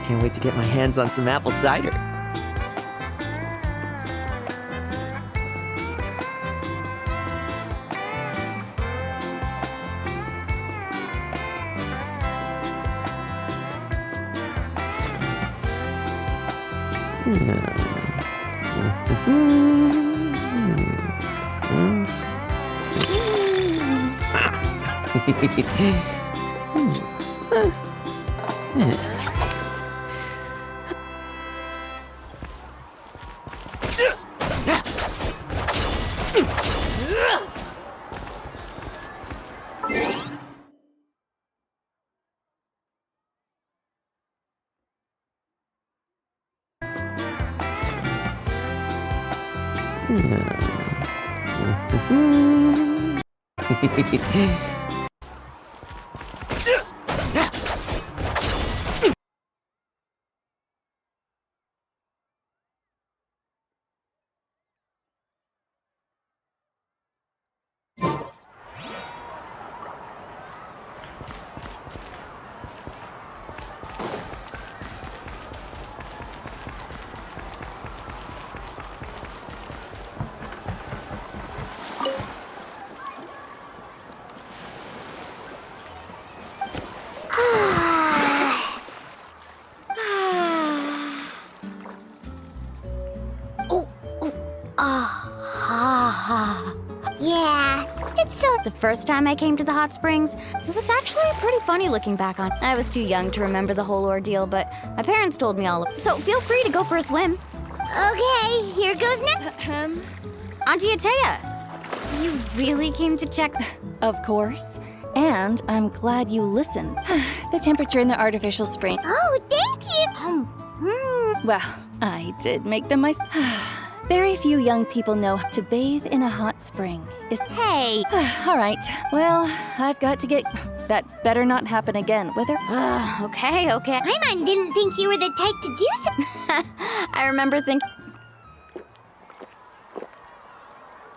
Can't wait to get my hands on some apple cider. The first time I came to the hot springs, it was actually pretty funny looking back on. I was too young to remember the whole ordeal, but my parents told me all of it. So feel free to go for a swim. Okay, here goes next. Auntie Atea, you really came to check? Of course. And I'm glad you listened. The temperature in the artificial spring. Oh, thank you. Well, I did make them myself. Very few young people know to bathe in a hot spring. Hey! All right, well, I've got to get... That better not happen again, whether... Okay. Paimon didn't think you were the type to do something. I remember thinking...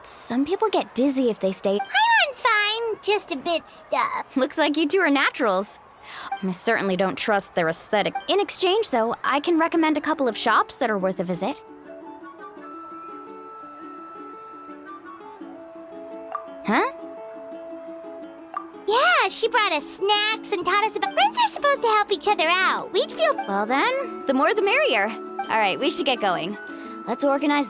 Some people get dizzy if they stay... Paimon's fine, just a bit stuck. Looks like you two are naturals. I certainly don't trust their aesthetic. In exchange, though, I can recommend a couple of shops that are worth a visit. Huh? Yeah, she brought us snacks and taught us about... Friends are supposed to help each other out. We'd feel... Well then, the more the merrier. All right, we should get going. Let's organize...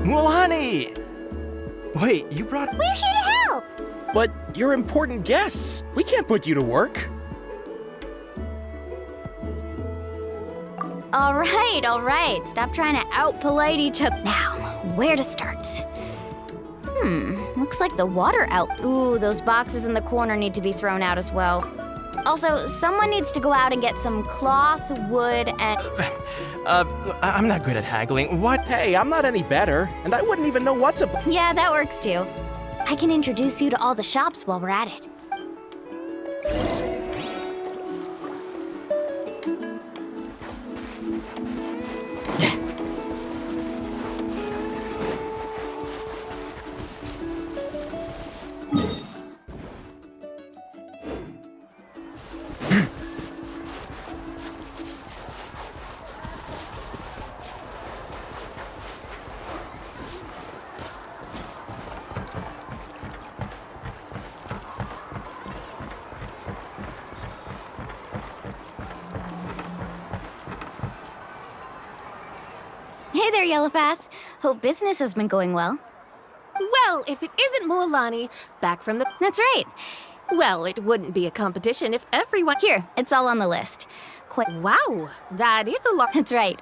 Mulani! Wait, you brought... We're here to help. But you're important guests. We can't put you to work. All right. Stop trying to out-polite each other. Now, where to start? Looks like the water out. Ooh, those boxes in the corner need to be thrown out as well. Also, someone needs to go out and get some cloth, wood, and... I'm not good at haggling. What? Hey, I'm not any better, and I wouldn't even know what's a... Yeah, that works too. I can introduce you to all the shops while we're at it. Hey there, Yellowpath. Hope business has been going well. Well, if it isn't Mulani, back from the... That's right. Well, it wouldn't be a competition if everyone... Here, it's all on the list. Wow, that is a lot. That's right.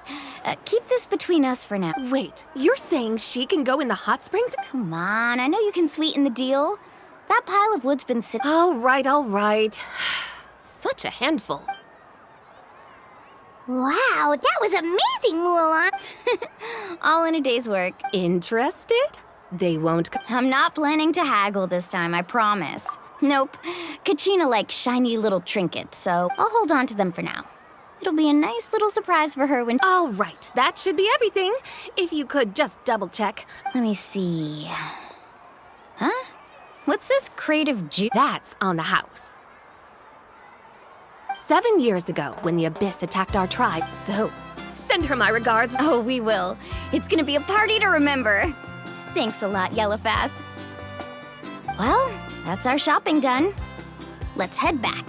Keep this between us for now. Wait, you're saying she can go in the hot springs? Come on, I know you can sweeten the deal. That pile of wood's been sitting... All right. Such a handful. Wow, that was amazing, Mulan. all in a day's work. Interested? They won't. I'm not planning to haggle this time, I promise. Nope. Kachina likes shiny little trinkets, so I'll hold on to them for now. It'll be a nice little surprise for her when... All right, that should be everything. If you could just double check. Let me see... Huh? What's this crate of juice? That's on the house. 7 years ago, when the Abyss attacked our tribe, so send her my regards. Oh, we will. It's gonna be a party to remember. Thanks a lot, Yellowfath. Well, that's our shopping done. Let's head back.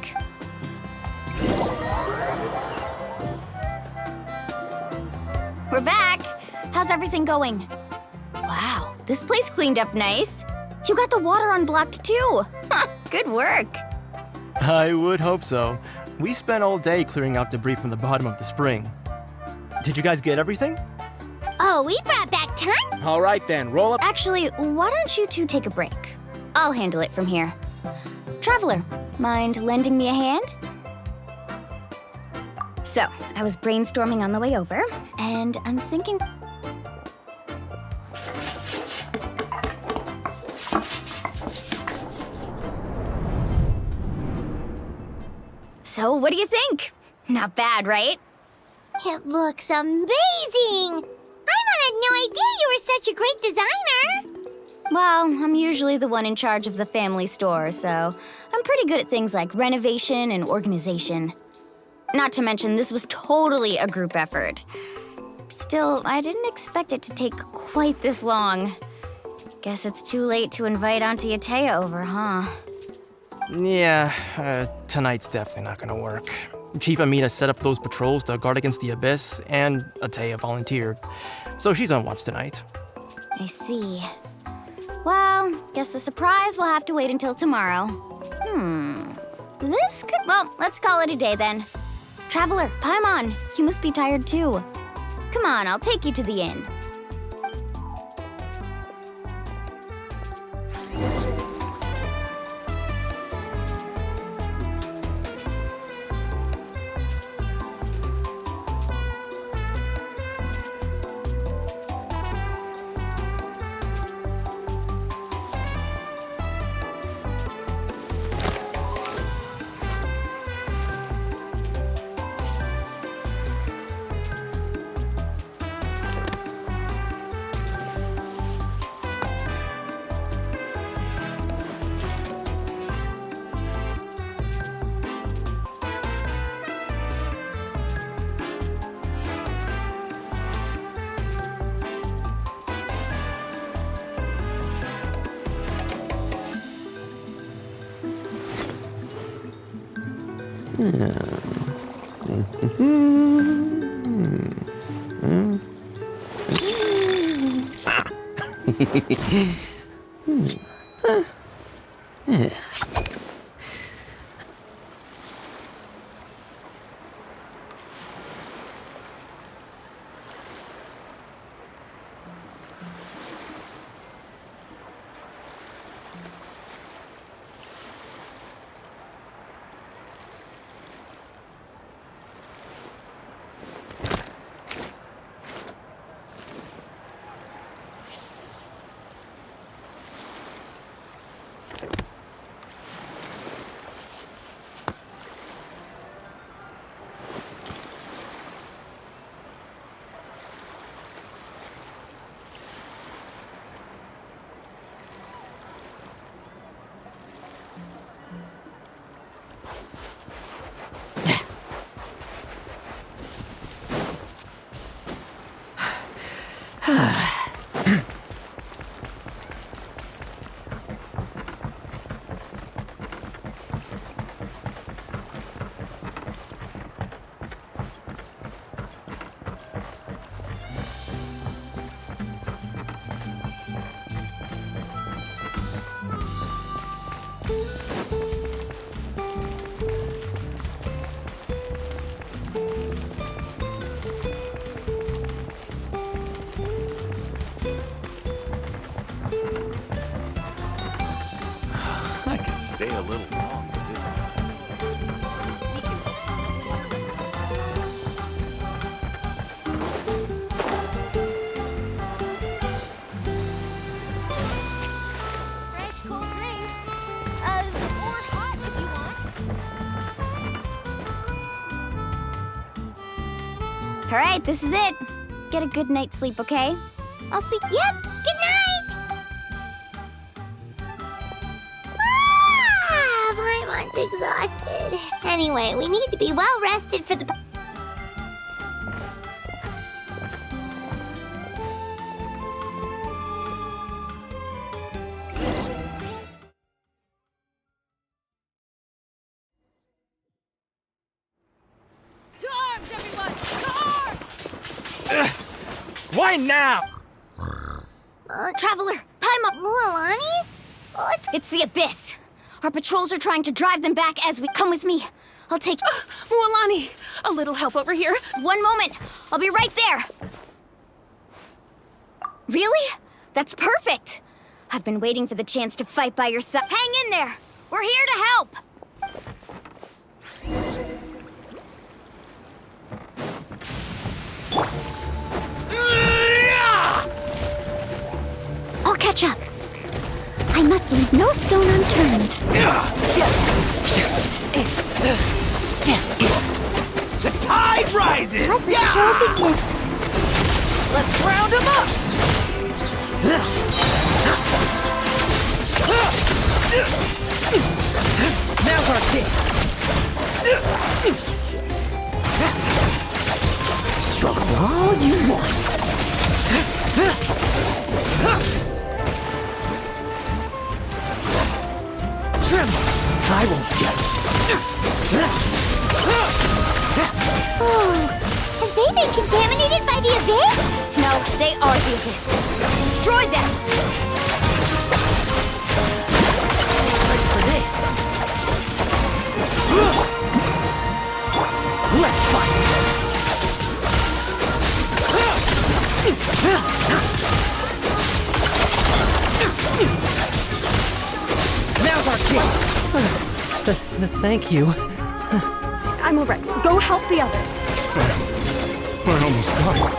We're back. How's everything going? Wow, this place cleaned up nice. You got the water unblocked too. Good work. I would hope so. We spent all day clearing out debris from the bottom of the spring. Did you guys get everything? Oh, we brought back tons. All right then, roll up. Actually, why don't you two take a break? I'll handle it from here. Traveler, mind lending me a hand? So, I was brainstorming on the way over, and I'm thinking... So, what do you think? Not bad, right? It looks amazing. Paimon had no idea you were such a great designer. Well, I'm usually the one in charge of the family store, so I'm pretty good at things like renovation and organization. Not to mention, this was totally a group effort. Still, I didn't expect it to take quite this long. Guess it's too late to invite Auntie Atea over, huh? Yeah, tonight's definitely not gonna work. Chief Amina set up those patrols to guard against the Abyss, and Atea volunteered. So she's on watch tonight. I see. Well, guess the surprise will have to wait until tomorrow. This could... Well, let's call it a day then. Traveler, Paimon, you must be tired too. Come on, I'll take you to the inn. Stay a little longer this time. All right, this is it. Get a good night's sleep, okay? I'll see. Yep, good night! Paimon's exhausted. Anyway, we need to be well rested for the... Why now? Traveler, Paimon! Mualani? It's the Abyss. Our patrols are trying to drive them back as we... Come with me. I'll take... Mualani, a little help over here. One moment. I'll be right there. Really? That's perfect. I've been waiting for the chance to fight by your side. Hang in there. We're here to help. I'll catch up. I must leave no stone unturned. The tide rises! Let the show begin. Let's round them up! Now's our chance. Struggle all you want. Tremble! I won't judge. Oh, have they been contaminated by the Abyss? No, they are the Abyss. Destroy them! Ready for this? Let's fight! Now's our chance! Thank you. I'm all right. Go help the others. I almost died.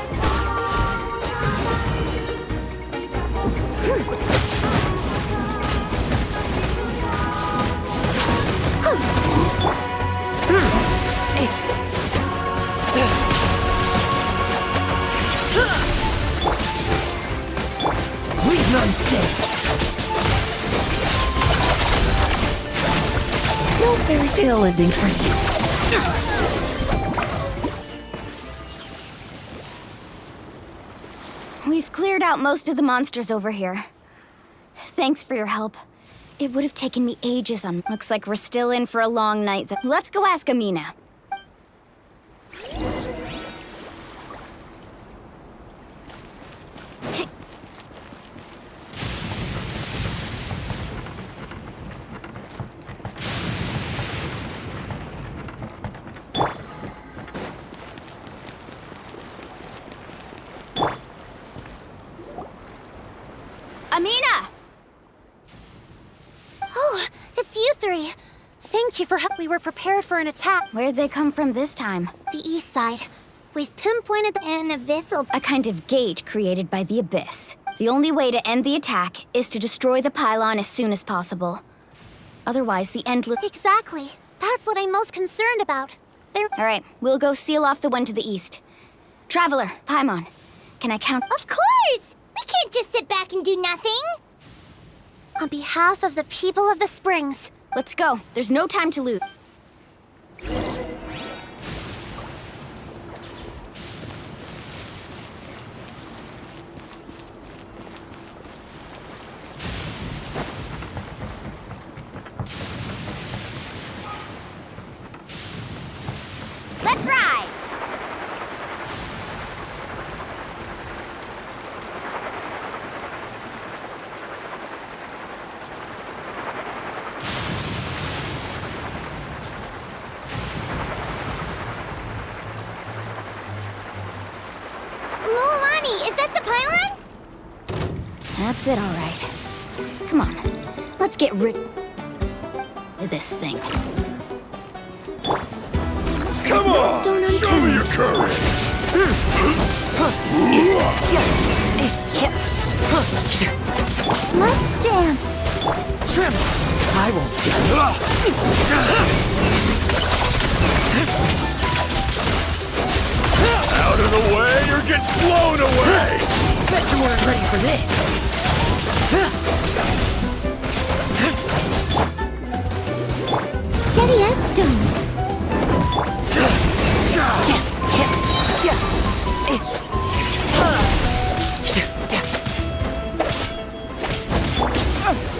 Leave none stay. No fairy tale ending for you. We've cleared out most of the monsters over here. Thanks for your help. It would have taken me ages on... Looks like we're still in for a long night. Let's go ask Amina. Amina! Oh, it's you three. Thank you for help. We were prepared for an attack. Where'd they come from this time? The east side. We've pinpointed an abyssal... A kind of gate created by the Abyss. The only way to end the attack is to destroy the pylon as soon as possible. Otherwise, the endless... Exactly. That's what I'm most concerned about. There... All right, we'll go seal off the one to the east. Traveler, Paimon, can I count... Of course! We can't just sit back and do nothing! On behalf of the people of the Springs... Let's go. There's no time to lose. Let's ride! Mualani, is that the pylon? That's it, all right. Come on. Let's get rid of this thing. Come on! Stone Show me your courage! Let's dance. Tremble! I won't judge. Out of the way or get blown away! Bet you weren't ready for this. Steady as stone.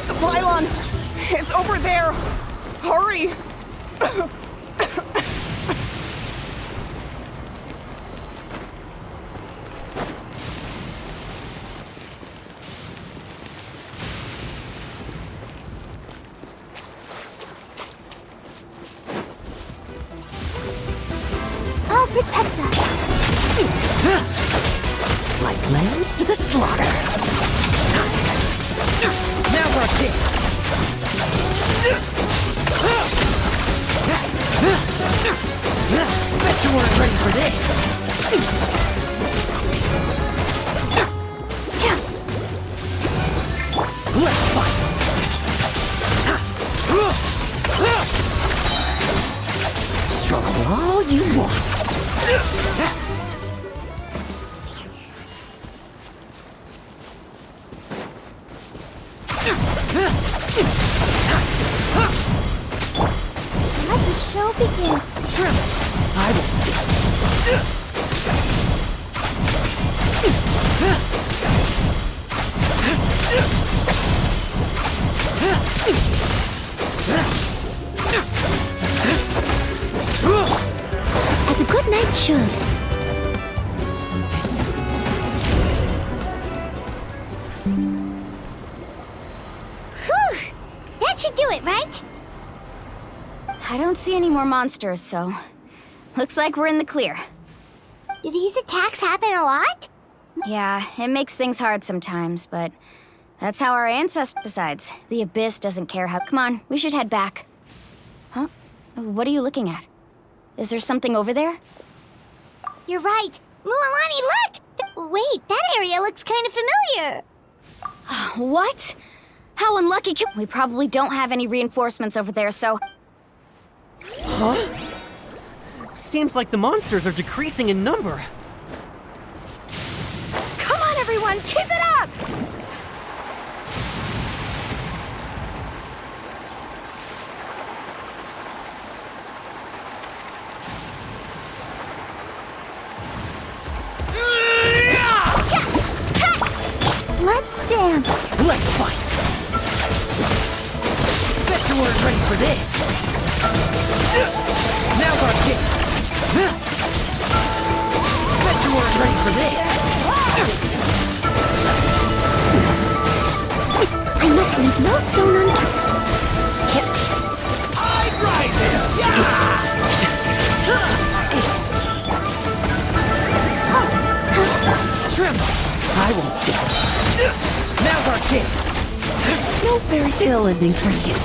The pylon! It's over there! Hurry! I'll protect us. Like lambs to the slaughter. Now we're kick. Bet you weren't ready for this. Let's fight. Struggle all you want. Let the show begin. I won't. As a good knight should. Whew! That should do it, right? I don't see any more monsters, so looks like we're in the clear. Do these attacks happen a lot? Yeah, it makes things hard sometimes, but that's how our ancestors. Besides, the Abyss doesn't care how. Come on, we should head back. Huh? What are you looking at? Is there something over there? You're right. Mualani, look! Wait, that area looks kind of familiar. What? How unlucky. We probably don't have any reinforcements over there, so. Seems like the monsters are decreasing in number. Come on, everyone, keep it up! Let's dance. Let's fight. Bet you weren't ready for this. Now our kick. Bet you weren't ready for this. I must leave no stone unturned. I'd ride him! Tremble. I won't judge. Now's our chance. No fairy tale ending for you.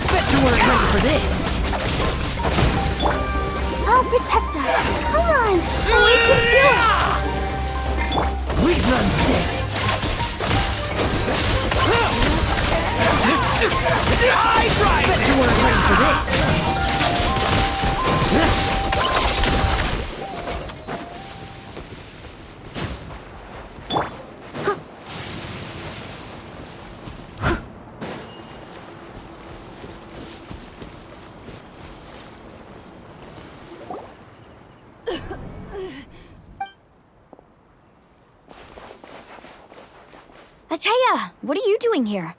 Bet you weren't ready for this. I'll protect us. Come on. We can do it. Leave none standing. I'd ride Bet you weren't ready for this. Ateya, what are you doing here?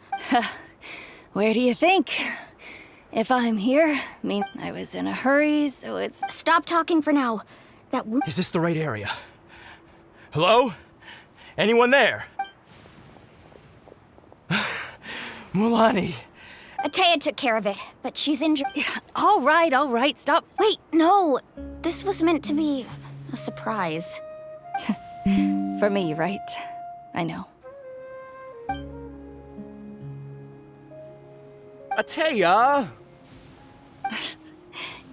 Where do you think? If I'm here, mean I was in a hurry, so it's... Stop talking for now. That Is this the right area? Hello? Anyone there? Mulani. Ateya took care of it, but she's injured. All right, stop. Wait, no. This was meant to be a surprise. For me, right? I know. Ateya!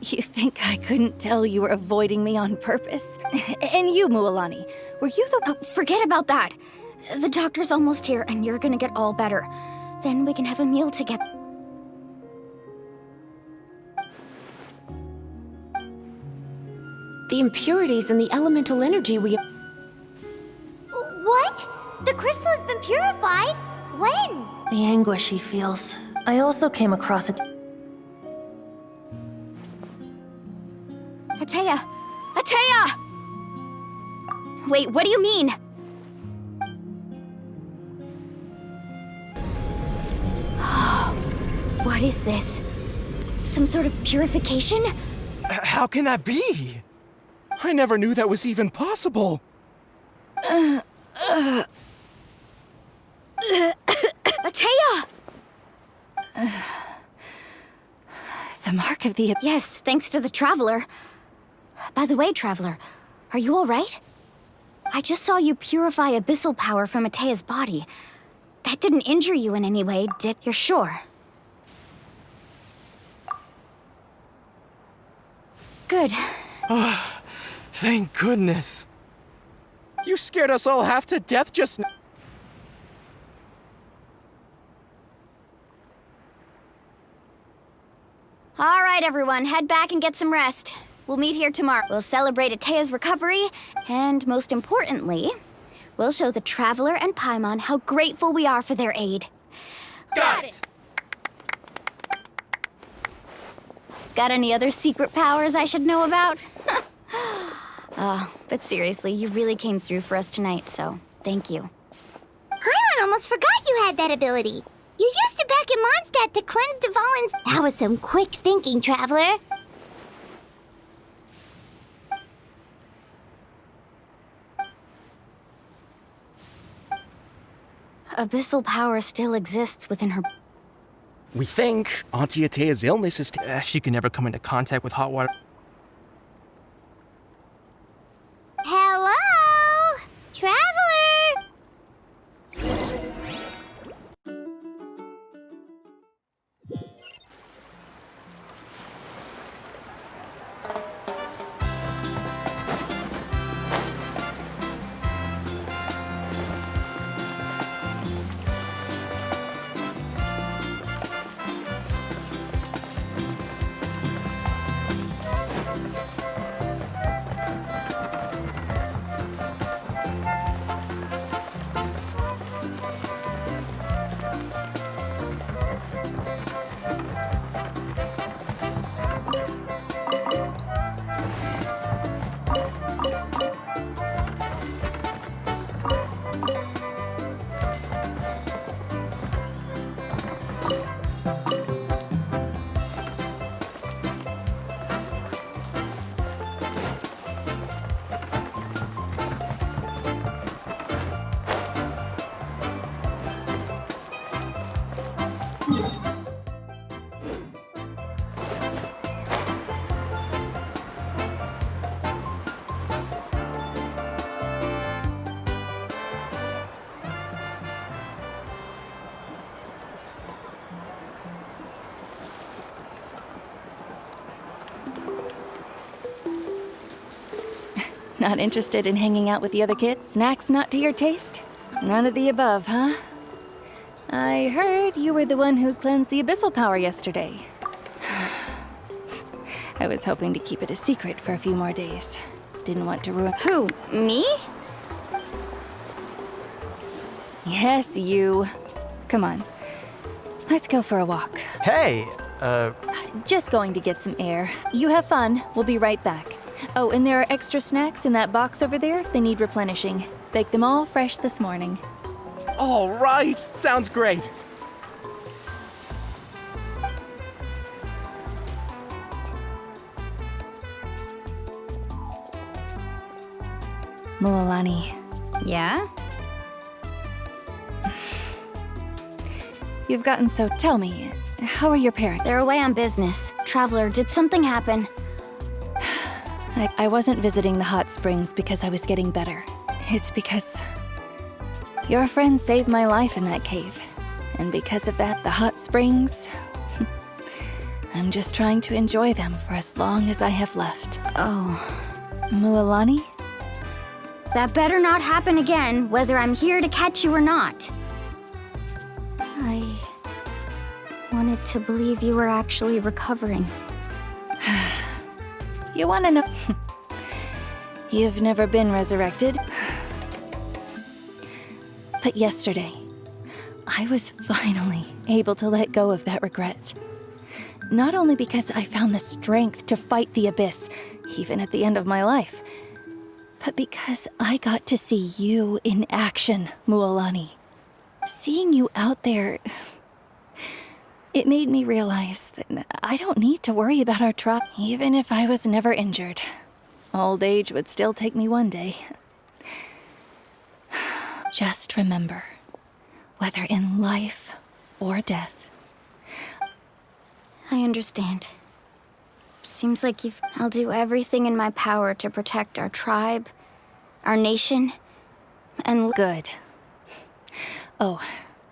You think I couldn't tell you were avoiding me on purpose? And you, Mualani, were you the... Oh, forget about that. The doctor's almost here, and you're gonna get all better. Then we can have a meal together. The impurities and the elemental energy we... What? The crystal has been purified? When? The anguish he feels. I also came across it. Atea! Atea! Wait, what do you mean? What is this? Some sort of purification? How can that be? I never knew that was even possible. Atea! The mark of the... Yes, thanks to the Traveler. By the way, Traveler, are you alright? I just saw you purify abyssal power from Atea's body. That didn't injure you in any way, did you? You're sure? Good. Thank goodness. You scared us all half to death just now. All right, everyone, head back and get some rest. We'll meet here tomorrow. We'll celebrate Atea's recovery, and most importantly, we'll show the Traveler and Paimon how grateful we are for their aid. Got it! Got any other secret powers I should know about? But seriously, you really came through for us tonight, so thank you. Paimon almost forgot you had that ability. You used it back in Mondstadt to cleanse the Valens. That was some quick thinking, Traveler. Abyssal power still exists within her. We think Auntie Atea's illness is... She can never come into contact with hot water. Hello? Traveler? Not interested in hanging out with the other kids? Snacks not to your taste? None of the above, huh? I heard you were the one who cleansed the abyssal power yesterday. I was hoping to keep it a secret for a few more days. Didn't want to ruin... Who, me? Yes, you. Come on. Let's go for a walk. Hey, Just going to get some air. You have fun. We'll be right back. Oh, and there are extra snacks in that box over there. They need replenishing. Baked them all fresh this morning. All right! Sounds great! Mualani, Yeah? you've gotten so... Tell me, how are your parents? They're away on business. Traveler, did something happen? I wasn't visiting the hot springs because I was getting better. It's because your friend saved my life in that cave. And because of that, the hot springs... I'm just trying to enjoy them for as long as I have left. Oh. Mualani? That better not happen again, whether I'm here to catch you or not. I wanted to believe you were actually recovering. You wanna know? You've never been resurrected. But yesterday, I was finally able to let go of that regret. Not only because I found the strength to fight the Abyss, even at the end of my life, but because I got to see you in action, Mualani. Seeing you out there, it made me realize that I don't need to worry about our tribe. Even if I was never injured, old age would still take me one day. Just remember, whether in life or death. I understand. Seems like I'll do everything in my power to protect our tribe, our nation, and... Good. Oh,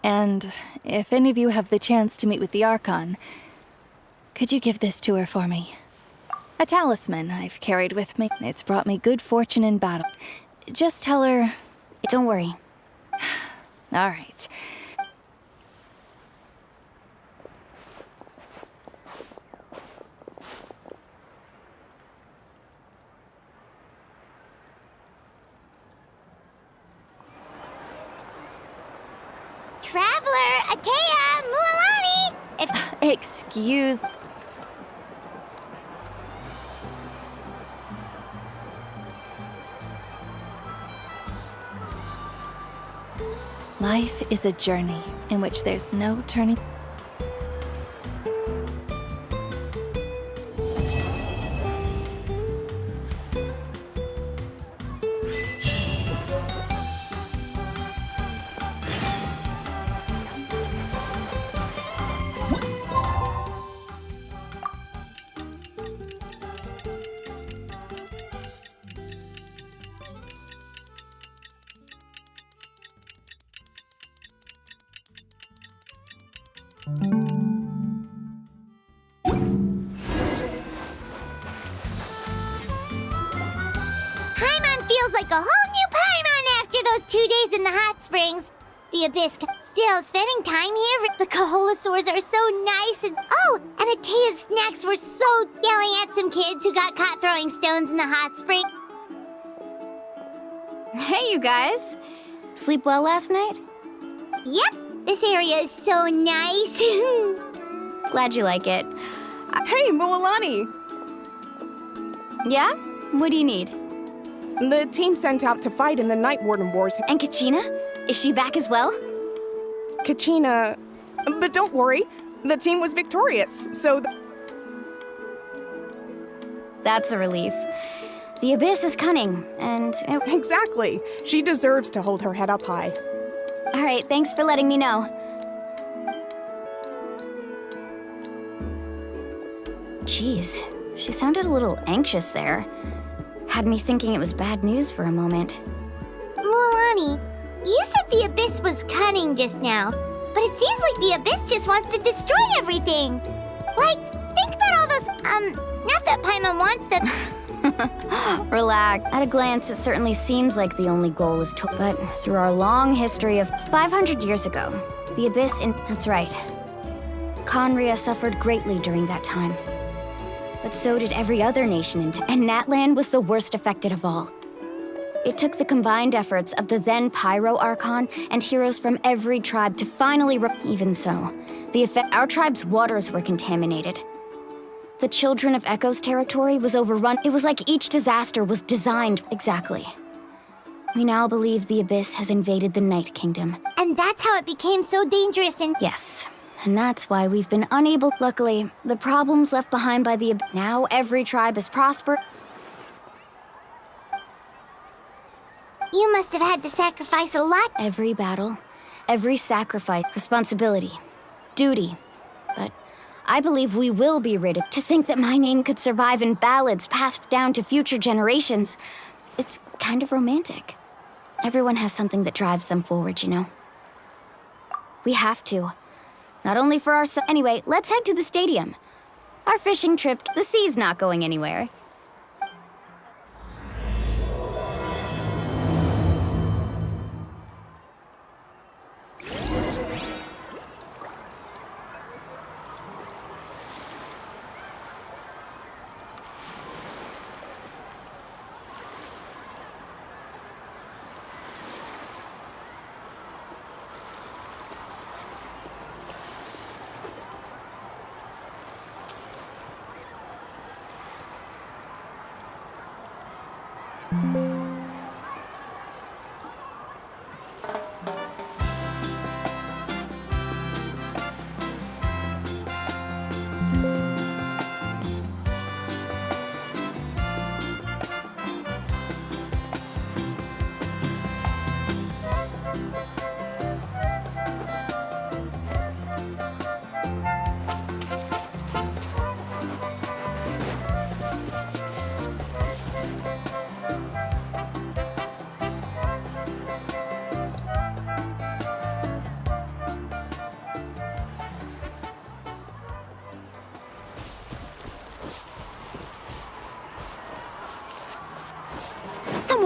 and if any of you have the chance to meet with the Archon, could you give this to her for me? A talisman I've carried with me. It's brought me good fortune in battle. Just tell her... Don't worry. All right. Traveler, Atea, Mualani! Excuse... Life is a journey in which there's no turning... Paimon feels like a whole new Paimon after those 2 days in the hot springs. The Abyss, still spending time here. The Kaholasaurs are so nice and... Oh, and Atea's snacks were so yelling at some kids who got caught throwing stones in the hot spring. Hey, you guys. Sleep well last night? Yep, this area is so nice. Glad you like it. Hey, Mualani! Yeah? What do you need? The team sent out to fight in the Night Warden Wars. And Kachina? Is she back as well? Kachina... But don't worry, the team was victorious, so... That's a relief. The Abyss is cunning, and... Exactly. She deserves to hold her head up high. All right, thanks for letting me know. Jeez, she sounded a little anxious there. Had me thinking it was bad news for a moment. Mualani, you said the Abyss was cunning just now, but it seems like the Abyss just wants to destroy everything. Like, think about all those, not that Paimon wants them. Relax. At a glance, it certainly seems like the only goal is to... But through our long history of 500 years ago, the Abyss in... That's right. Conria suffered greatly during that time. But so did every other nation and Natlan was the worst affected of all. It took the combined efforts of the then Pyro Archon and heroes from every tribe to finally... Even so, our tribe's waters were contaminated. The Children of Echo's territory was overrun. It was like each disaster was designed exactly. We now believe the Abyss has invaded the Night Kingdom. And that's how it became so dangerous and... Yes, and that's why we've been unable... Luckily, the problems left behind by the Abyss... Now every tribe has prospered. You must have had to sacrifice a lot. Every battle, every sacrifice, responsibility, duty. But I believe we will be rid of... To think that my name could survive in ballads passed down to future generations, it's kind of romantic. Everyone has something that drives them forward, you know? We have to. Not only for ourselves... Anyway, let's head to the stadium. Our fishing trip, the sea's not going anywhere.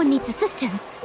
Everyone needs assistance.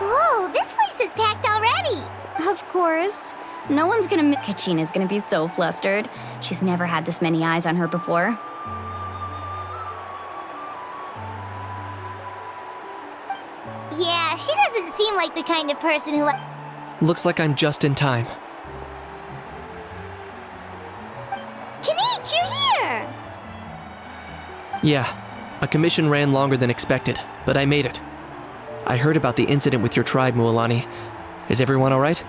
Whoa, this place is packed already! Of course. No one's gonna Kachina's gonna be so flustered. She's never had this many eyes on her before. Yeah, she doesn't seem like the kind of person who... Looks like I'm just in time. Kanich, you're here! Yeah, a commission ran longer than expected, but I made it. I heard about the incident with your tribe, Mualani. Is everyone alright?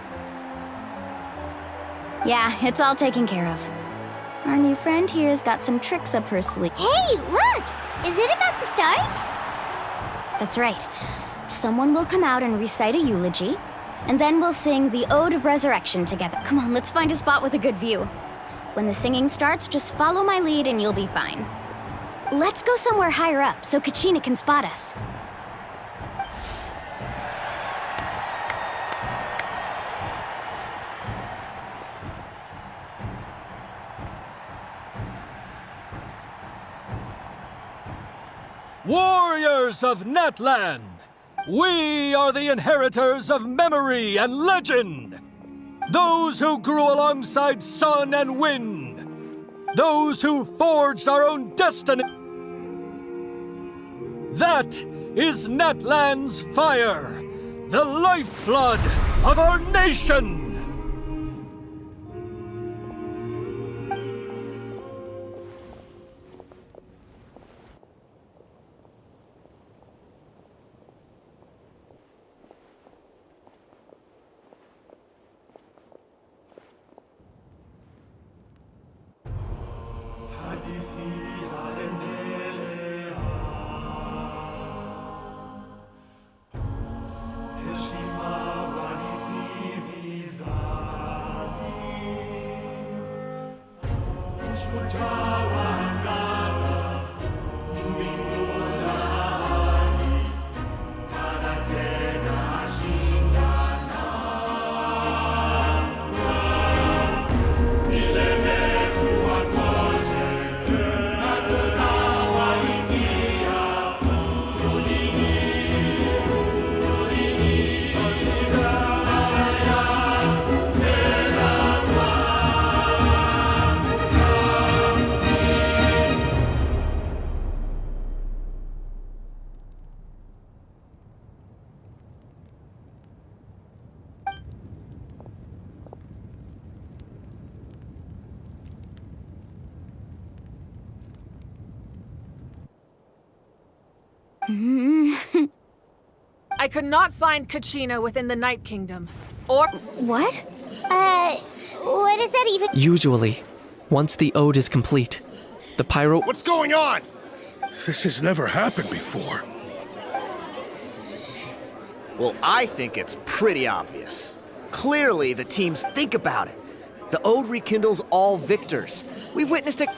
Yeah, it's all taken care of. Our new friend here's got some tricks up her sleeve. Hey, look! Is it about to start? That's right. Someone will come out and recite a eulogy, and then we'll sing the Ode of Resurrection together. Come on, let's find a spot with a good view. When the singing starts, just follow my lead and you'll be fine. Let's go somewhere higher up so Kachina can spot us. Warriors of Natlan! We are the inheritors of memory and legend! Those who grew alongside sun and wind! Those who forged our own destiny! That is Natlan's fire! The lifeblood of our nation! I could not find Kachina within the Night Kingdom. Or... What? What is that even? Usually, once the ode is complete, the pyro... What's going on? This has never happened before. Well, I think it's pretty obvious. Clearly, the teams think about it. The ode rekindles all victors. We've witnessed it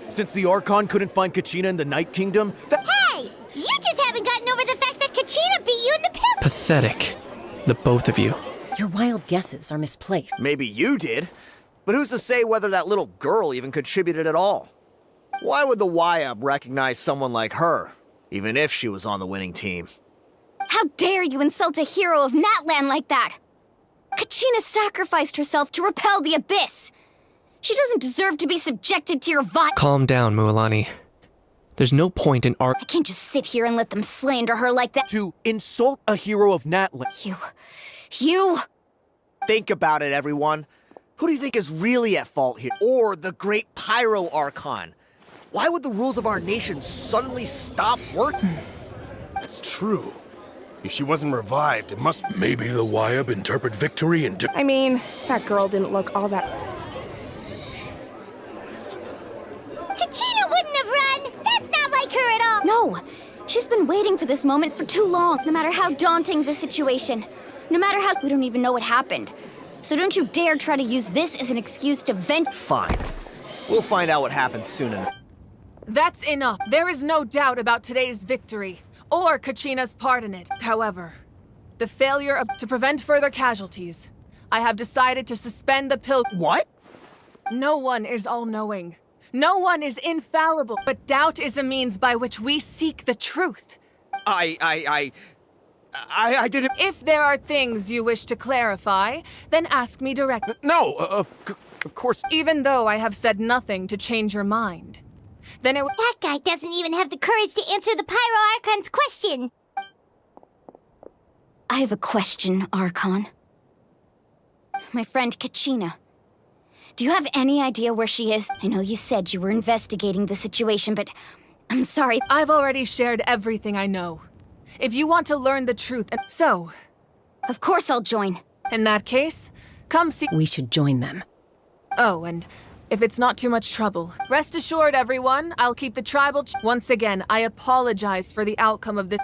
since the Archon couldn't find Kachina in the Night Kingdom. Hey! You just haven't gotten over the fact that Kachina beat you in the pit! Pathetic. The both of you. Your wild guesses are misplaced. Maybe you did, but who's to say whether that little girl even contributed at all? Why would the YUB recognize someone like her, even if she was on the winning team? How dare you insult a hero of Natlan like that? Kachina sacrificed herself to repel the Abyss. She doesn't deserve to be subjected to your Calm down, Mualani. There's no point in I can't just sit here and let them slander her like that. To insult a hero of Natlan. You... Think about it, everyone. Who do you think is really at fault here? Or the great Pyro Archon? Why would the rules of our nation suddenly stop working? That's true. If she wasn't revived, it must... Maybe the Wyab interpret victory in... I mean, that girl didn't look all that... Kachina wouldn't have run! That's not like her at all! No! She's been waiting for this moment for too long, no matter how daunting the situation. No matter how... We don't even know what happened. So don't you dare try to use this as an excuse to vent... Fine. We'll find out what happens soon enough. That's enough. There is no doubt about today's victory, or Kachina's part in it. However, the failure to prevent further casualties, I have decided to suspend the What? No one is all-knowing. No one is infallible, but doubt is a means by which we seek the truth. I didn't... If there are things you wish to clarify, then ask me directly. No, of course... Even though I have said nothing to change your mind, then it That guy doesn't even have the courage to answer the Pyro Archon's question! I have a question, Archon. My friend Kachina. Do you have any idea where she is? I know you said you were investigating the situation, but I'm sorry. I've already shared everything I know. If you want to learn the truth, so... Of course I'll join. In that case, come see... We should join them. Oh, and if it's not too much trouble, rest assured, everyone, I'll keep the tribal... Once again, I apologize for the outcome of this...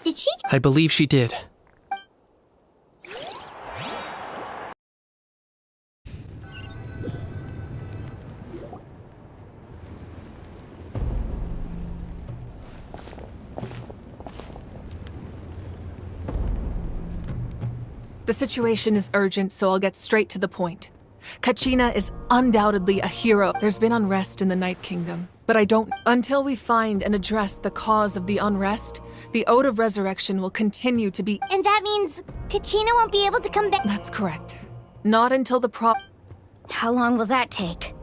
Did she... I believe she did. The situation is urgent, so I'll get straight to the point. Kachina is undoubtedly a hero. There's been unrest in the Night Kingdom, but I don't... Until we find and address the cause of the unrest, the Ode of Resurrection will continue to be... And that means Kachina won't be able to come back... That's correct. Not until the How long will that take?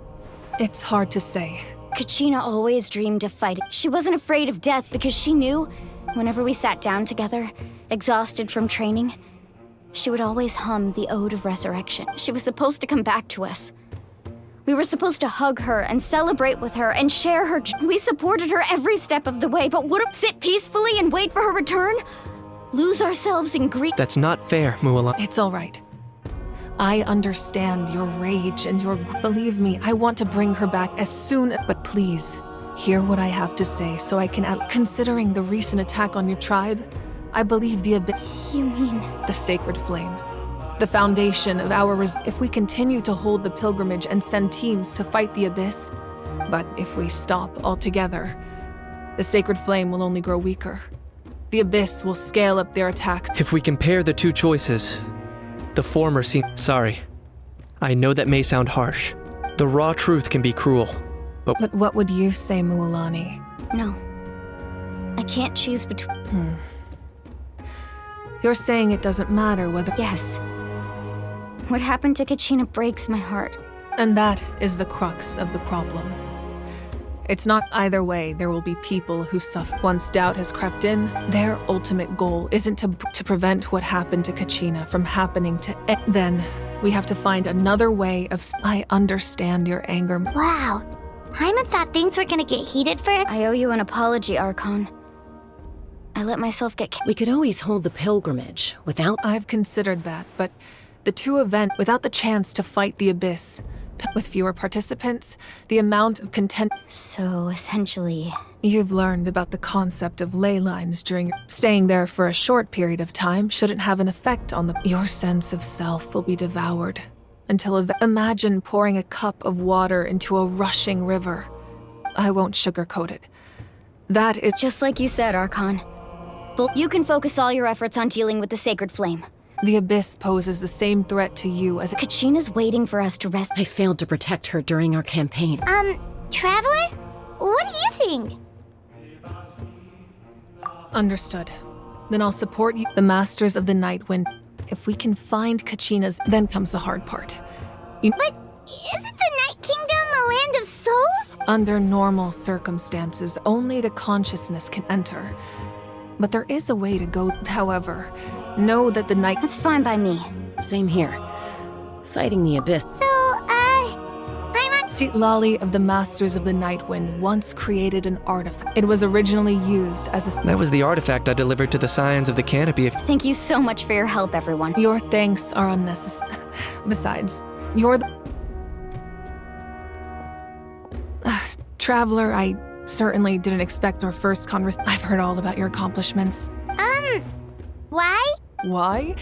It's hard to say. Kachina always dreamed of fighting. She wasn't afraid of death because she knew, whenever we sat down together, exhausted from training, she would always hum the Ode of Resurrection. She was supposed to come back to us. We were supposed to hug her and celebrate with her and share her We supported her every step of the way, but would sit peacefully and wait for her return? Lose ourselves in grief? That's not fair, Mengulang. It's all right. I understand your rage and your... Believe me, I want to bring her back as soon... But please, hear what I have to say so I can... Considering the recent attack on your tribe, I believe the You mean... The sacred flame. The foundation of our If we continue to hold the pilgrimage and send teams to fight the abyss, but if we stop altogether, the sacred flame will only grow weaker. The abyss will scale up their attack. If we compare the two choices, the former seems... Sorry. I know that may sound harsh. The raw truth can be cruel, but... But what would you say, Mualani? No. I can't choose between... You're saying it doesn't matter whether... Yes. What happened to Kachina breaks my heart. And that is the crux of the problem. It's not either way. There will be people who suffer. Once doubt has crept in, their ultimate goal isn't to prevent what happened to Kachina from happening to... Then we have to find another way of... I understand your anger. Wow. Hyman thought things were gonna get heated for... I owe you an apology, Archon. I let myself get... We could always hold the pilgrimage without... I've considered that, but the two events, without the chance to fight the abyss, with fewer participants, the amount of content... So, essentially... You've learned about the concept of ley lines during... Staying there for a short period of time shouldn't have an effect on Your sense of self will be devoured. Until... Imagine pouring a cup of water into a rushing river. I won't sugarcoat it. That is... Just like you said, Archon. You can focus all your efforts on dealing with the sacred flame. The abyss poses the same threat to you as... Kachina's waiting for us to rest... I failed to protect her during our campaign. Traveler? What do you think? Understood. Then I'll support you, the Masters of the Night Wind. If we can find Kachina's... Then comes the hard part. But isn't the Night Kingdom a land of souls? Under normal circumstances, only the consciousness can enter. But there is a way to go. However, know that the night... That's fine by me. Same here. Fighting the abyss. So, Lali of the Masters of the Nightwind once created an artifact. It was originally used as a... That was the artifact I delivered to the Scions of the Canopy. Thank you so much for your help, everyone. Your thanks are unnecessary. Besides, you're the... Traveler, I certainly didn't expect our first conversation. I've heard all about your accomplishments. Why? Why?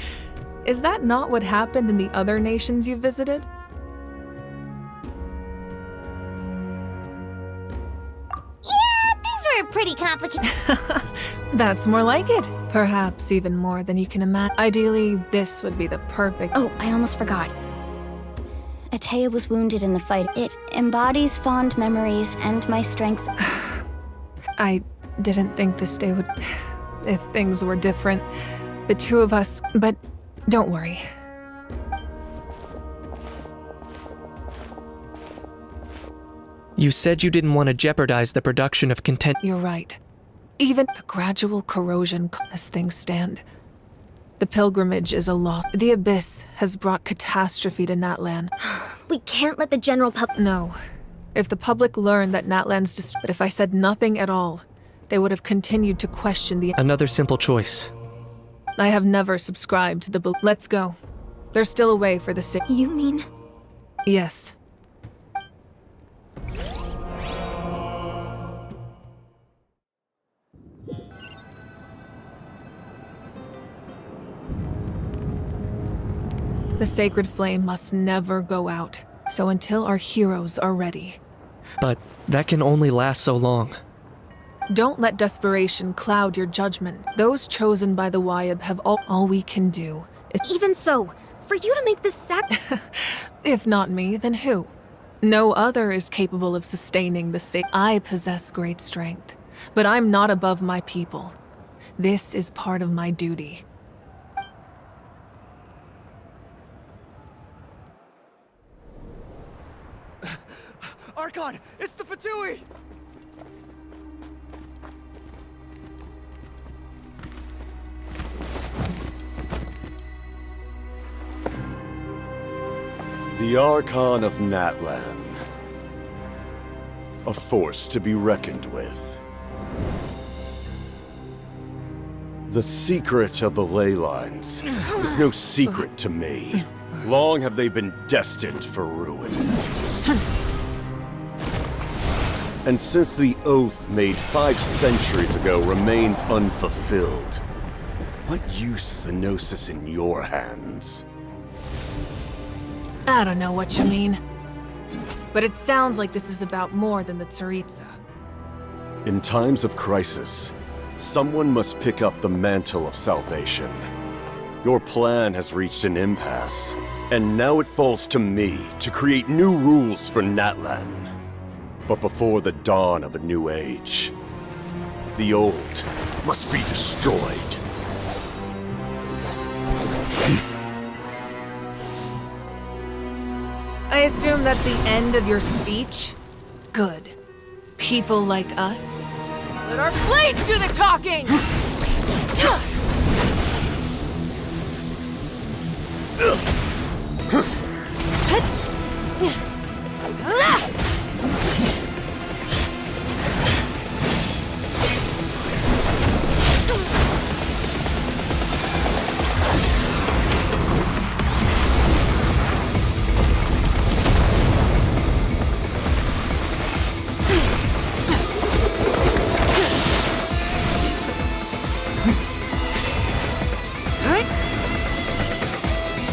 Is that not what happened in the other nations you visited? Yeah, things were pretty complicated. That's more like it. Perhaps even more than you can imagine. Ideally, this would be the perfect... Oh, I almost forgot. Atea was wounded in the fight. It embodies fond memories and my strength. I didn't think this day would... if things were different. The two of us... But don't worry. You said you didn't want to jeopardize the production of content. You're right. Even the gradual corrosion as things stand. The pilgrimage is a loss. The Abyss has brought catastrophe to Natlan. We can't let the general public... No. If the public learned that Natlan's but if I said nothing at all, they would have continued to question the... Another simple choice. I have never subscribed to the... Let's go. There's still a way for the sick. You mean? Yes. The sacred flame must never go out, so until our heroes are ready. But that can only last so long. Don't let desperation cloud your judgment. Those chosen by the Wyab have all we can do is... Even so, for you to make this If not me, then who? No other is capable of sustaining the sacred. I possess great strength, but I'm not above my people. This is part of my duty. Archon, it's the Fatui! The Archon of Natlan. A force to be reckoned with. The secret of the ley lines is no secret to me. Long have they been destined for ruin. And since the oath made 5 centuries ago remains unfulfilled, what use is the Gnosis in your hands? I don't know what you mean. But it sounds like this is about more than the Tsaritsa. In times of crisis, someone must pick up the mantle of salvation. Your plan has reached an impasse, and now it falls to me to create new rules for Natlan. But before the dawn of a new age, the old must be destroyed. I assume that's the end of your speech? Good. People like us. Let our blades do the talking!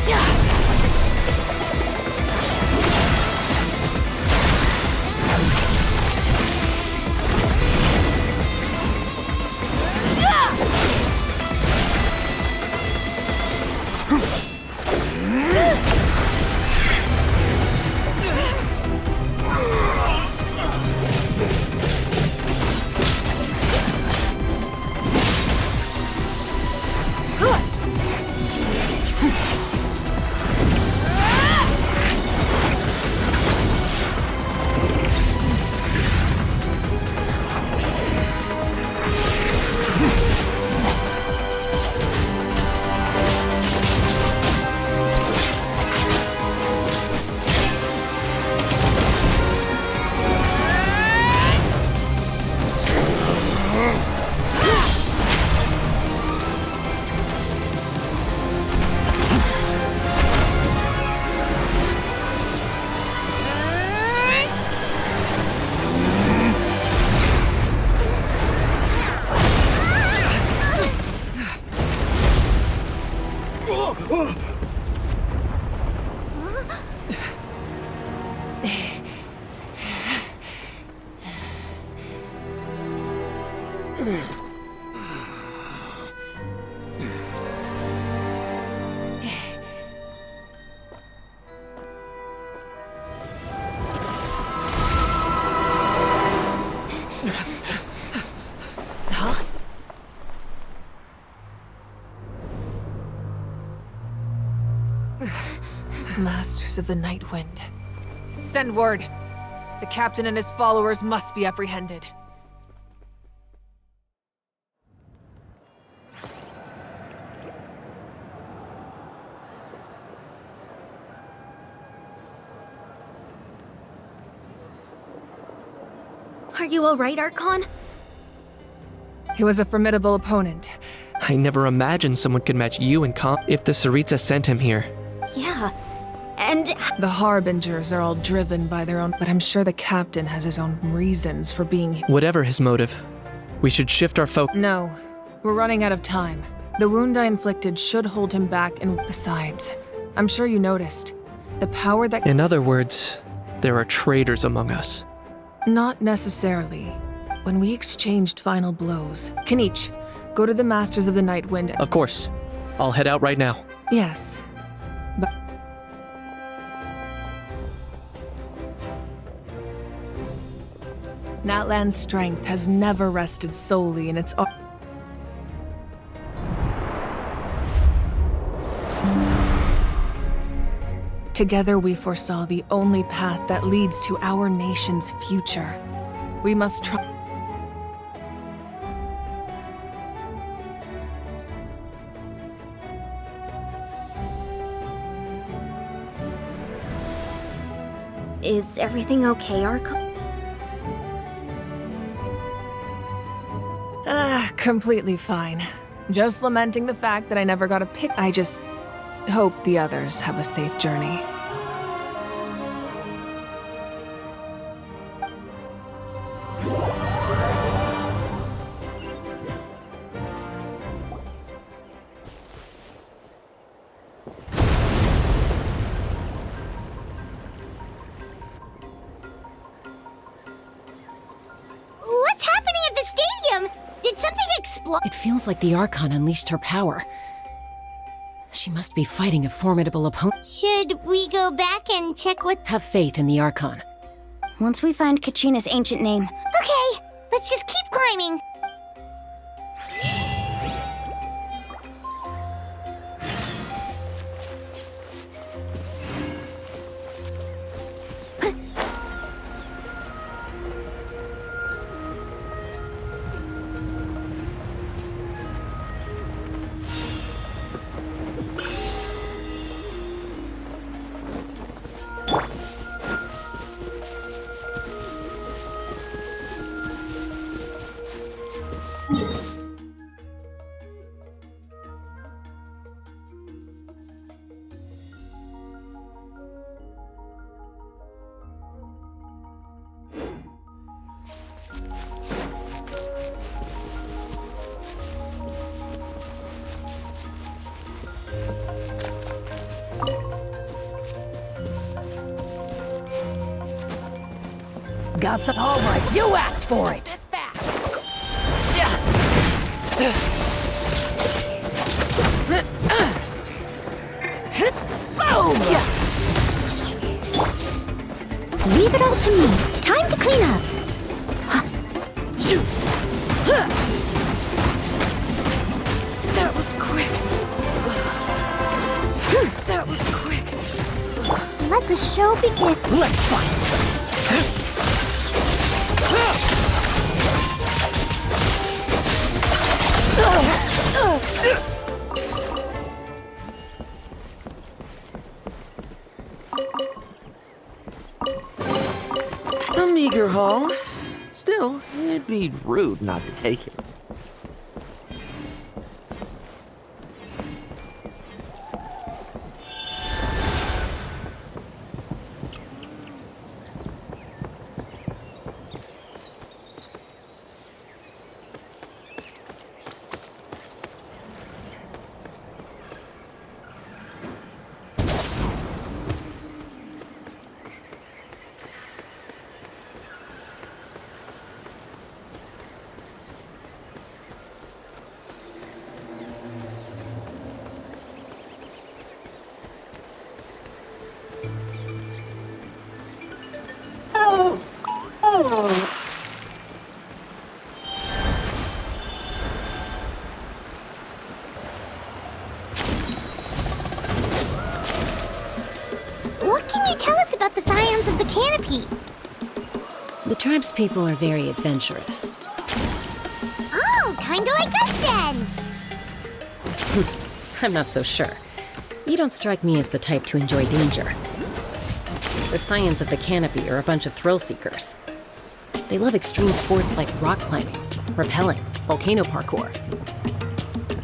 Yeah. Masters of the Night Wind. Send word. The captain and his followers must be apprehended. Are you alright, Archon? He was a formidable opponent. I never imagined someone could match you in if the Tsaritsa sent him here. Yeah. And the Harbingers are all driven by their own, but I'm sure the captain has his own reasons for being here. Whatever his motive, we should shift our focus. No, we're running out of time. The wound I inflicted should hold him back, and besides, I'm sure you noticed, the power that— In other words, there are traitors among us. Not necessarily. When we exchanged final blows, Kanich, go to the Masters of the Night Wind. Of course. I'll head out right now. Yes. But Natlan's strength has never rested solely in its Together we foresaw the only path that leads to our nation's future. We must try. is everything okay, Archon? Completely fine. Just lamenting the fact that I never got a pick. I just hope the others have a safe journey. What's happening at the stadium? Did something explode? It feels like the Archon unleashed her power. She must be fighting a formidable opponent. Should we go back and check what— Have faith in the Archon. Once we find Kachina's ancient name. Okay, let's just keep climbing. Got some. All right, you asked for it. Boom! Leave it all to me. Time to clean up. That was quick. That was quick. Let the show begin. Let's fight. A meager haul. Still, it'd be rude not to take it. canopy. The tribe's people are very adventurous. Oh, kinda like us then. I'm not so sure. You don't strike me as the type to enjoy danger. The Scions of the Canopy are a bunch of thrill seekers. They love extreme sports like rock climbing, rappelling, volcano parkour,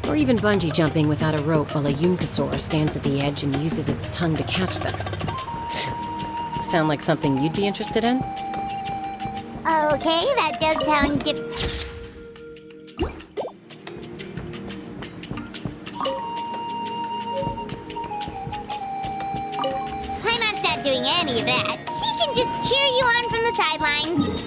or even bungee jumping without a rope while a Yunkasaur stands at the edge and uses its tongue to catch them. Sound like something you'd be interested in? Okay, that does sound Paimon's not doing any of that. She can just cheer you on from the sidelines.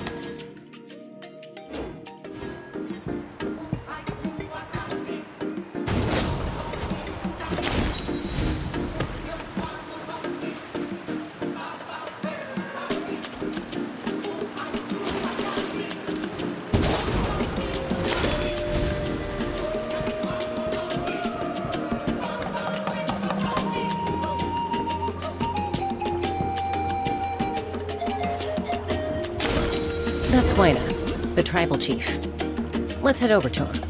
That's Huayna, the tribal chief. Let's head over to him.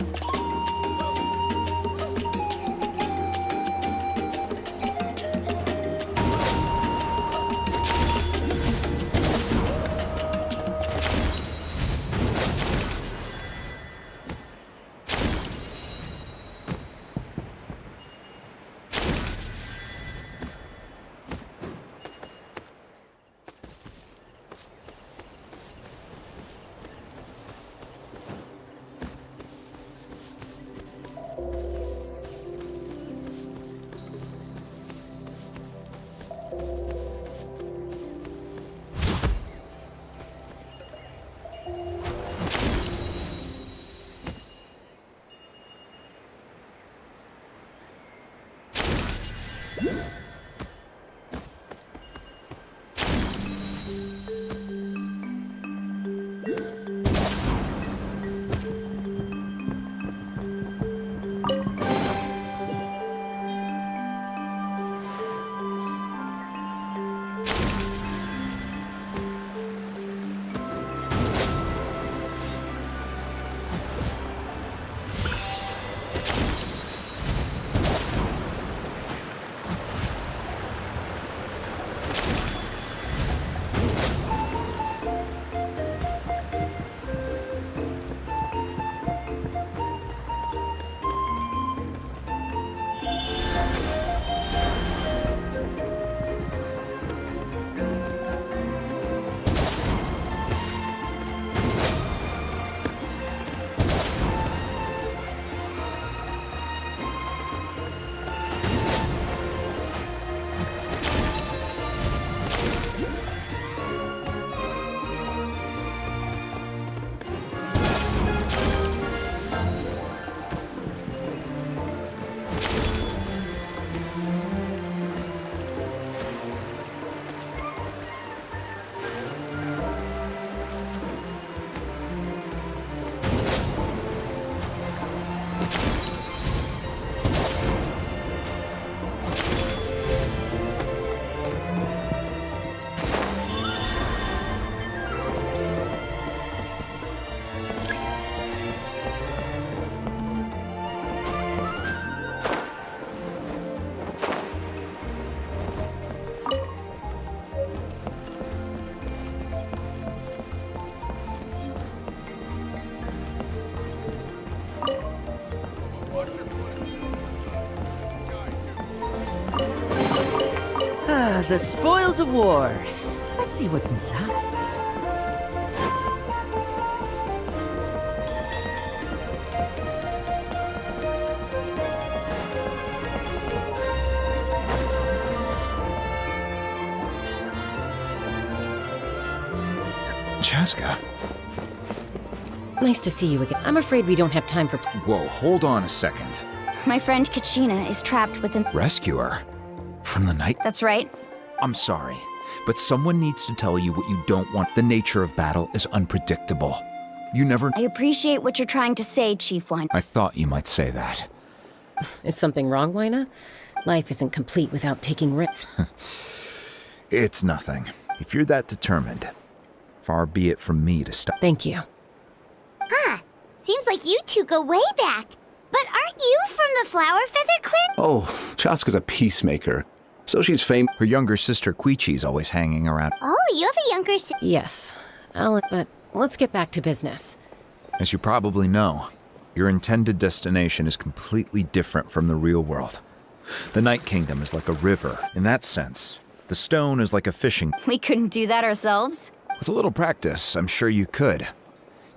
The spoils of war. Let's see what's inside. Chaska. Nice to see you again. I'm afraid we don't have time for... Whoa, hold on a second. My friend Kachina is trapped within... Rescuer? From the night? That's right. I'm sorry, but someone needs to tell you what you don't want. The nature of battle is unpredictable. You never... I appreciate what you're trying to say, Chief One. I thought you might say that. Is something wrong, Huayna? Life isn't complete without taking risks. It's nothing. If you're that determined, far be it from me to stop. Thank you. Huh. Seems like you two go way back. But aren't you from the Flower Feather Clan? Oh, Chaska's a peacemaker. So she's famous. Her younger sister Quichi's always hanging around. Oh, you have a younger sister. Yes, but let's get back to business. As you probably know, your intended destination is completely different from the real world. The Night Kingdom is like a river. In that sense, the stone is like a fishing. We couldn't do that ourselves? With a little practice, I'm sure you could.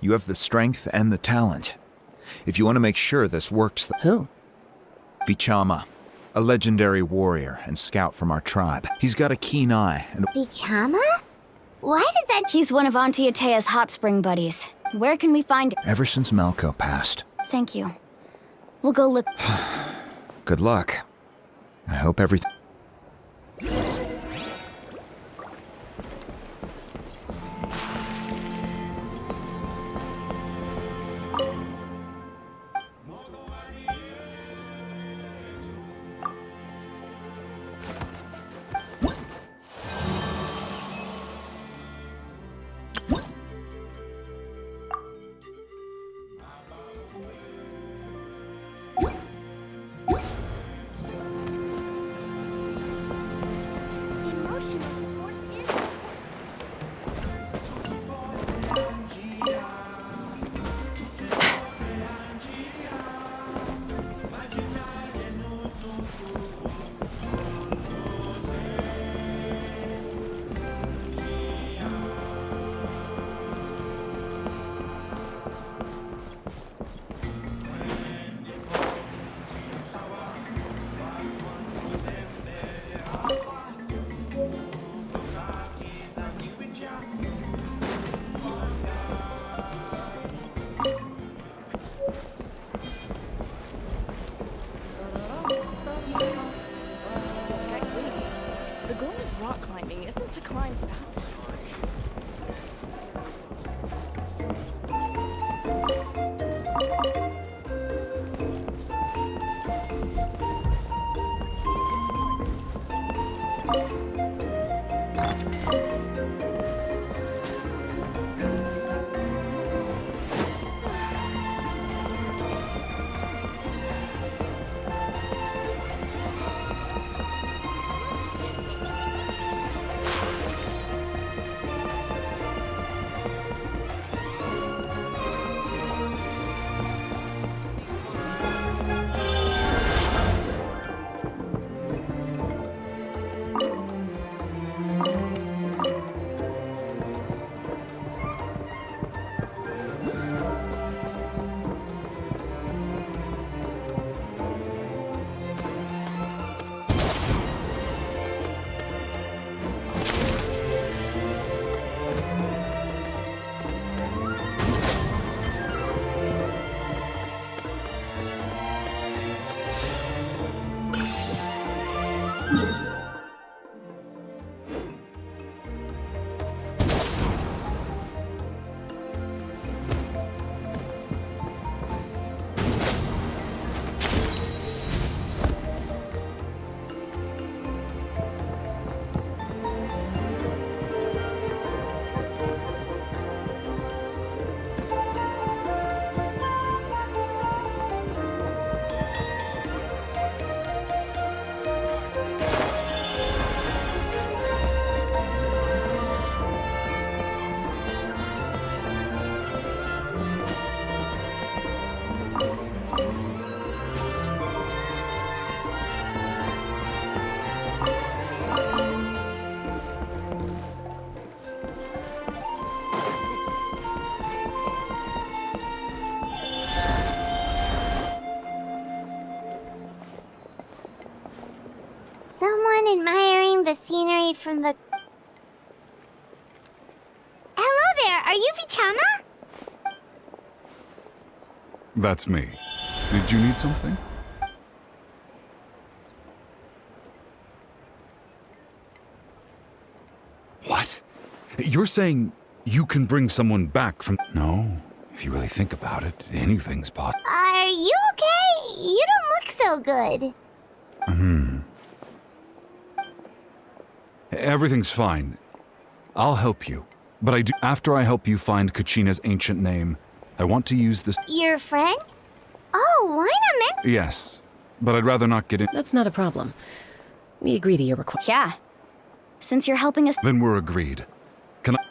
You have the strength and the talent. If you want to make sure this works... Who? Vichama, a legendary warrior and scout from our tribe. He's got a keen eye and... Vichama? Why does that... He's one of Auntie Atea's hot spring buddies. Where can we find him? Ever since Malco passed. Thank you. We'll go look. Good luck. I hope everything... The goal of rock climbing isn't to climb faster. Someone admiring the scenery from the... Hello there, are you Vichama? That's me. Did you need something? What? You're saying you can bring someone back from... No, if you really think about it, anything's possible. Are you okay? You don't look so good. Everything's fine. I'll help you. But after I help you find Kachina's ancient name, I want to use this. Your friend? Oh, why not Yes, but I'd rather not get in. That's not a problem. We agree to your request. Yeah. Since you're helping us. Then we're agreed. Can I?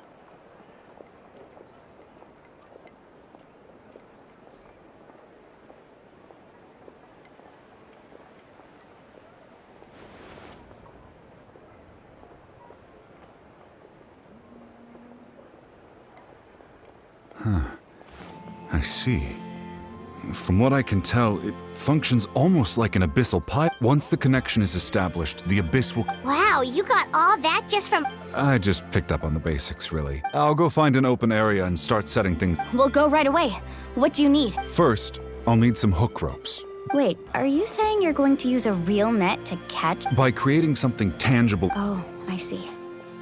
Huh. I see. From what I can tell, it functions almost like an abyssal pipe. Once the connection is established, the abyss will... Wow, you got all that just from... I just picked up on the basics, really. I'll go find an open area and start setting things... We'll go right away. What do you need? First, I'll need some hook ropes. Wait, are you saying you're going to use a real net to catch? By creating something tangible... Oh, I see.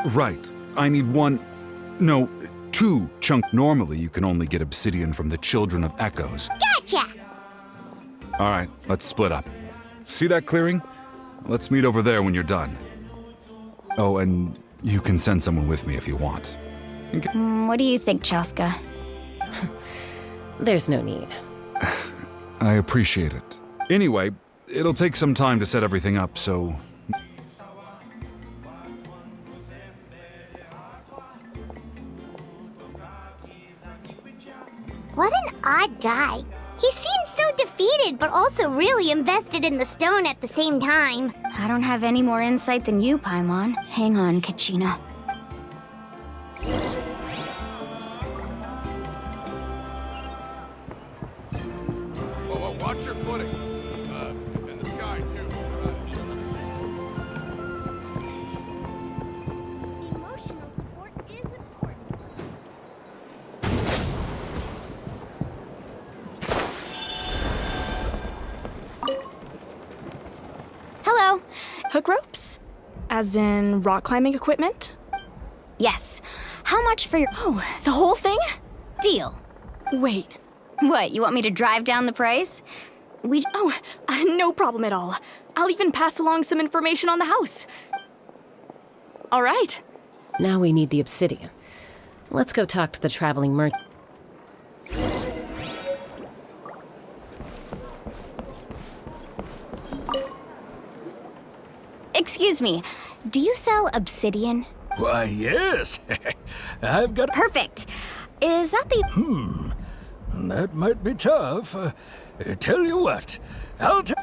Right. I need no, 2 chunk. Normally, you can only get obsidian from the Children of Echoes. Gotcha! All right, let's split up. See that clearing? Let's meet over there when you're done. Oh, and you can send someone with me if you want. What do you think, Chaska? There's no need. I appreciate it. Anyway, it'll take some time to set everything up, so... What an odd guy. He seems so defeated, but also really invested in the stone at the same time. I don't have any more insight than you, Paimon. Hang on, Kachina. Whoa, watch your footing. In the sky, too. Emotional support is important. Hello. Hook ropes? As in rock climbing equipment? Yes. How much for your... Oh, the whole thing? Deal. Wait. What, you want me to drive down the price? No problem at all. I'll even pass along some information on the house. All right. Now we need the obsidian. Let's go talk to the traveling merchant. Excuse me, do you sell obsidian? Why, yes. I've got... Perfect. Is that the... That might be tough. Tell you what,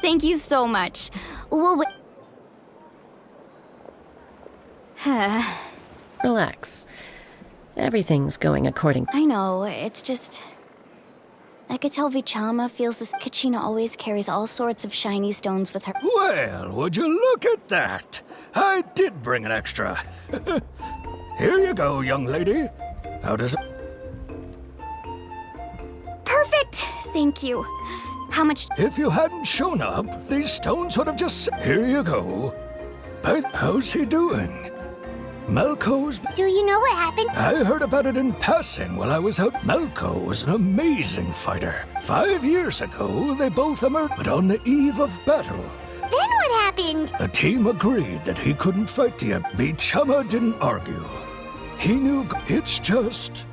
Thank you so much. We'll Relax. Everything's going according... I know, it's just... I could tell Vichama feels this. Kachina always carries all sorts of shiny stones with her. Well, would you look at that? I did bring an extra. Here you go, young lady. How does it... Perfect! Thank you. How much... If you hadn't shown up, these stones would have just... Here you go. But how's he doing? Melko's... Do you know what happened? I heard about it in passing while I was out. Melko was an amazing fighter. 5 years ago, they both emerged, but on the eve of battle. Then what happened? The team agreed that he couldn't fight the... Vichama didn't argue. He knew... It's just...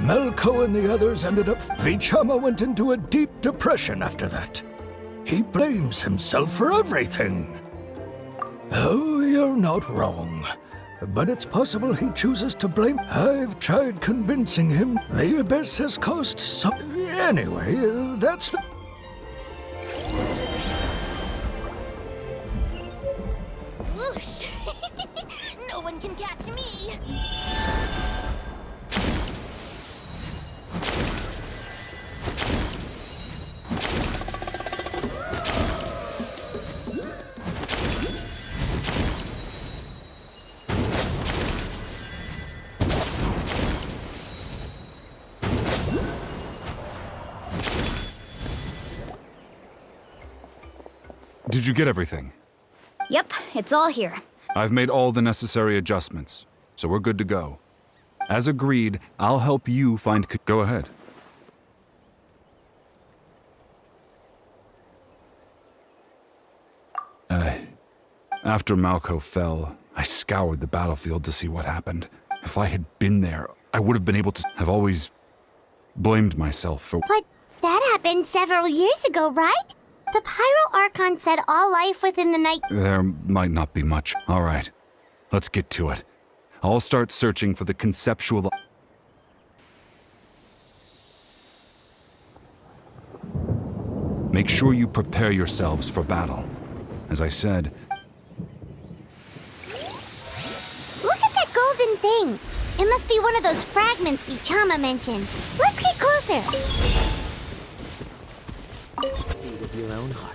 Melko and the others ended up... Vichama went into a deep depression after that. He blames himself for everything. Oh, you're not wrong. But it's possible he chooses to blame... I've tried convincing him the Abyss has caused some... Anyway, that's the... Whoosh! No one can catch me! Did you get everything? Yep, it's all here. I've made all the necessary adjustments, so we're good to go. As agreed, I'll help you find... Go ahead. After Malco fell, I scoured the battlefield to see what happened. If I had been there, I would have been able to have always blamed myself for. But that happened several years ago, right? The Pyro Archon said all life within the night. There might not be much. All right, let's get to it. I'll start searching for the conceptual. Make sure you prepare yourselves for battle. As I said, Look at that golden thing. It must be one of those fragments Vichama mentioned. Let's get closer. Beat of your own heart.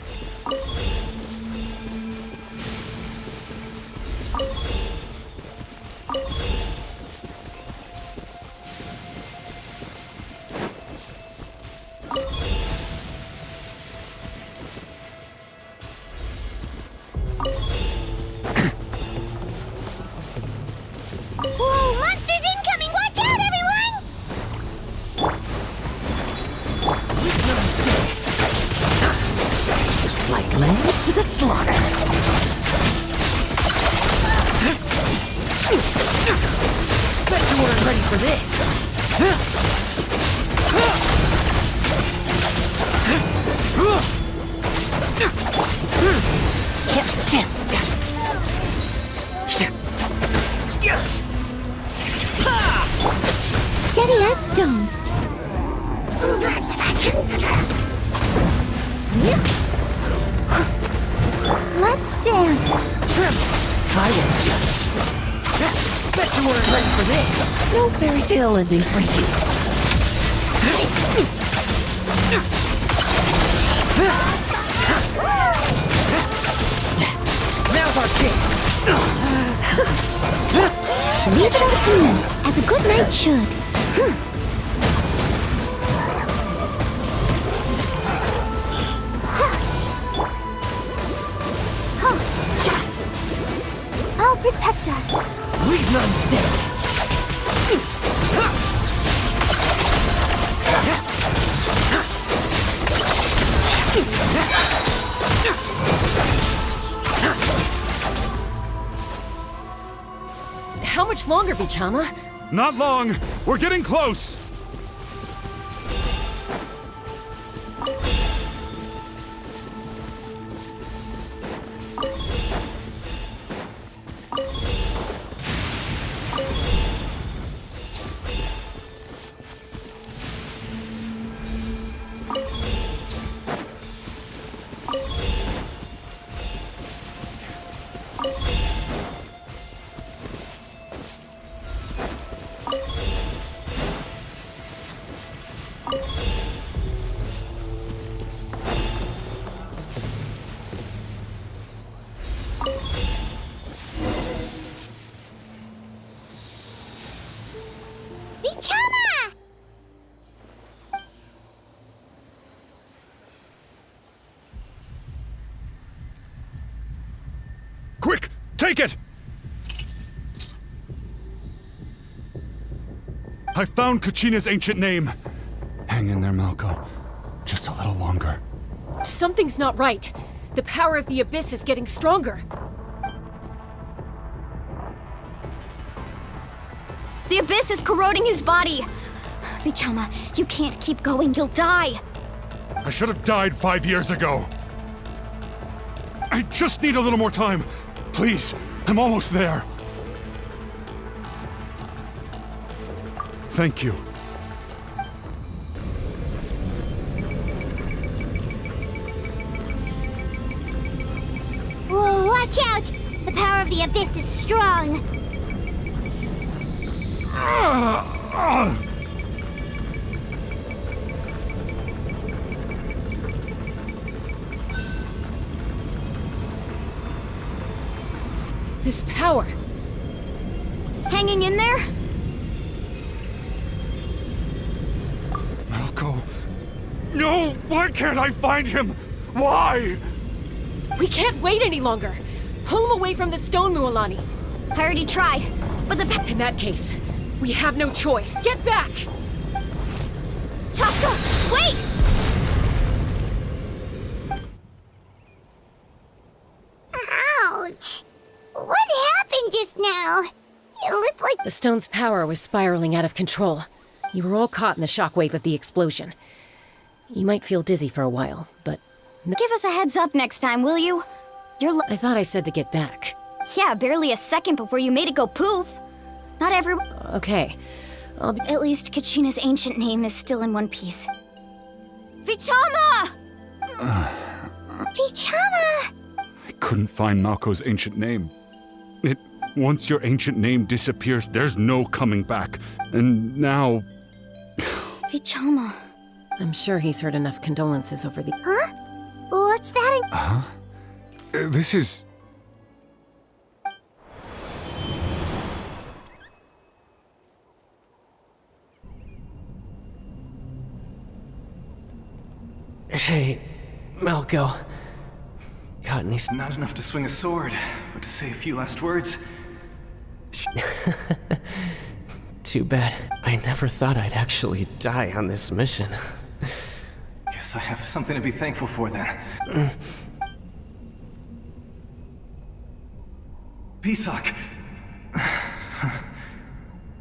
Whoa, monsters incoming! Watch out, everyone! Like lambs to the slaughter. Bet you weren't ready for this. Steady as stone. Let's dance. I won't judge. Bet you weren't ready for this. No fairy tale ending for you. Now's our chance. Leave it up to me, as a good knight should. I'll protect us. Leave none stand. How much longer, Vichama? not long. We're getting close. Vichama! Quick, take it! I found Kachina's ancient name. Hang in there, Malco. Just a little longer. Something's not right. The power of the Abyss is getting stronger. The Abyss is corroding his body. Vichama, you can't keep going. You'll die. I should have died 5 years ago. I just need a little more time. Please, I'm almost there. Thank you. Whoa, watch out! The power of the Abyss is strong. This power. Hanging in there? Malco. No! Why can't I find him? Why? We can't wait any longer. Pull him away from the stone, Mualani. I already tried, but In that case, we have no choice. Get back! Chaska, wait! Ouch! What happened just now? It looked like The stone's power was spiraling out of control. You were all caught in the shockwave of the explosion. You might feel dizzy for a while, but... Give us a heads up next time, will you? I thought I said to get back. Yeah, barely a second before you made it go poof. Not everyone. Okay. At least Kachina's ancient name is still in one piece. Vichama! Vichama! I couldn't find Malko's ancient name. Once your ancient name disappears, there's no coming back. And now... Vichama. I'm sure he's heard enough condolences over the... Huh? What's that? Huh? This is... Hey, Malco. Got any... Not enough to swing a sword, but to say a few last words. Too bad. I never thought I'd actually die on this mission. Guess I have something to be thankful for then. Pisak!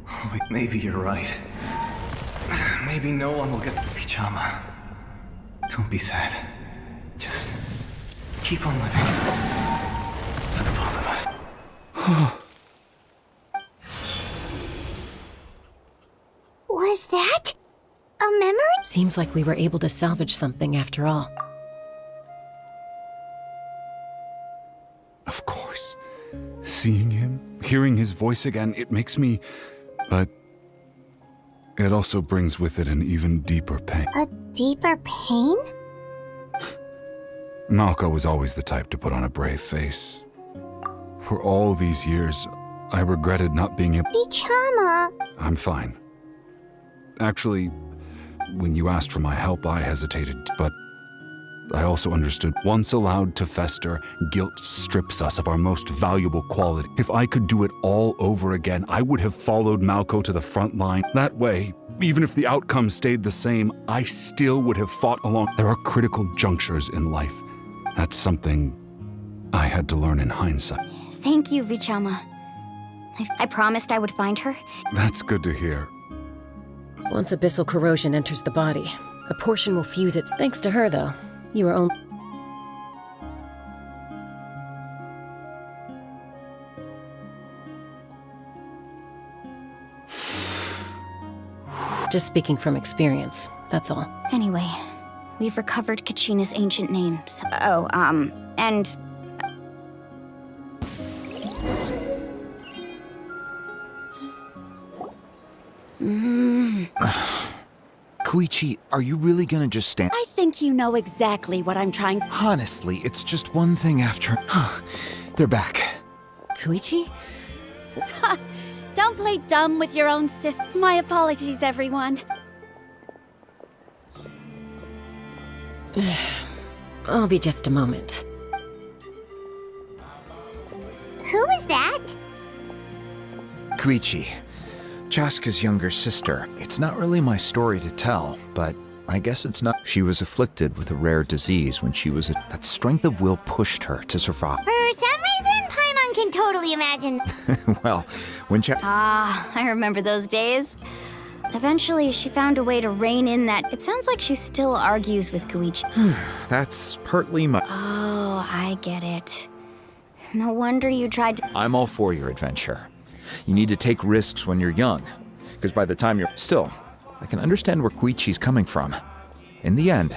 Oh, wait, maybe you're right. Maybe no one will get Vichama. Don't be sad. Just keep on living. For the both of us. Was that a memory? Seems like we were able to salvage something after all. Of course. Seeing him, hearing his voice again, it makes me... But... It also brings with it an even deeper pain. A deeper pain? Malco was always the type to put on a brave face. For all these years, I regretted not being able... Vichama! I'm fine. Actually, when you asked for my help, I hesitated, but I also understood once allowed to fester, guilt strips us of our most valuable quality. If I could do it all over again, I would have followed Malco to the front line. That way, even if the outcome stayed the same, I still would have fought along. There are critical junctures in life. That's something I had to learn in hindsight. Thank you, Vichama. I promised I would find her. That's good to hear. Once abyssal corrosion enters the body, a portion will fuse its... Thanks to her, though. You were only... Just speaking from experience, that's all. Anyway, we've recovered Kachina's ancient name. So, and... Koichi, are you really gonna just stand? I think you know exactly what I'm trying. Honestly, it's just one thing after... They're back. Koichi? Don't play dumb with your own sis. My apologies, everyone. I'll be just a moment. Who was that? Koichi, Chaska's younger sister. It's not really my story to tell, but I guess it's not. She was afflicted with a rare disease when she was that strength of will pushed her to survive. For some reason, Paimon can totally imagine. Well, when I remember those days. Eventually, she found a way to rein in that. It sounds like she still argues with Koichi. That's partly my... Oh, I get it. No wonder you tried to... I'm all for your adventure. You need to take risks when you're young, because by the time you're... Still, I can understand where Koichi's coming from. In the end...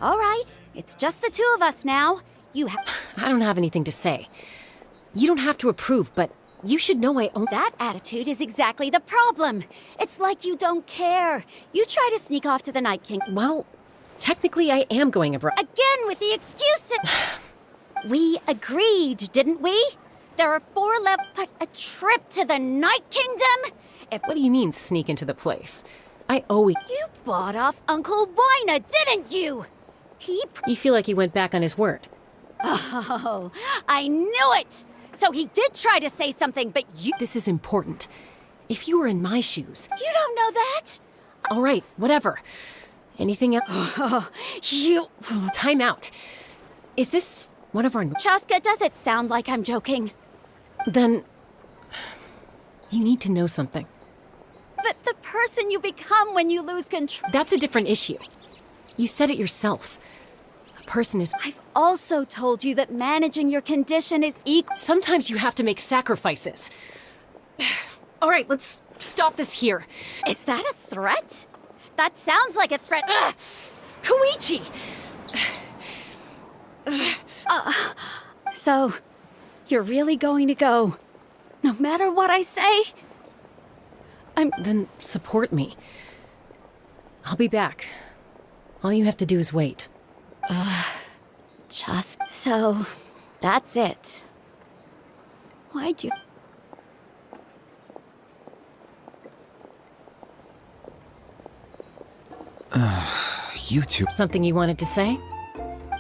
All right, it's just the two of us now. I don't have anything to say. You don't have to approve, but you should know I own... That attitude is exactly the problem. It's like you don't care. You try to sneak off to the Night King. Well, technically I am going abroad. Again with the excuses. We agreed, didn't we? There are 4 levels, but a trip to the Night Kingdom? What do you mean, sneak into the place? I owe you... You bought off Uncle Wina, didn't you? You feel like he went back on his word. Oh, I knew it! So he did try to say something, but you... This is important. If you were in my shoes... You don't know that? All right, whatever. Anything else? You... Time out. Is this One of our... Chaska, does it sound like I'm joking? Then... you need to know something. But the person you become when you lose control... That's a different issue. You said it yourself. A person is... I've also told you that managing your condition is equal... Sometimes you have to make sacrifices. All right, let's stop this here. Is that a threat? That sounds like a threat. Koichi! So, you're really going to go, no matter what I say? Then support me. I'll be back. All you have to do is wait. Just so, that's it. Why'd you... You two. Something you wanted to say?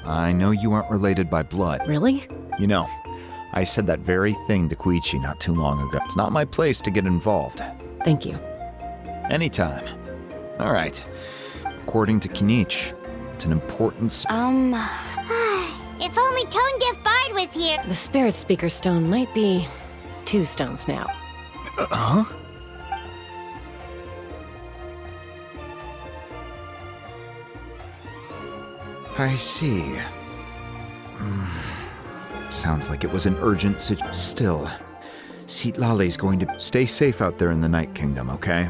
I know you aren't related by blood. Really? You know, I said that very thing to Koichi not too long ago. It's not my place to get involved. Thank you. Anytime. All right. According to Kinich, it's an important... If only Tone-Deaf Bard was here. The Spirit Speaker Stone might be 2 stones now. Huh? I see. Sounds like it was an urgent situation. Still, Citlali's going to stay safe out there in the Night Kingdom, okay?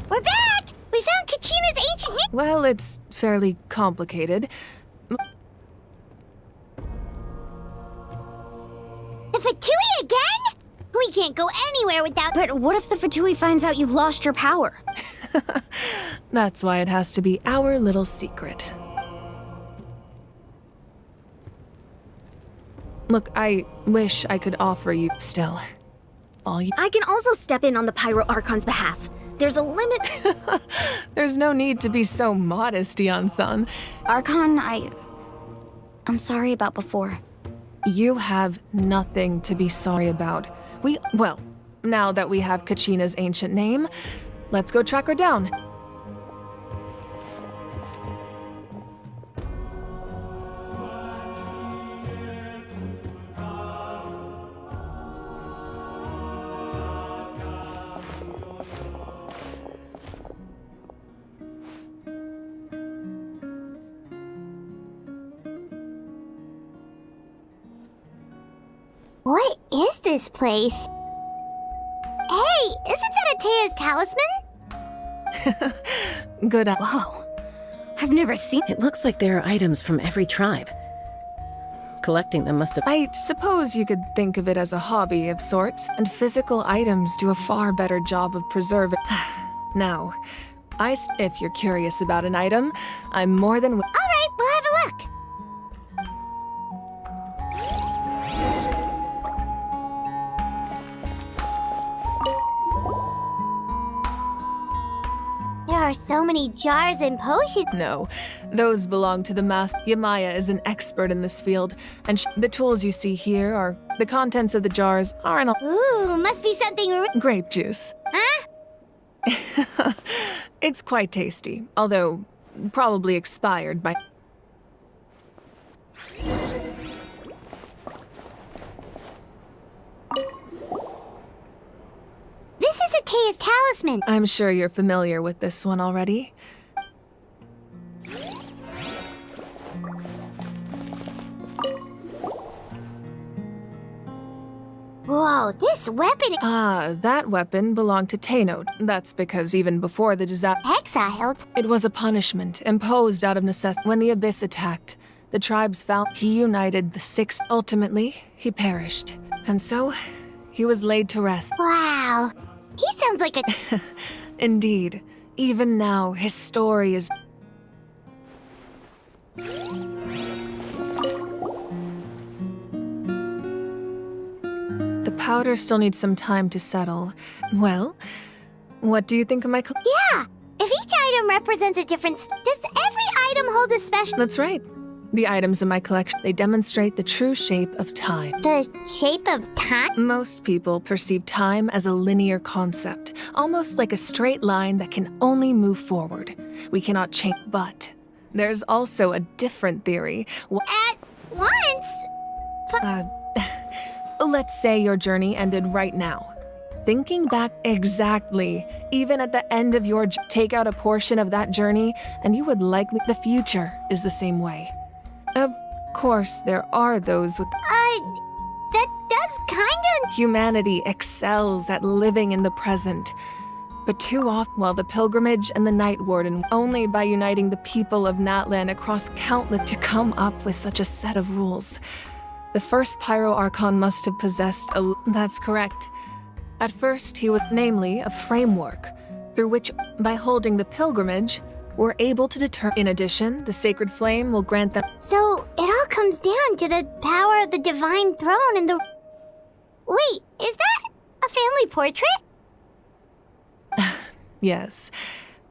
We're back! We found Kachina's ancient... Well, it's fairly complicated. The Fatui again? We can't go anywhere without... But what if the Fatui finds out you've lost your power? That's why it has to be our little secret. Look, I wish I could offer you still. All you... I can also step in on the Pyro Archon's behalf. There's a limit. There's no need to be so modest, Dion-san. Archon, I'm sorry about before. You have nothing to be sorry about. Well, now that we have Kachina's ancient name, let's go track her down. What is this place? Hey, isn't that Atea's talisman? Good. Whoa. I've never seen... It looks like there are items from every tribe. Collecting them must have... I suppose you could think of it as a hobby of sorts, and physical items do a far better job of preserving... Now, if you're curious about an item, I'm more than... All right, we'll have a look. There are so many jars and potions. No, those belong to the master. Yamaya is an expert in this field, and the tools you see here are... The contents of the jars aren't... Ooh, must be something... Grape juice. Huh? It's quite tasty, although probably expired by... talisman. I'm sure you're familiar with this one already. Whoa, this weapon... Ah, that weapon belonged to Tano. That's because even before the disaster... Exiled? It was a punishment imposed out of necessity. When the Abyss attacked, the tribes found he united the six. Ultimately, he perished. And so, he was laid to rest. Wow. He sounds like a... Indeed. Even now, his story is... The powder still needs some time to settle. Well, what do you think of my Yeah! If each item represents a different... Does every item hold a special... That's right. The items in my collection, they demonstrate the true shape of time. The shape of time? Most people perceive time as a linear concept, almost like a straight line that can only move forward. We cannot change, but there's also a different theory. At once? Let's say your journey ended right now. Thinking back exactly, even at the end of your take out a portion of that journey, and you would likely... The future is the same way. Of course, there are those with... That does kinda... Humanity excels at living in the present. But too often, while the pilgrimage and the Night Warden, only by uniting the people of Natlan across countless to come up with such a set of rules. The first Pyro Archon must have possessed a... That's correct. At first, he was, namely, a framework, through which, by holding the pilgrimage, we're able to determine. In addition, the sacred flame will grant them... So, it all comes down to the power of the divine throne and the... Wait, is that a family portrait? Yes.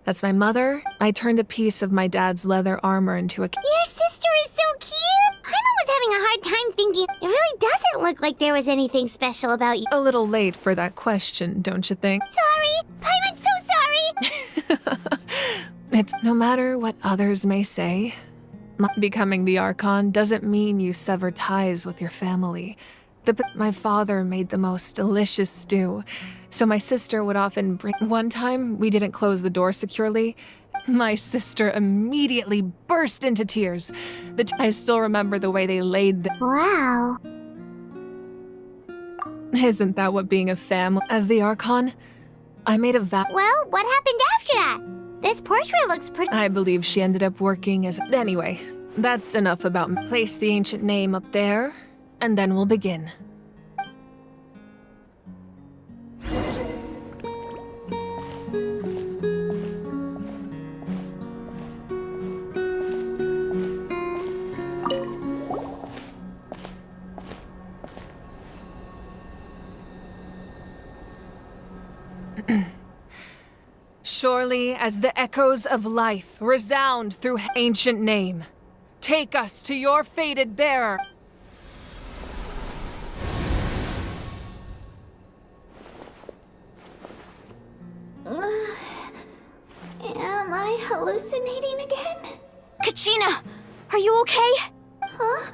That's my mother. I turned a piece of my dad's leather armor into a... Your sister is so cute! Paimon was having a hard time thinking. It really doesn't look like there was anything special about you. A little late for that question, don't you think? Sorry! Paimon's so sorry! It's no matter what others may say, becoming the Archon doesn't mean you sever ties with your family. My father made the most delicious stew, so my sister would often bring... One time, we didn't close the door securely. My sister immediately burst into tears. I still remember the way they laid the... Wow. Isn't that what being a family... As the Archon, I made a vow... Well, what happened after that? This portrait looks pretty... I believe she ended up working as... Anyway, that's enough about... Place the ancient name up there, and then we'll begin. Surely as the echoes of life resound through ancient name, take us to your fated bearer. Am I hallucinating again? Kachina! Are you okay? Huh?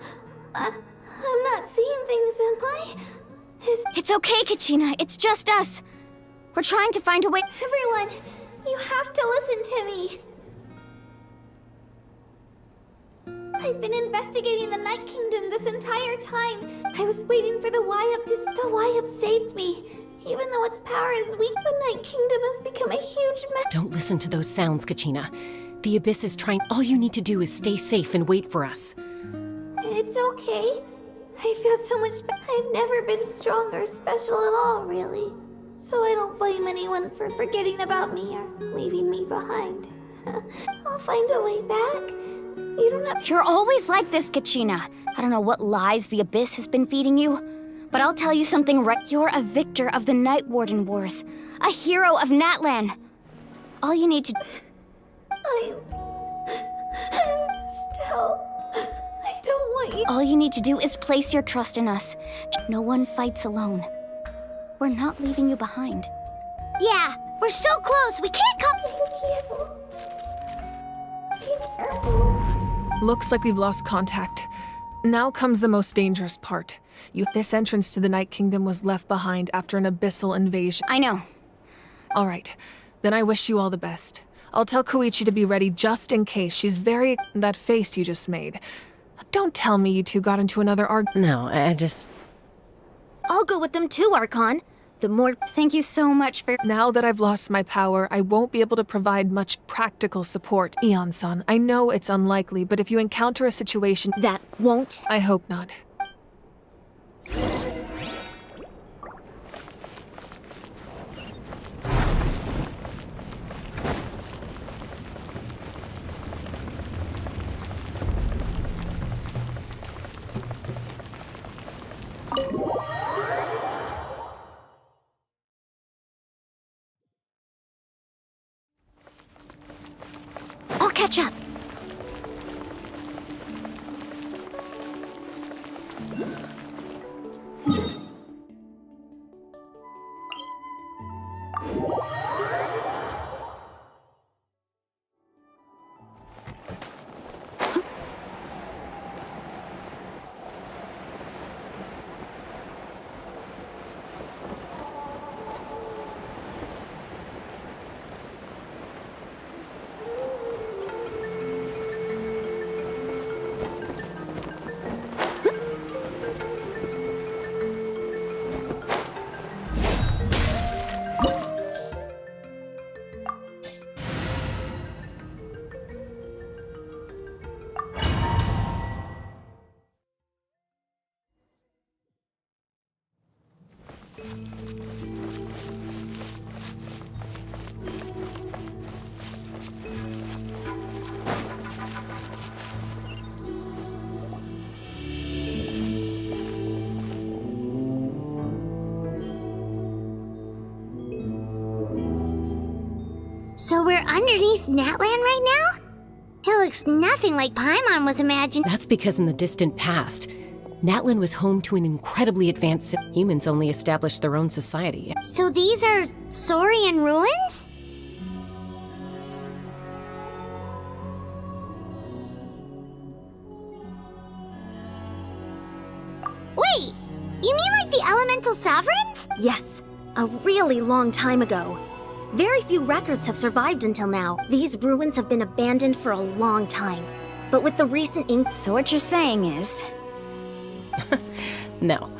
I'm not seeing things, am I? It's okay, Kachina. It's just us. We're trying to find a way. Everyone, you have to listen to me. I've been investigating the Night Kingdom this entire time. I was waiting for the Y-Up to... The Y-Up saved me. Even though its power is weak, the Night Kingdom has become a huge mess. Don't listen to those sounds, Kachina. The Abyss is trying... All you need to do is stay safe and wait for us. It's okay. I feel so much better. I've never been strong or special at all, really. So I don't blame anyone for forgetting about me or leaving me behind. I'll find a way back. You don't have... You're always like this, Kachina. I don't know what lies the Abyss has been feeding you, but I'll tell you something right. You're a victor of the Night Warden Wars. A hero of Natlan. All you need to... I'm still... I don't want you... All you need to do is place your trust in us. No one fights alone. We're not leaving you behind. Yeah, we're so close. We can't come... Looks like we've lost contact. Now comes the most dangerous part. This entrance to the Night Kingdom was left behind after an abyssal invasion. I know. All right, then I wish you all the best. I'll tell Koichi to be ready just in case. She's very... That face you just made. Don't tell me you two got into another No, I just... I'll go with them too, Archon. The more... Thank you so much for... Now that I've lost my power, I won't be able to provide much practical support. Eon-san, I know it's unlikely, but if you encounter a situation... That won't... I hope not. I'll catch up. So we're underneath Natland right now? It looks nothing like Paimon was imagined. That's because in the distant past, Natlan was home to an incredibly advanced... Humans only established their own society. So these are Saurian ruins? Wait, you mean like the elemental sovereigns? Yes, a really long time ago. Very few records have survived until now. These ruins have been abandoned for a long time. But with the recent ink... So what you're saying is... No.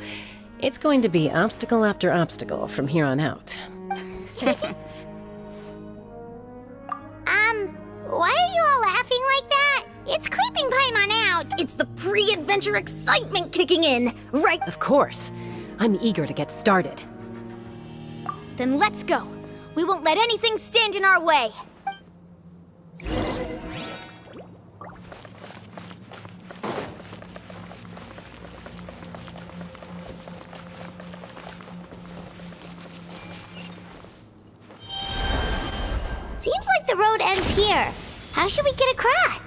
It's going to be obstacle after obstacle from here on out. Why are you all laughing like that? It's creeping Paimon out. It's the pre-adventure excitement kicking in, right? Of course. I'm eager to get started. Then let's go. We won't let anything stand in our way. Seems like the road ends here. How should we get across?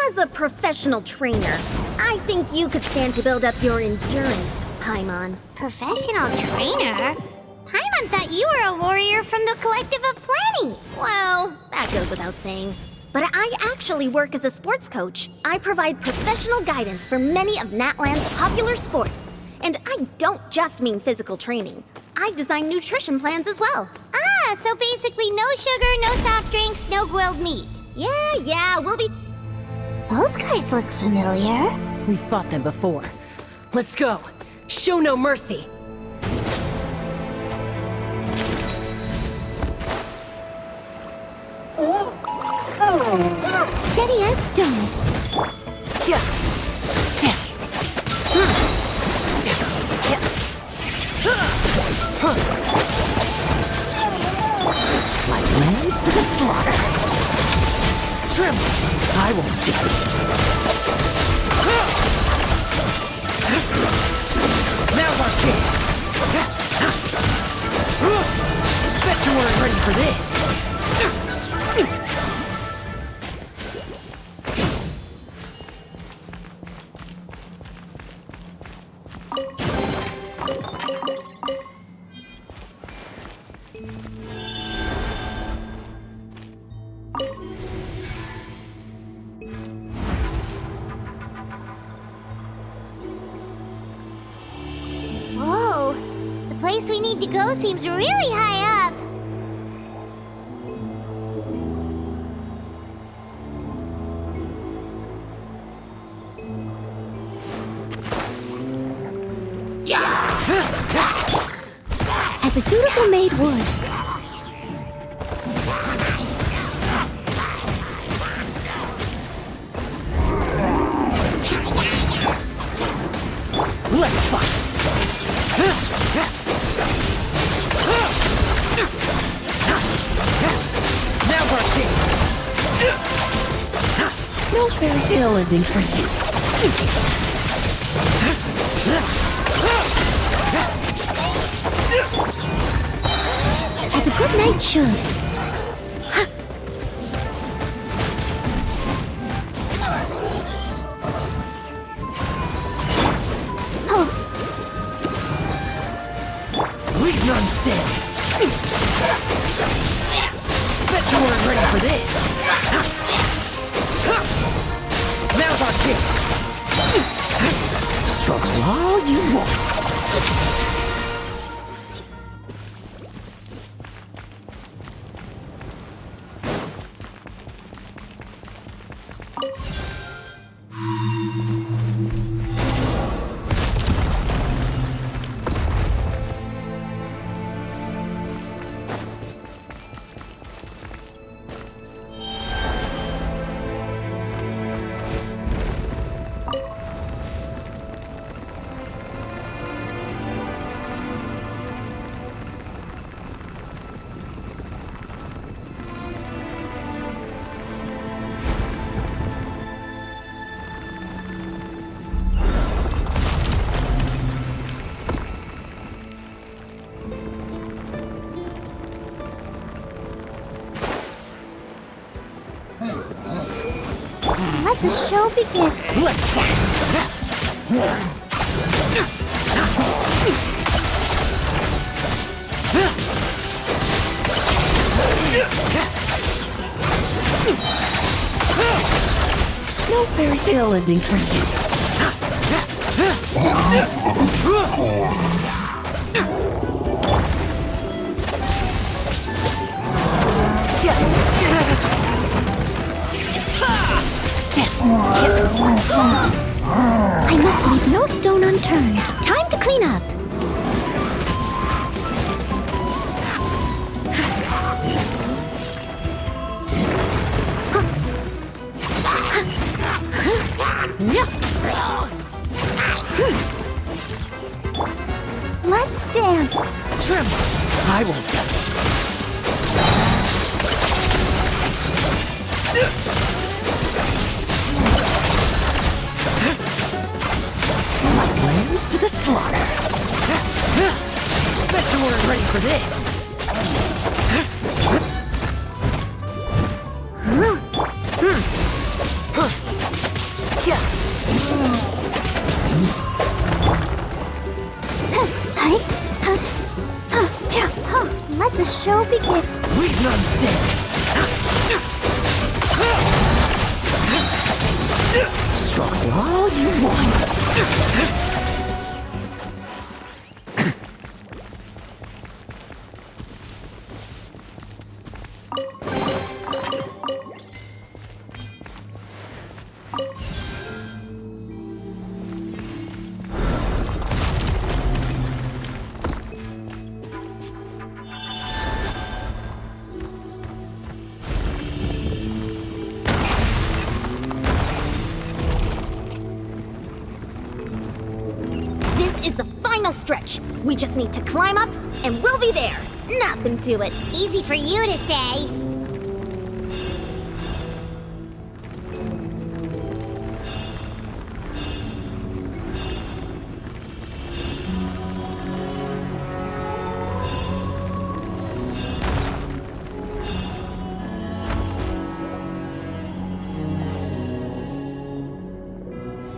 As a professional trainer, I think you could stand to build up your endurance, Paimon. Professional trainer? Paimon thought you were a warrior from the Collective of Planning. Well, that goes without saying. But I actually work as a sports coach. I provide professional guidance for many of Natland's popular sports. And I don't just mean physical training. I design nutrition plans as well. Ah, so basically no sugar, no soft drinks, no grilled meat. Yeah, we'll be... Those guys look familiar. We've fought them before. Let's go. Show no mercy. Steady as stone. Like lambs to the slaughter. Tremble, I won't judge. Now's our chance. Bet you weren't ready for this. Whoa, the place we need to go seems really high up. As a dutiful maid would. Let's fight! Now's our chance! No fairy tale ending for you. As a good knight should. Leave none standing. Bet you weren't ready for this. Now's our chance. Struggle all you want. Let the show begin. Let's fight! No fairy tale ending for you. I must leave no stone unturned. Time to clean up. Let's dance. Tremble! I won't doubt. Like lambs to the slaughter. Bet you weren't ready for this. Let the show begin. Leave none standing. Struggle all you want. This is the final stretch. We just need to climb up, and we'll be there. Nothing to it. Easy for you to say.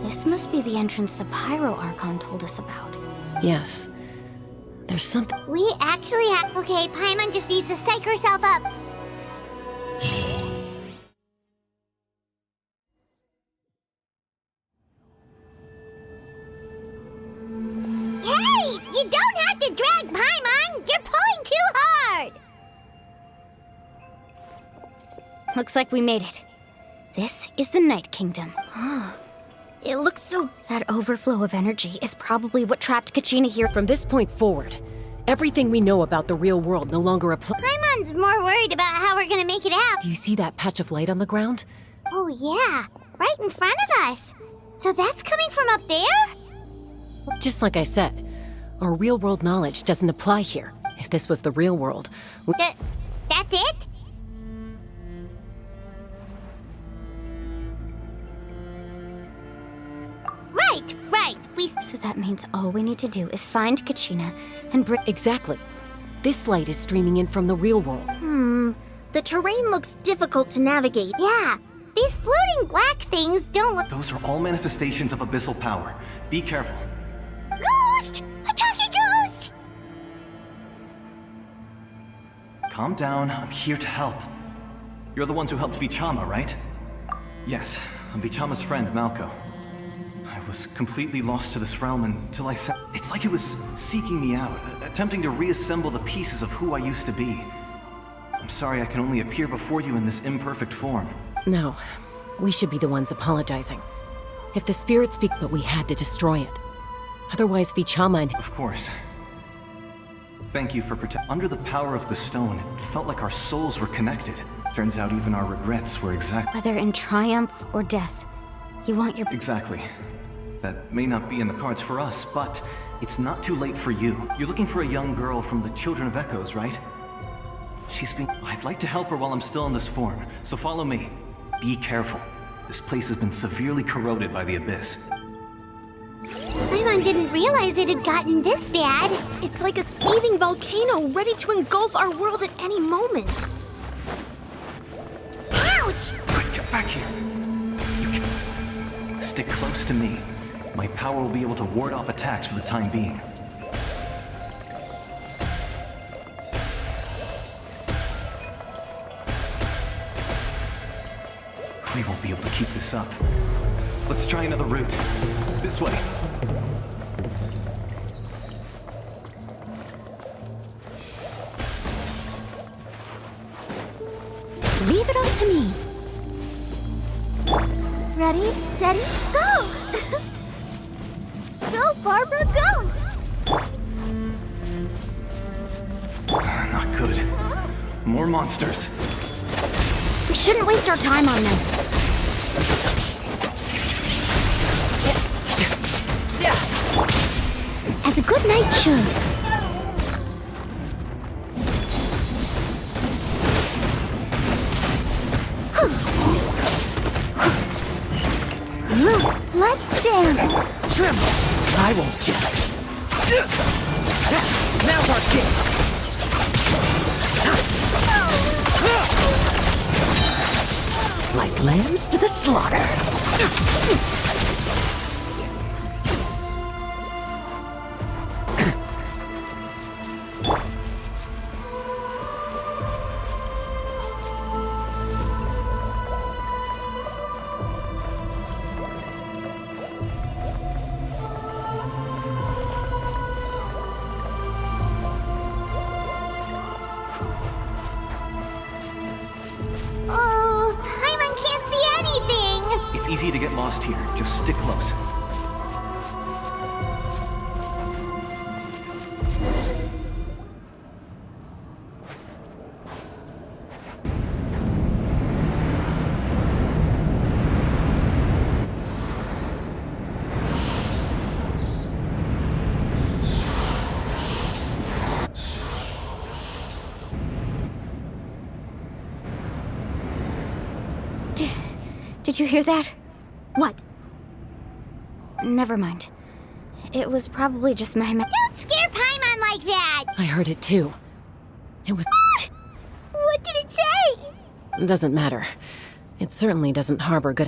This must be the entrance the Pyro Archon told us about. Yes. There's something. We actually have. Okay, Paimon just needs to psych herself up. Hey! You don't have to drag Paimon! You're pulling too hard! Looks like we made it. This is the Night Kingdom. It looks so... That overflow of energy is probably what trapped Kachina here. From this point forward, everything we know about the real world no longer applies. Paimon's more worried about how we're gonna make it out. Do you see that patch of light on the ground? Oh yeah, right in front of us. So that's coming from up there? Just like I said, our real world knowledge doesn't apply here. If this was the real world... That's it? Right. So that means all we need to do is find Kachina and bring... Exactly. This light is streaming in from the real world. The terrain looks difficult to navigate. Yeah, these floating black things don't look... Those are all manifestations of abyssal power. Be careful. Ghost! A talking ghost! Calm down, I'm here to help. You're the ones who helped Vichama, right? Yes, I'm Vichama's friend, Malco. I was completely lost to this realm until I said... It's like it was seeking me out, attempting to reassemble the pieces of who I used to be. I'm sorry I can only appear before you in this imperfect form. No, we should be the ones apologizing. If the spirits speak, but we had to destroy it. Otherwise, Vichama and... Of course. Thank you for Under the power of the stone, it felt like our souls were connected. Turns out even our regrets were Whether in triumph or death, you want your... Exactly. That may not be in the cards for us, but it's not too late for you. You're looking for a young girl from the Children of Echoes, right? I'd like to help her while I'm still in this form, so follow me. Be careful. This place has been severely corroded by the Abyss. Paimon didn't realize it had gotten this bad. It's like a seething volcano ready to engulf our world at any moment. Ouch! Quick, get back here. Stick close to me. My power will be able to ward off attacks for the time being. We won't be able to keep this up. Let's try another route. This way. Leave it up to me. Ready, steady, go! Go, Barbara, go! Not good. More monsters. We shouldn't waste our time on them. As a good knight should. Let's dance! Tremble! I won't just. Now's our chance! Like lambs to the slaughter! Oh, Paimon can't see anything! It's easy to get lost here. Just stick close. Did you hear that? What? Never mind. It was probably just my... Don't scare Paimon like that! I heard it too. It was... What did it say? It doesn't matter. It certainly doesn't harbor good...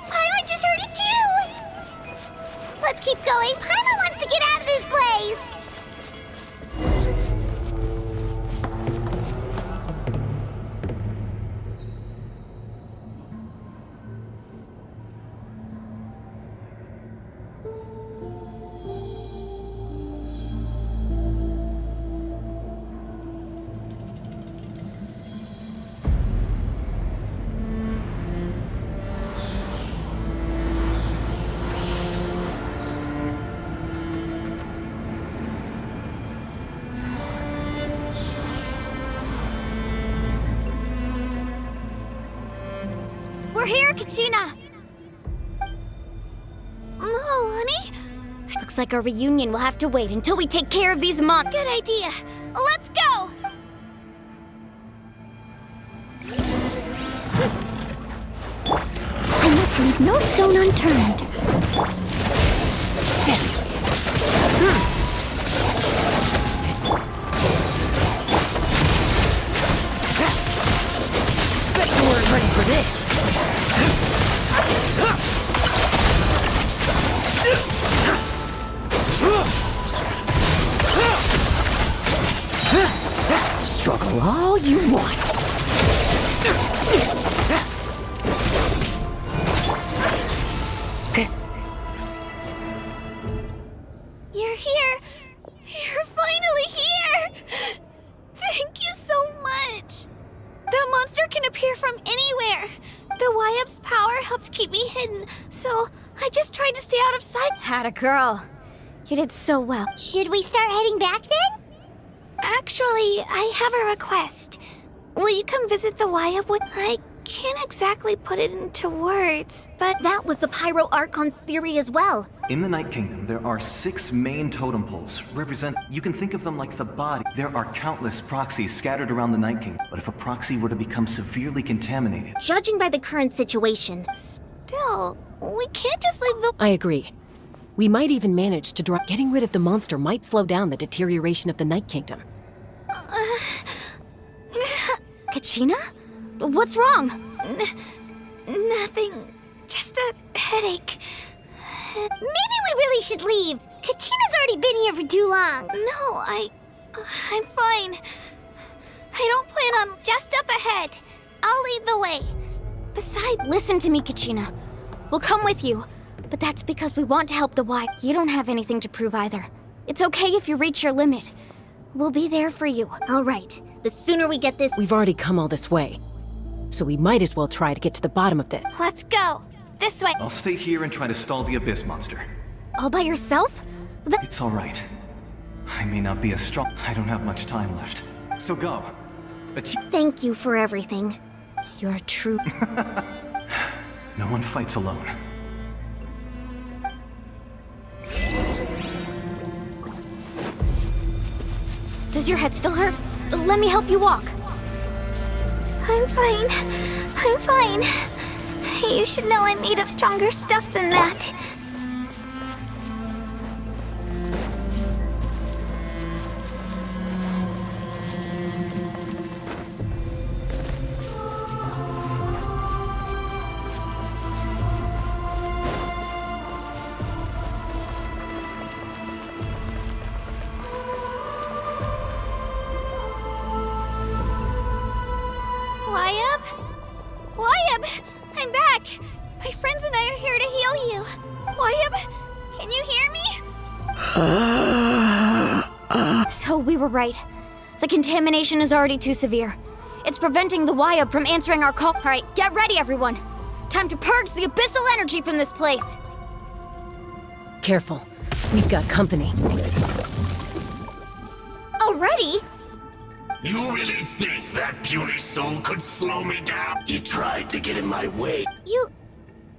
Paimon just heard it too! Let's keep going. Paimon wants to get out of this place! We're here, Kachina! Honey? Looks like our reunion will have to wait until we take care of these monsters. Good idea. Let's go! I must leave no stone unturned. Bet you weren't ready for this. Struggle all you want. You're here! You're finally here! Thank you so much! That monster can appear from anywhere! The Y-Up's power helped keep me hidden, so I just tried to stay out of sight. Had a girl. You did so well. Should we start heading back then? Actually, I have a request. Will you come visit the Y-Up with... I can't exactly put it into words, but... That was the Pyro Archon's theory as well. In the Night Kingdom, there are 6 main totem poles. You can think of them like the body. There are countless proxies scattered around the Night Kingdom. But if a proxy were to become severely contaminated... Judging by the current situation... Still, we can't just leave the... I agree. We might even manage to drop. Getting rid of the monster might slow down the deterioration of the Night Kingdom. Kachina? What's wrong? Nothing. Just a headache. Maybe we really should leave. Kachina's already been here for too long. No, I'm fine. I don't plan on just up ahead. I'll lead the way. Besides, listen to me, Kachina. We'll come with you. But that's because we want to help the Y. You don't have anything to prove either. It's okay if you reach your limit. We'll be there for you. All right. The sooner we get this... We've already come all this way. So we might as well try to get to the bottom of this. Let's go. This way. I'll stay here and try to stall the Abyss monster. All by yourself? It's all right. I may not be as strong. I don't have much time left. So go. Thank you for everything. You're a true... No one fights alone. Does your head still hurt? Let me help you walk. I'm fine. I'm fine. You should know I'm made of stronger stuff than that. Y-Up? Y-Up! I'm back! My friends and I are here to heal you. Y-Up, can you hear me? So we were right. The contamination is already too severe. It's preventing the Y-Up from answering our call. Alright, get ready, everyone. Time to purge the abyssal energy from this place. Careful. We've got company. Already? You really think that puny soul could slow me down? He tried to get in my way. You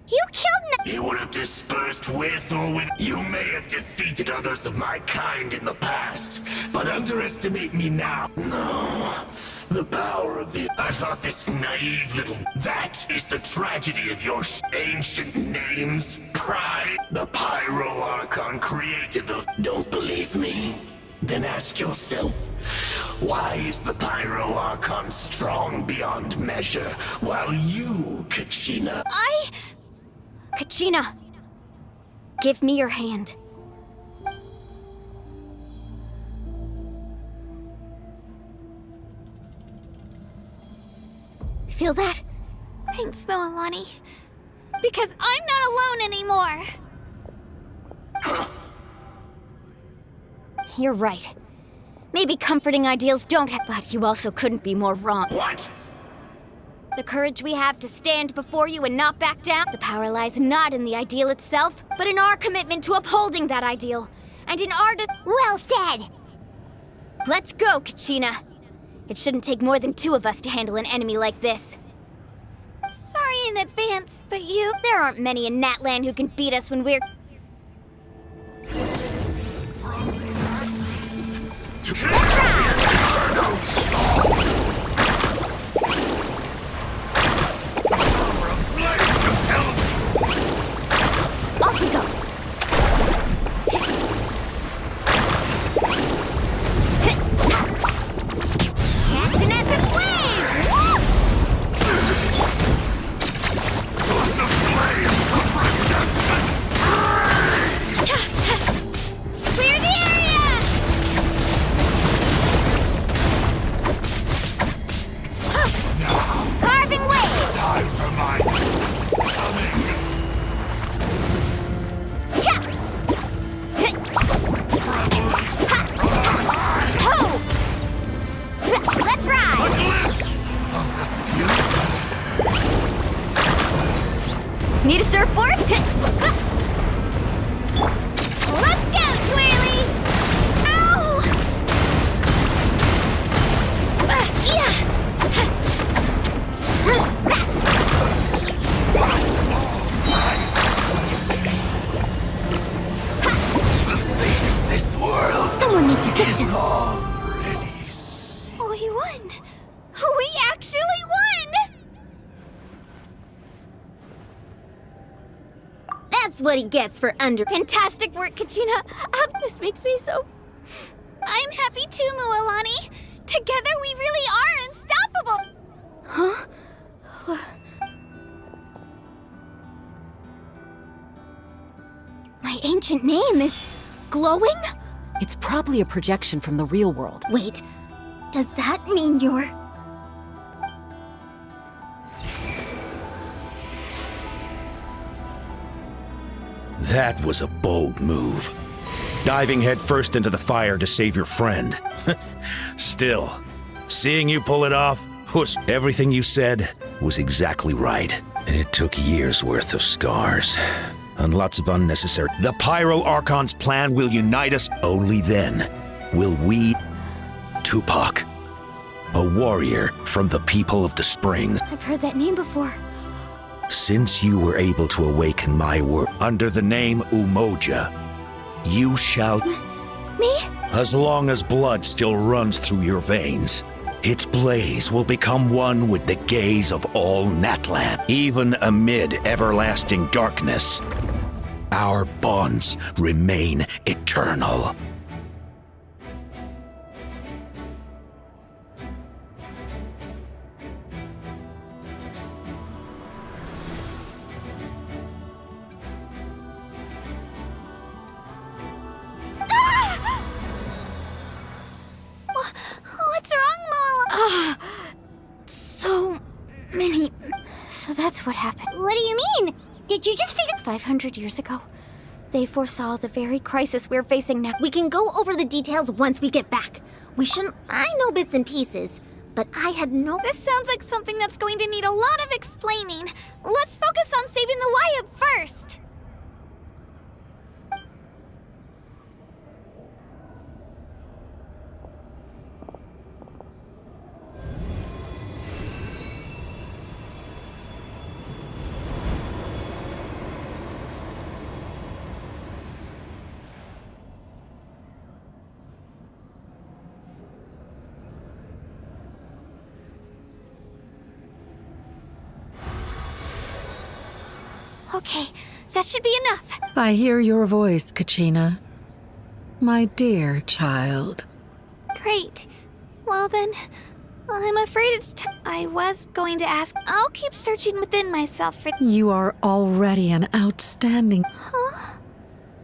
killed He would have dispersed with or with... You may have defeated others of my kind in the past, but underestimate me now. No. The power of the... I thought this naive little... That is the tragedy of your ancient names. Pride. The Pyro Archon created those... Don't believe me? Then ask yourself, why is the Pyro Archon strong beyond measure, while you, Kachina... Kachina, give me your hand. Feel that? Thanks, Moalani. Because I'm not alone anymore. You're right. Maybe comforting ideals don't have, but you also couldn't be more wrong. What? The courage we have to stand before you and not back down. The power lies not in the ideal itself, but in our commitment to upholding that ideal. And in our Well said! Let's go, Kachina. It shouldn't take more than 2 of us to handle an enemy like this. Sorry sorry in advance, but there aren't many in Natlan who can beat us when we're... Off we go! Catch an epic wave! Clear the area! Carving wave! Time for my coming. Let's ride! Need a surfboard? Let's go, Twirly! Ow! Yeah! Fast! Someone needs assistance. Oh, we won! We actually won! That's what he gets for under. Fantastic work, Kachina. This makes me so... I'm happy too, Mualani. Together we really are unstoppable. Huh? My ancient name is glowing? It's probably a projection from the real world. Wait, does that mean you're... That was a bold move. Diving headfirst into the fire to save your friend. Still, seeing you pull it off, everything you said was exactly right. And it took years' worth of scars. And lots of unnecessary... The Pyro Archon's plan will unite us. Only then will we... Tupac. A warrior from the people of the Springs. I've heard that name before. Since you were able to awaken my world under the name Umoja, you shall... Me? As long as blood still runs through your veins, its blaze will become one with the gaze of all Natlan. Even amid everlasting darkness, our bonds remain eternal. What's wrong, Mola? So many... So that's what happened. What do you mean? Did you just figure... 500 years ago, they foresaw the very crisis we're facing now. We can go over the details once we get back. We shouldn't... I know bits and pieces, but I had no... This sounds like something that's going to need a lot of explaining. Let's focus on saving the Wyatt first. Okay, that should be enough. I hear your voice, Kachina. My dear child. Great. Well then, I'm afraid it's I was going to ask. I'll keep searching within myself for... You are already an outstanding... Huh?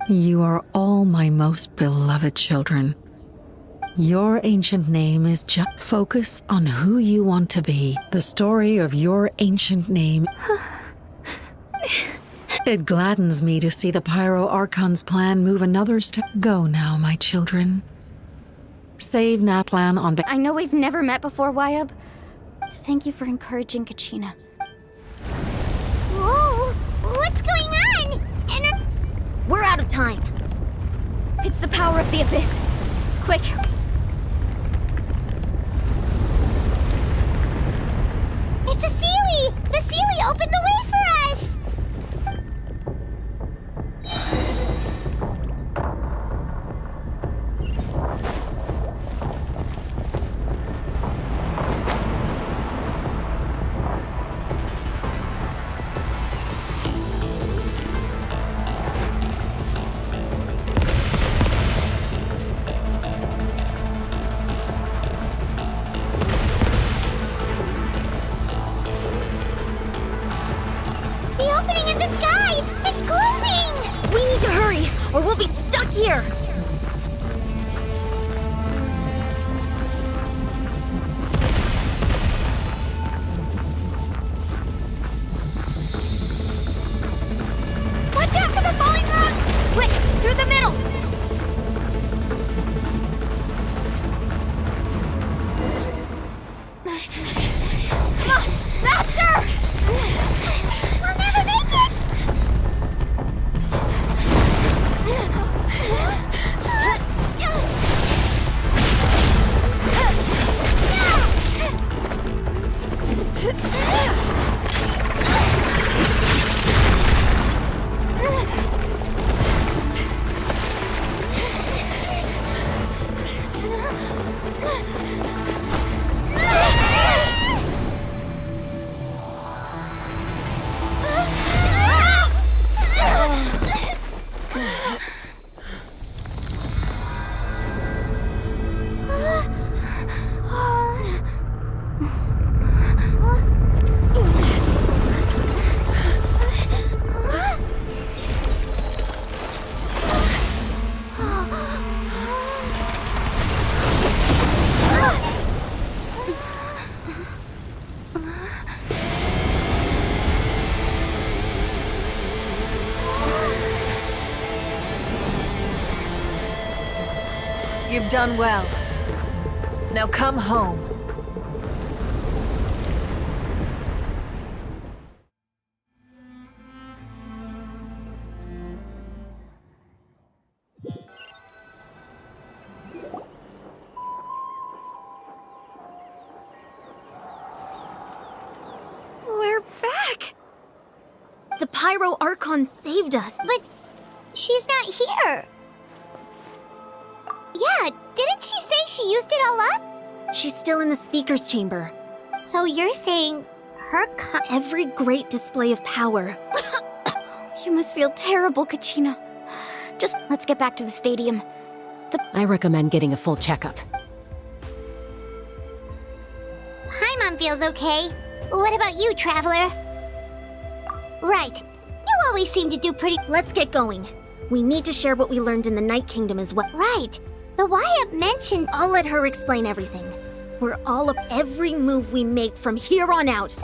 You are all my most beloved children. Your ancient name is just... Focus on who you want to be. The story of your ancient name... It gladdens me to see the Pyro Archon's plan move another step. Go now, my children. Save Natlan on... I know we've never met before, Wyatt. Thank you for encouraging Kachina. Whoa! What's going on? We're out of time. It's the power of the Abyss. Quick. It's a Sealy! The Sealy opened the way! You've done well. Now come home. We're back! The Pyro Archon saved us. But she's not here. Yeah, didn't she say she used it all up? She's still in the speaker's chamber. So you're saying her Every great display of power. You must feel terrible, Kachina. Just let's get back to the stadium. I recommend getting a full checkup. Paimon feels okay. What about you, Traveler? Right. You always seem to do pretty... Let's get going. We need to share what we learned in the Night Kingdom as well. Right. The Wyatt mentioned... I'll let her explain everything. We're all up every move we make from here on out.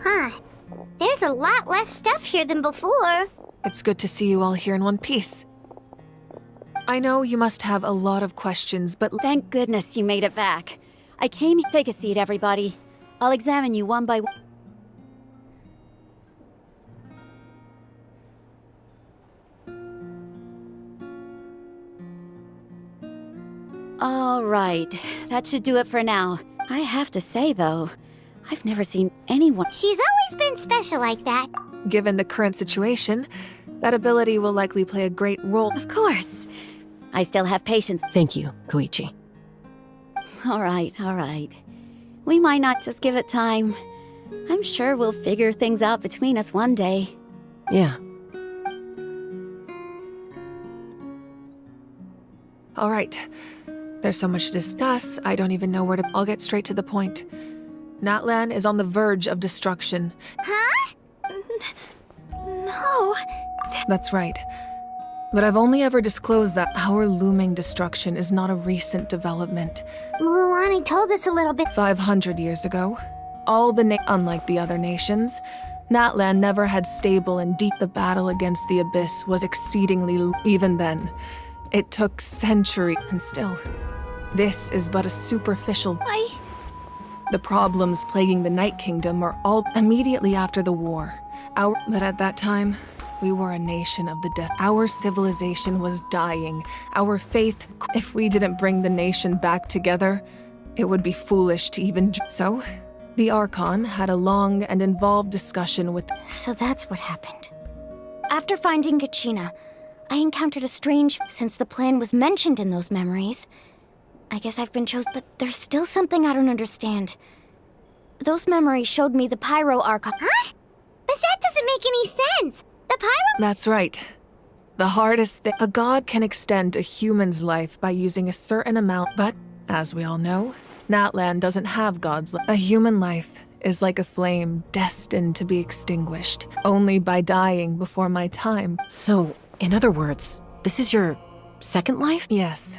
Huh. There's a lot less stuff here than before. It's good to see you all here in one piece. I know you must have a lot of questions, but thank goodness you made it back. I came. Take a seat, everybody. I'll examine you one by one. All right, that should do it for now. I have to say, though, I've never seen anyone. She's always been special like that. given the current situation, that ability will likely play a great role. Of course. I still have patience. Thank you, Koichi. All right. We might not just give it time. I'm sure we'll figure things out between us one day. Yeah. All right. There's so much to discuss, I don't even know where to... I'll get straight to the point. Natlan is on the verge of destruction. Huh? No. That's right. But I've only ever disclosed that our looming destruction is not a recent development. Mulani told us a little bit. 500 years ago, unlike the other nations, Natlan never had stable and deep. The battle against the Abyss was exceedingly even then. It took centuries, and still, this is but a superficial... The problems plaguing the Night Kingdom are all immediately after the war. But at that time, we were a nation of the death. Our civilization was dying. Our faith, if we didn't bring the nation back together, it would be foolish to even... So, the Archon had a long and involved discussion with... So that's what happened. After finding Kachina, I encountered a strange... Since the plan was mentioned in those memories, I guess I've been chosen, but there's still something I don't understand. Those memories showed me the Pyro Archon. Huh? But that doesn't make any sense! The Pyro... That's right. The hardest thing... A god can extend a human's life by using a certain amount, but, as we all know, Natlan doesn't have gods. A human life is like a flame destined to be extinguished, only by dying before my time. So, in other words, this is your second life? Yes.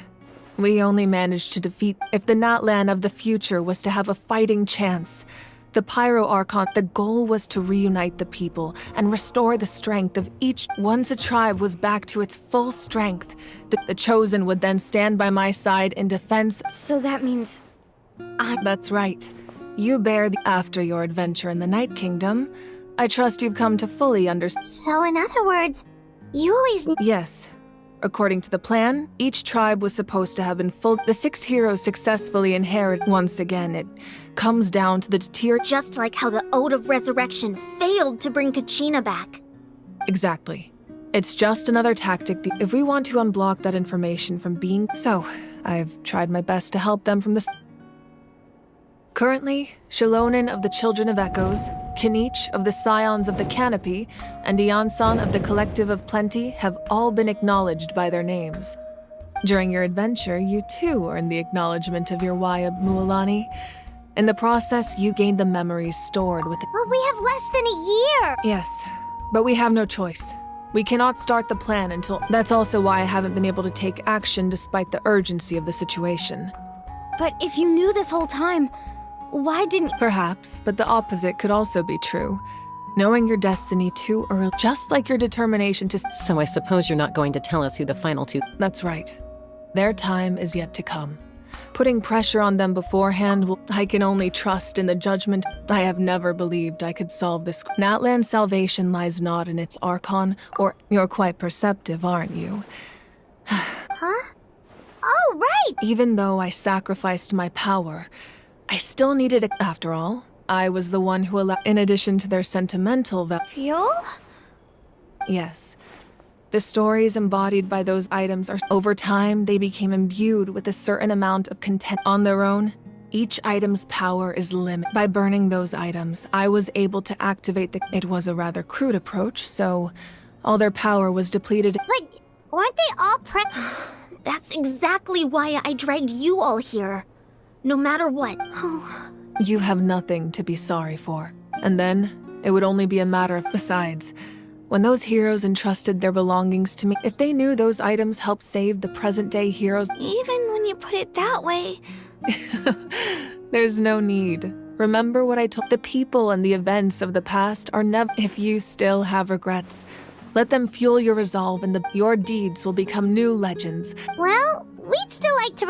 We only managed to defeat. If the Natlan of the future was to have a fighting chance, the Pyro Archon, the goal was to reunite the people and restore the strength of each. Once a tribe was back to its full strength, the Chosen would then stand by my side in defense. So that means That's right. You bear after your adventure in the Night Kingdom. I trust you've come to fully understand. So in other words, you always... Yes. According to the plan, each tribe was supposed to have been full. The 6 heroes successfully inherit. Once again, it comes down to the tier. Just like how the Ode of Resurrection failed to bring Kachina back. Exactly. It's just another tactic if we want to unblock that information from being. So, I've tried my best to help them from this. Currently, Shalonin of the Children of Echoes, Kinich of the Scions of the Canopy, and Iansan of the Collective of Plenty have all been acknowledged by their names. During your adventure, you too earned the acknowledgement of your Wayab Mualani. In the process, you gained the memories stored with it. But we have less than a year! Yes, but we have no choice. We cannot start the plan until. That's also why I haven't been able to take action despite the urgency of the situation. But if you knew this whole time, why didn't... Perhaps, but the opposite could also be true. Knowing your destiny too early, just like your determination to... So I suppose you're not going to tell us who the final two... That's right. Their time is yet to come. Putting pressure on them beforehand will... I can only trust in the judgment. I have never believed I could solve this... Natlan's salvation lies not in its Archon, or... You're quite perceptive, aren't you? Huh? Oh, right! Even though I sacrificed my power, I still needed it. After all, I was the one who allowed... In addition to their sentimental Fuel? Yes. The stories embodied by those items are... Over time, they became imbued with a certain amount of content. On their own, each item's power is limited. By burning those items, I was able to activate the... It was a rather crude approach, so all their power was depleted. But weren't they all That's exactly why I dragged you all here. No matter what. You have nothing to be sorry for. And then, it would only be a matter of... Besides, when those heroes entrusted their belongings to me, if they knew those items helped save the present-day heroes... Even when you put it that way... There's no need. Remember what I told... The people and the events of the past are never... If you still have regrets, let them fuel your resolve and your deeds will become new legends. Well, we'd still like to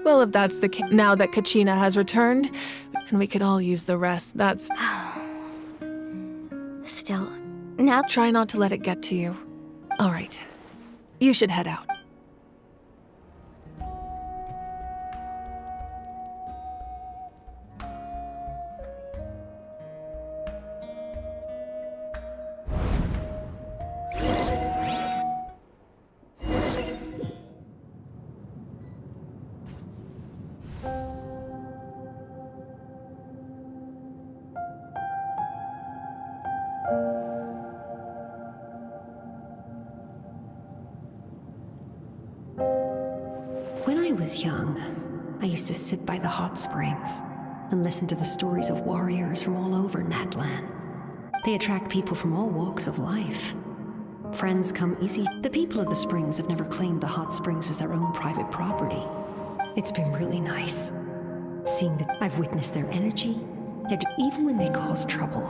Well, if that's the case, now that Kachina has returned, and we could all use the rest, that's... Still, now... Try not to let it get to you. All right. You should head out. When I was young, I used to sit by the hot springs and listen to the stories of warriors from all over Natlan. They attract people from all walks of life. Friends come easy. The people of the springs have never claimed the hot springs as their own private property. It's been really nice, seeing that I've witnessed their energy, yet even when they cause trouble,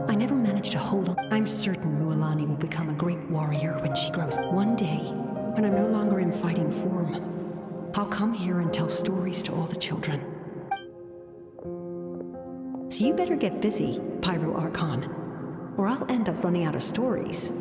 I never managed to hold on. I'm certain Mualani will become a great warrior when she grows. One day, when I'm no longer in fighting form, I'll come here and tell stories to all the children. So you better get busy, Pyro Archon, or I'll end up running out of stories.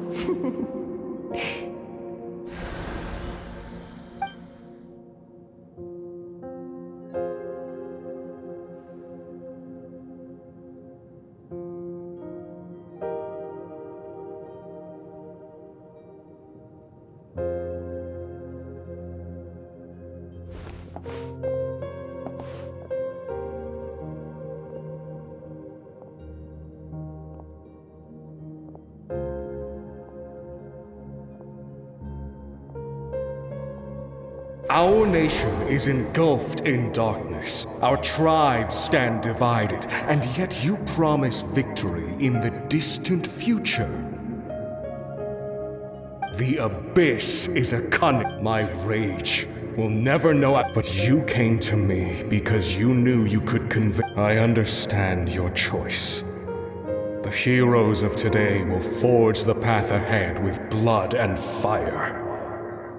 Our nation is engulfed in darkness. Our tribes stand divided, and yet you promise victory in the distant future. The abyss is a cunning. My rage will never know it, but you came to me because you knew you could convince. I understand your choice. The heroes of today will forge the path ahead with blood and fire.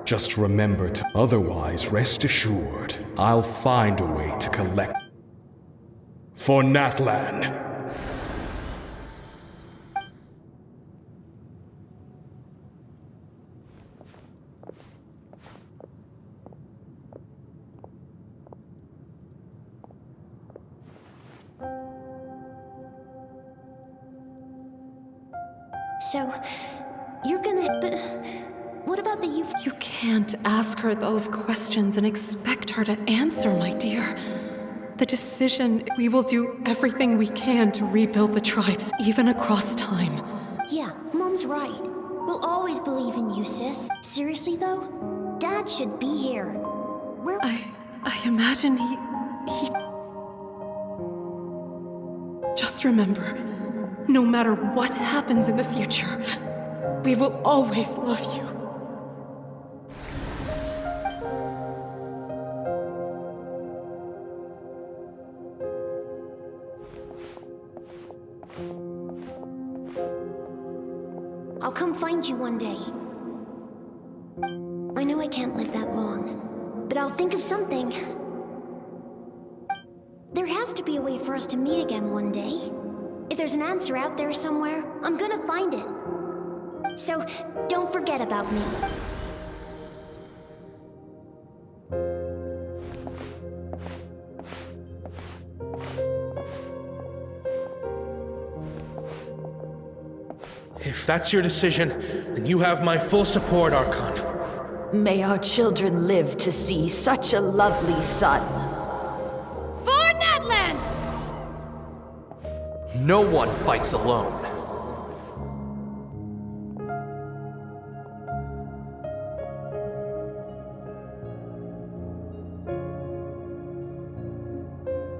Just remember to, otherwise rest assured, I'll find a way to collect. For Natlan. So, you're gonna... but... what about the youth? You can't ask her those questions and expect her to answer, my dear. The decision, we will do everything we can to rebuild the tribes, even across time. Yeah, Mom's right. We'll always believe in you, sis. Seriously, though? Dad should be here. Where... I imagine he... Just remember, no matter what happens in the future, we will always love you. I'll come find you one day. I know I can't live that long, but I'll think of something. There has to be a way for us to meet again one day. If there's an answer out there somewhere, I'm gonna find it. So, don't forget about me. If that's your decision, then you have my full support, Archon. May our children live to see such a lovely son. For Natlan! No one fights alone.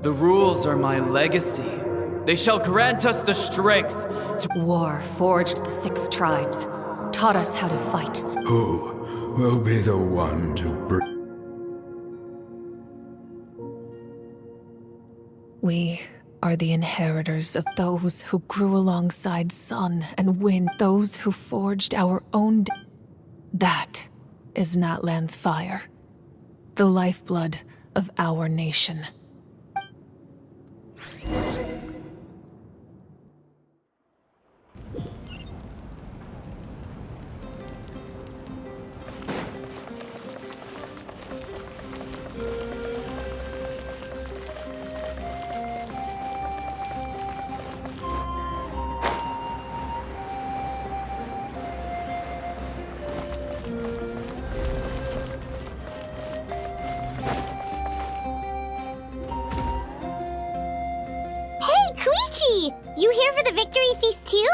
The rules are my legacy. They shall grant us the strength to... War forged the 6 tribes, taught us how to fight. Who will be the one to bring... We are the inheritors of those who grew alongside sun and wind, those who forged our own... That is Natlan's fire, the lifeblood of our nation. You here for the victory feast too?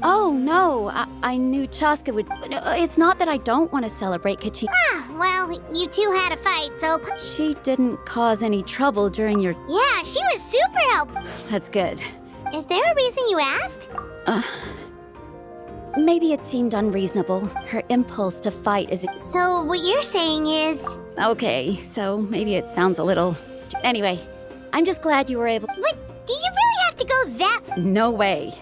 Oh, no. I knew Chaska would... It's not that I don't want to celebrate Kachina. Ah, well, you two had a fight, so... She didn't cause any trouble during your... Yeah, she was super helpful. That's good. Is there a reason you asked? Maybe it seemed unreasonable. Her impulse to fight is... So what you're saying is... Okay, so maybe it sounds a little... Anyway, I'm just glad you were able... What? Do you really have to go that... No way.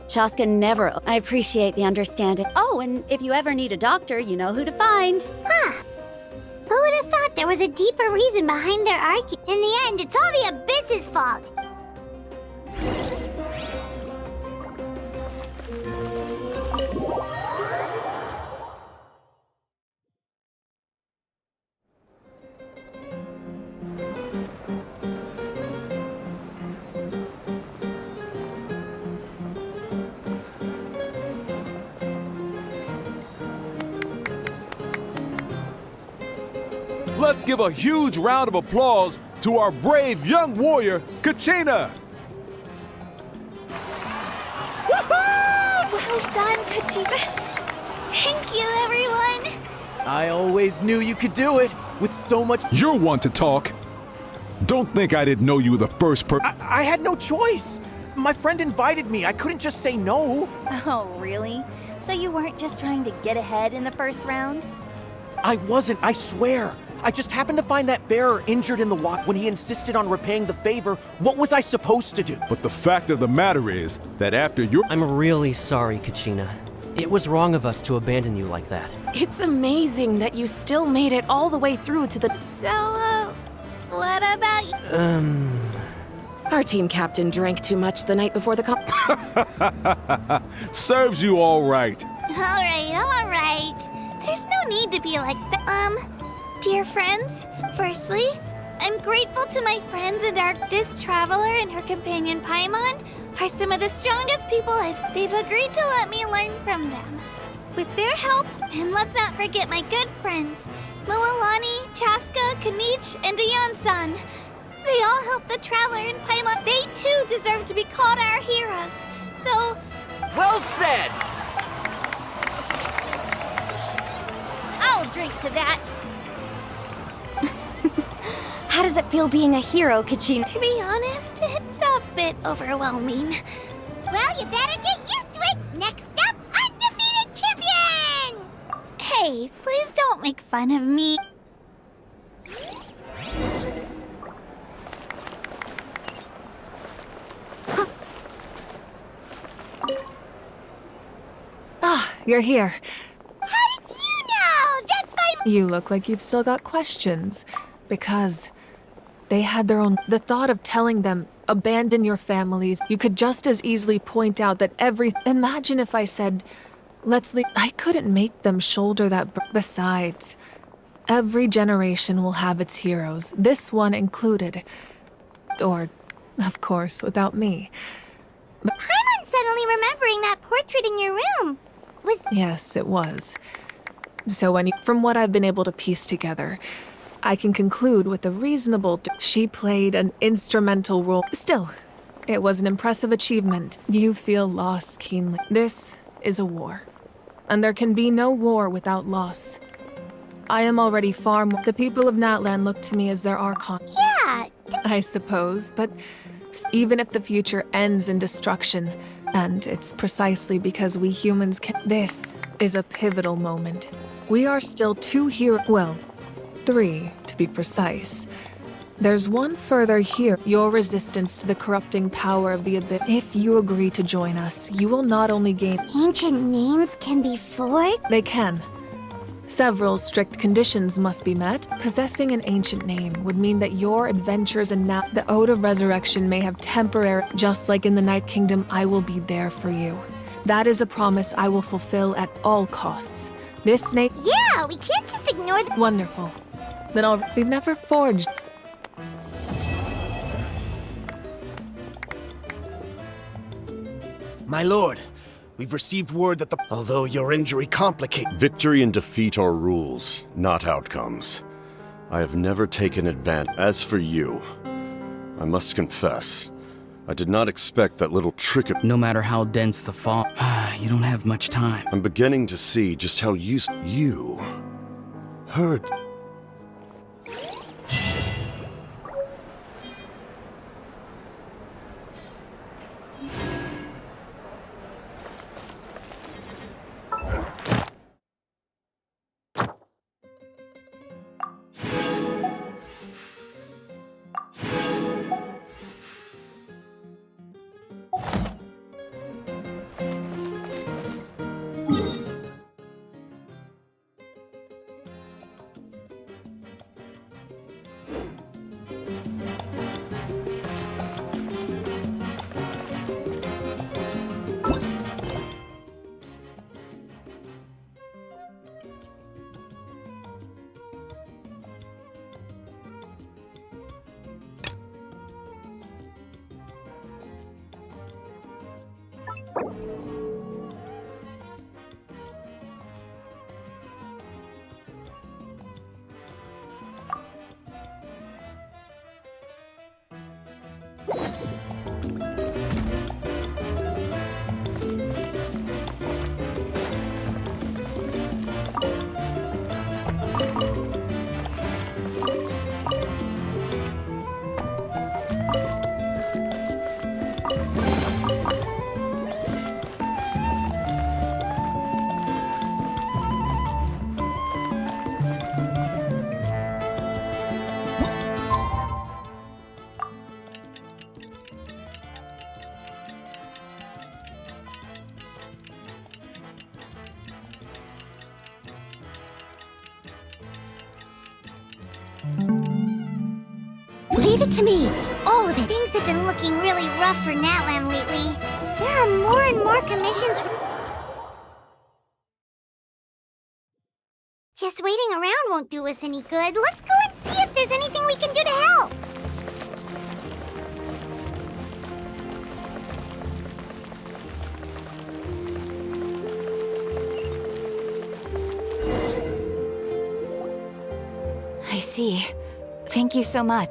Chaska never... I appreciate the understanding. Oh, and if you ever need a doctor, you know who to find. Huh. Who would have thought there was a deeper reason behind their argument? In the end, it's all the Abyss's fault. Let's give a huge round of applause to our brave young warrior, Kachina! Woohoo! Well done, Kachina. Thank you, everyone. I always knew you could do it. with so much. You're one to talk. Don't think I didn't know you were the first person. I had no choice. My friend invited me. I couldn't just say no. Oh, really? So you weren't just trying to get ahead in the first round? I wasn't, I swear. I just happened to find that bearer injured in the water. When he insisted on repaying the favor, what was I supposed to do? But the fact of the matter is that after your— I'm really sorry, Kachina. It was wrong of us to abandon you like that. It's amazing that you still made it all the way through to the... So, what about you? Our team captain drank too much the night before the Serves you all right. All right. There's no need to be like that. Dear friends, firstly, I'm grateful to my friends and this traveler and her companion Paimon are some of the strongest people they've agreed to let me learn from them. With their help, and let's not forget my good friends, Moalani, Chaska, Kanich, and Ayan-san. They all helped the traveler and Paimon. They too deserve to be called our heroes. So... Well said! I'll drink to that. How does it feel being a hero, Kachina? To be honest, it's a bit overwhelming. Well, you better get used to it. Next up, undefeated champion! Hey, please don't make fun of me. Ah, you're here. How did you know? That's my... You look like you've still got questions. Because they had their own... The thought of telling them, abandon your families, you could just as easily point out that Imagine if I said, let's leave... I couldn't make them shoulder that... Besides, every generation will have its heroes, this one included. Or, of course, without me. But Paimon's suddenly remembering that portrait in your room. Yes, it was. So from what I've been able to piece together, I can conclude with a reasonable... She played an instrumental role. Still, it was an impressive achievement. You feel loss keenly. This is a war. And there can be no war without loss. I am already far more... The people of Natlan look to me as their Archon. Yeah! I suppose, but even if the future ends in destruction, and it's precisely because we humans can... This is a pivotal moment. We are still 2 heroes... Well, 3, to be precise. There's one further here. Your resistance to the corrupting power of the Abyss. If you agree to join us, you will not only gain... Ancient names can be forged? They can. Several strict conditions must be met. Possessing an ancient name would mean that your adventures in the Ode of Resurrection may have temporary... Just like in the Night Kingdom, I will be there for you. That is a promise I will fulfill at all costs. This name... Yeah, we can't just ignore the... Wonderful. Then we've never forged... My lord, we've received word that although your injury complicates... Victory and defeat are rules, not outcomes. I have never taken advantage. As for you, I must confess, I did not expect that little trick of... No matter how dense the fog, you don't have much time. I'm beginning to see just how you hurt. Give it to me! All of it! Things have been looking really rough for Natlan lately. There are more and more commissions for... Just waiting around won't do us any good. Let's go and see if there's anything we can do to help! I see. Thank you so much.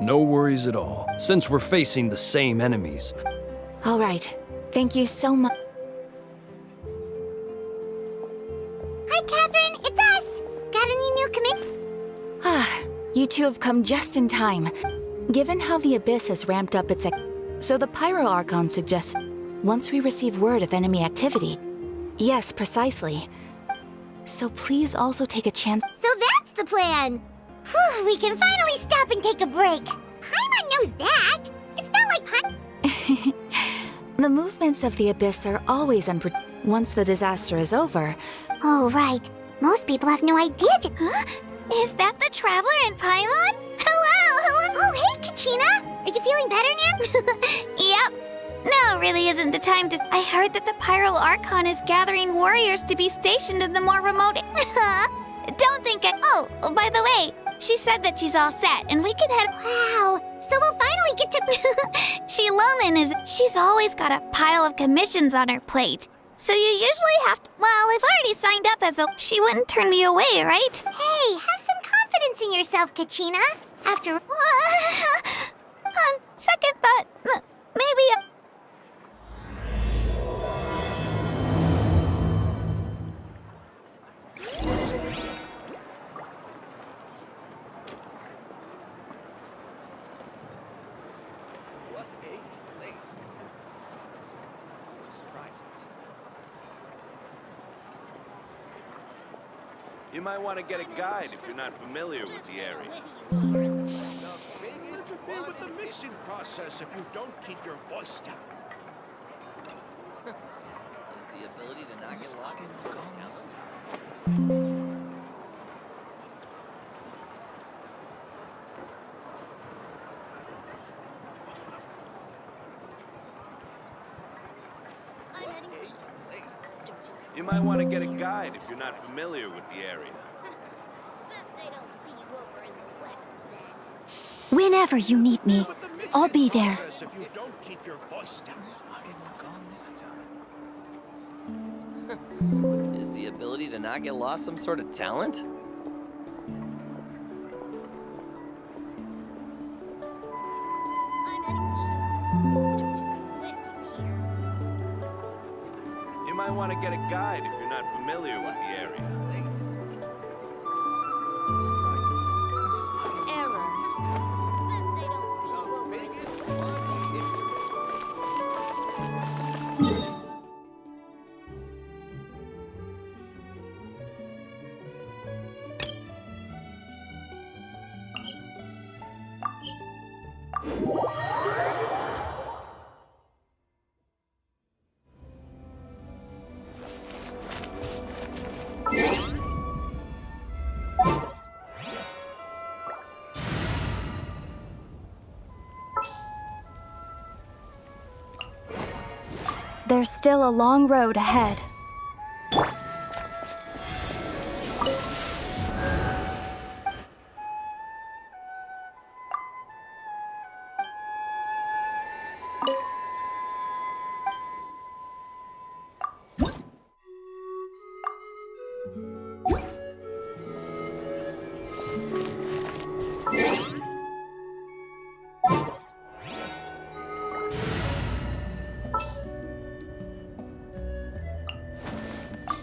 No worries at all, since we're facing the same enemies. All right. Thank you so much. Hi, Catherine! It's us! Got any new You two have come just in time. Given how the Abyss has ramped up its so the Pyro Archon suggests once we receive word of enemy activity. Yes, precisely. So please also take a chance. So that's the plan! Whew, we can finally stop and take a break. Paimon knows that! It's not like The movements of the Abyss are always unpredictable. Once the disaster is over. Oh, right. Most people have no idea. Huh? Is that the Traveler and Paimon? Hello! Oh, hey, Kachina! Are you feeling better now? Yep. No, really isn't the time to... I heard that the Pyro Archon is gathering warriors to be stationed in the more remote... Don't think I... Oh, by the way, she said that she's all set, and we can head... Wow! So we'll finally get to... She's always got a pile of commissions on her plate. So you usually have to... Well, I've already signed up as a... She wouldn't turn me away, right? Hey, have some confidence in yourself, Kachina. After... On second thought, maybe... You might want to get a guide if you're not familiar with the area. Interfere with the mixing process if you don't keep your voice down. Is the ability to not get lost in the talent? You might want to get a guide if you're not familiar with the area. Whenever you need me, I'll be there. If you don't keep your voice down. Is the ability to not get lost some sort of talent? You might want to get a guide if you're not familiar with the area. There's still a long road ahead.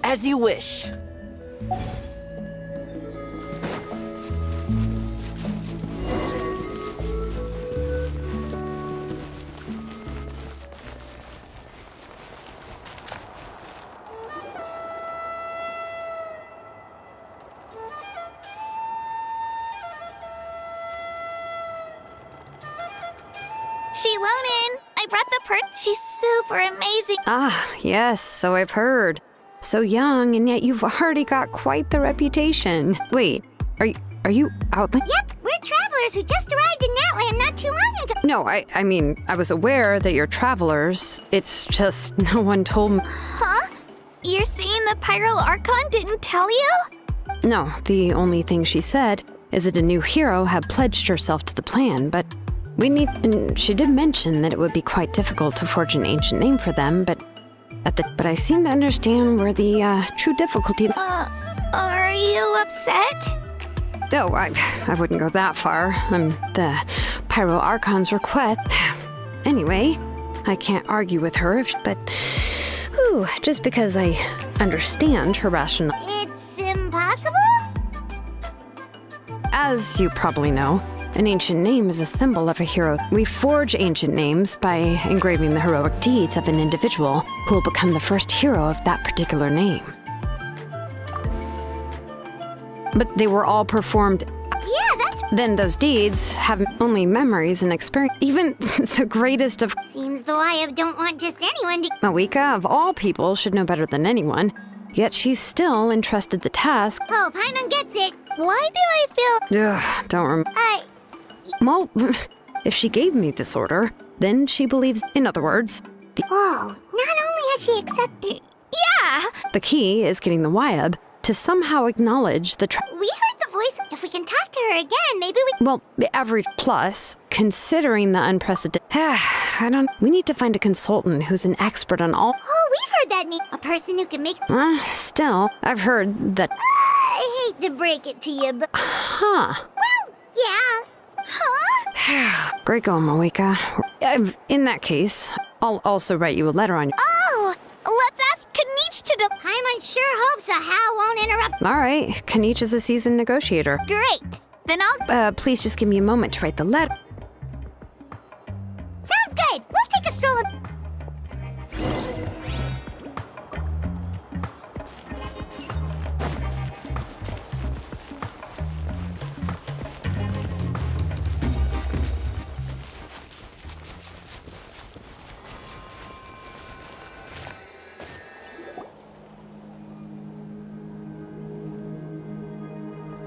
As you wish. Shilonin, I brought the She's super amazing. Ah, yes, so I've heard. So young, and yet you've already got quite the reputation. Wait, are you out there? Yep, we're travelers who just arrived in Natland not too long ago. No, I mean, I was aware that you're travelers. It's just no one told me. Huh? You're saying the Pyro Archon didn't tell you? No, the only thing she said is that a new hero had pledged herself to the plan, but and she did mention that it would be quite difficult to forge an ancient name for them, but I seem to understand where the true difficulty. Are you upset? No, I wouldn't go that far. The Pyro Archon's request. Anyway, I can't argue with her, but just because I understand her rationale. It's impossible? As you probably know, an ancient name is a symbol of a hero. We forge ancient names by engraving the heroic deeds of an individual who will become the first hero of that particular name. But they were all performed. Yeah, that's. Then those deeds have only memories and experience. Even the greatest of. Seems though I don't want just anyone to. Mawika, of all people, should know better than anyone. Yet she's still entrusted the task. Oh, Paimon gets it. Why do I feel. Ugh, don't remember. Well, if she gave me this order, then she believes. In other words, Oh, not only has she accepted. Yeah! The key is getting the Wyab to somehow acknowledge the. We heard the voice. If we can talk to her again, maybe we. Well, the average plus, considering the unprecedented. We need to find a consultant who's an expert on all. Oh, we've heard that name. A person who can make. Still, I've heard that. I hate to break it to you, but. Huh. Well, yeah. Huh? Great going, Mawika. In that case, I'll also write you a letter on. Oh, let's ask Kanich to do. Paimon sure hopes a Hal won't interrupt. All right, Kanich is a seasoned negotiator. Great. Then Please just give me a moment to write the letter. Sounds good. We'll take a stroll.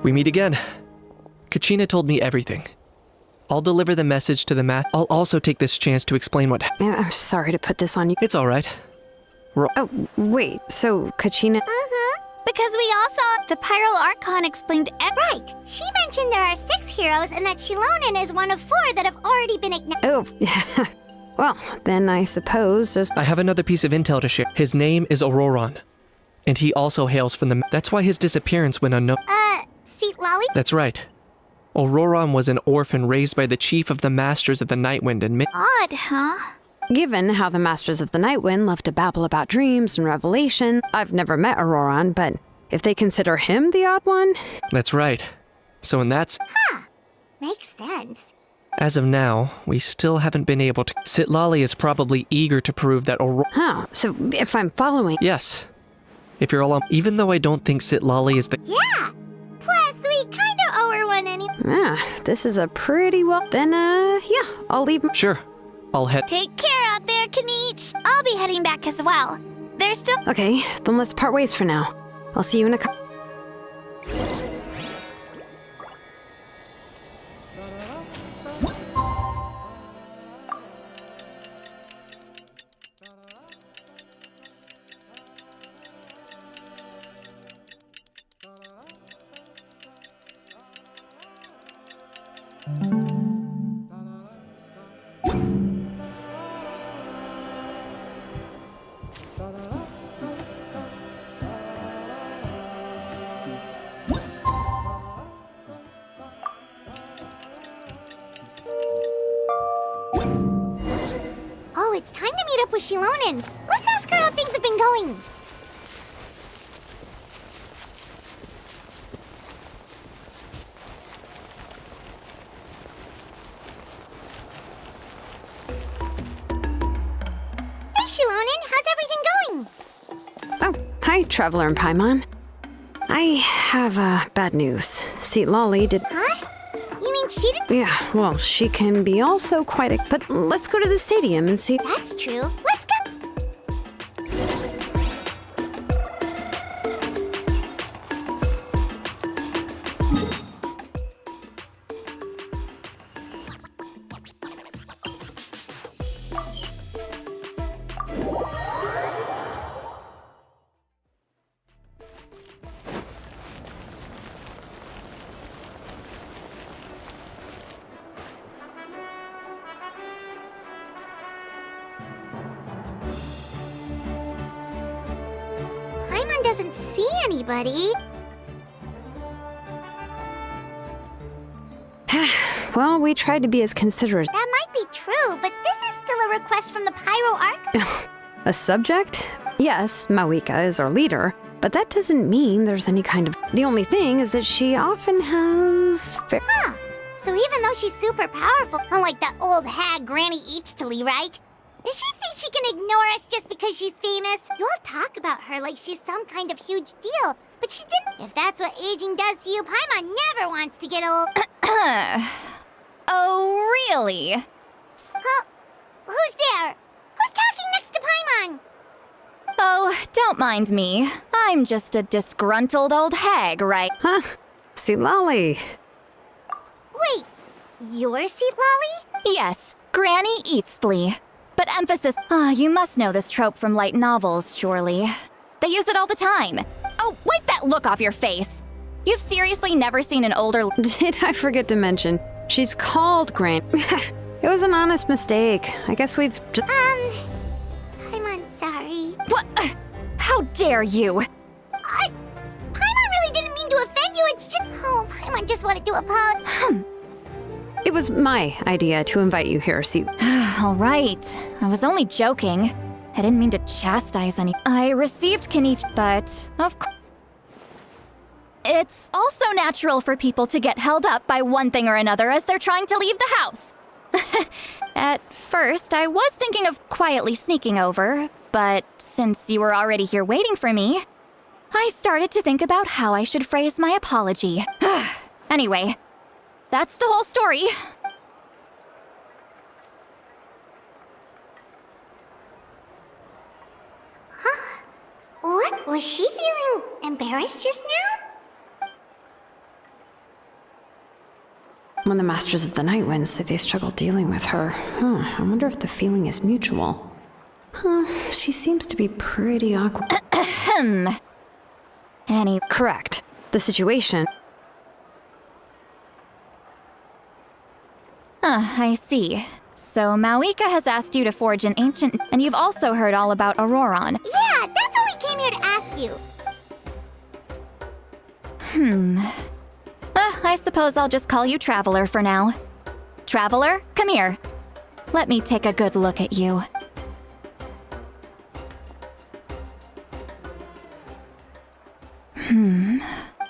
We meet again. Kachina told me everything. I'll deliver the message to the I'll also take this chance to explain what. I'm sorry to put this on you. It's all right. Oh, wait. So Kachina. Because we all saw the Pyro Archon explained. Right. She mentioned there are 6 heroes, and that Shilonen is one of 4 that have already been acknowledged. Oh. Well, then I suppose there's. I have another piece of intel to share. His name is Auroron, and he also hails from the. That's why his disappearance went unknown. Seat Lolly? That's right. Auroron was an orphan raised by the chief of the Masters of the Nightwind and Odd, huh? Given how the Masters of the Nightwind love to babble about dreams and revelation, I've never met Auroron, but if they consider him the odd one. That's right. So in that. Makes sense. As of now, we still haven't been able to. Sitlali is probably eager to prove that Huh, so if I'm following. Yes. If you're all even though I don't think Sitlali is the. Yeah! Plus, we kinda owe her one anyway. This is a pretty well. Then, yeah, I'll leave. Sure. I'll head. Take care out there, Kanich. I'll be heading back as well. There's still. Okay, then let's part ways for now. I'll see you in a couple. Oh, it's time to meet up with Shilonen. Let's ask her how things have been going. Hey, Shilonen, how's everything going? Oh, hi, Traveler and Paimon. I have bad news. Sitlali did. Huh? You mean she didn't? Yeah, well, she can be also quite a. But let's go to the stadium and see. That's true. Let's go. doesn't see anybody. Well, we tried to be as considerate. That might be true, but this is still a request from the Pyro Arc. A subject? Yes, Mawika is our leader, but that doesn't mean there's any kind of... The only thing is that she often has... Huh. So even though she's super powerful, unlike that old hag Granny Eatstily, right? Does she think she can ignore us just because she's famous? You all talk about her like she's some kind of huge deal, but she didn't. If that's what aging does to you, Paimon never wants to get old. Oh, really? Who's there? Who's talking next to Paimon? Oh, don't mind me. I'm just a disgruntled old hag, right? Huh? Seat-lolly. Wait, you're Seat-lolly? Yes, Granny Eatstly. But emphasis... you must know this trope from light novels, surely. They use it all the time. Oh, wipe that look off your face! You've seriously never seen an older... Did I forget to mention? She's called Gran... It was an honest mistake. I guess we've... Paimon, sorry. What? How dare you? Paimon really didn't mean to offend you, it's just... Oh, Paimon just wanted to apologize. It was my idea to invite you here, see... All right. I was only joking. I didn't mean to chastise any... I received Kenichi, but of course... It's also natural for people to get held up by one thing or another as they're trying to leave the house. At first, I was thinking of quietly sneaking over, but since you were already here waiting for me, I started to think about how I should phrase my apology. Anyway, that's the whole story. Huh? What? Was she feeling embarrassed just now? When the Masters of the Night Wind say they struggle dealing with her, I wonder if the feeling is mutual. She seems to be pretty awkward. Correct. The situation... I see. So Mawika has asked you to forge an ancient... And you've also heard all about Auroron. Yeah, that's what we came here to ask you. I suppose I'll just call you Traveler for now. Traveler, come here. Let me take a good look at you.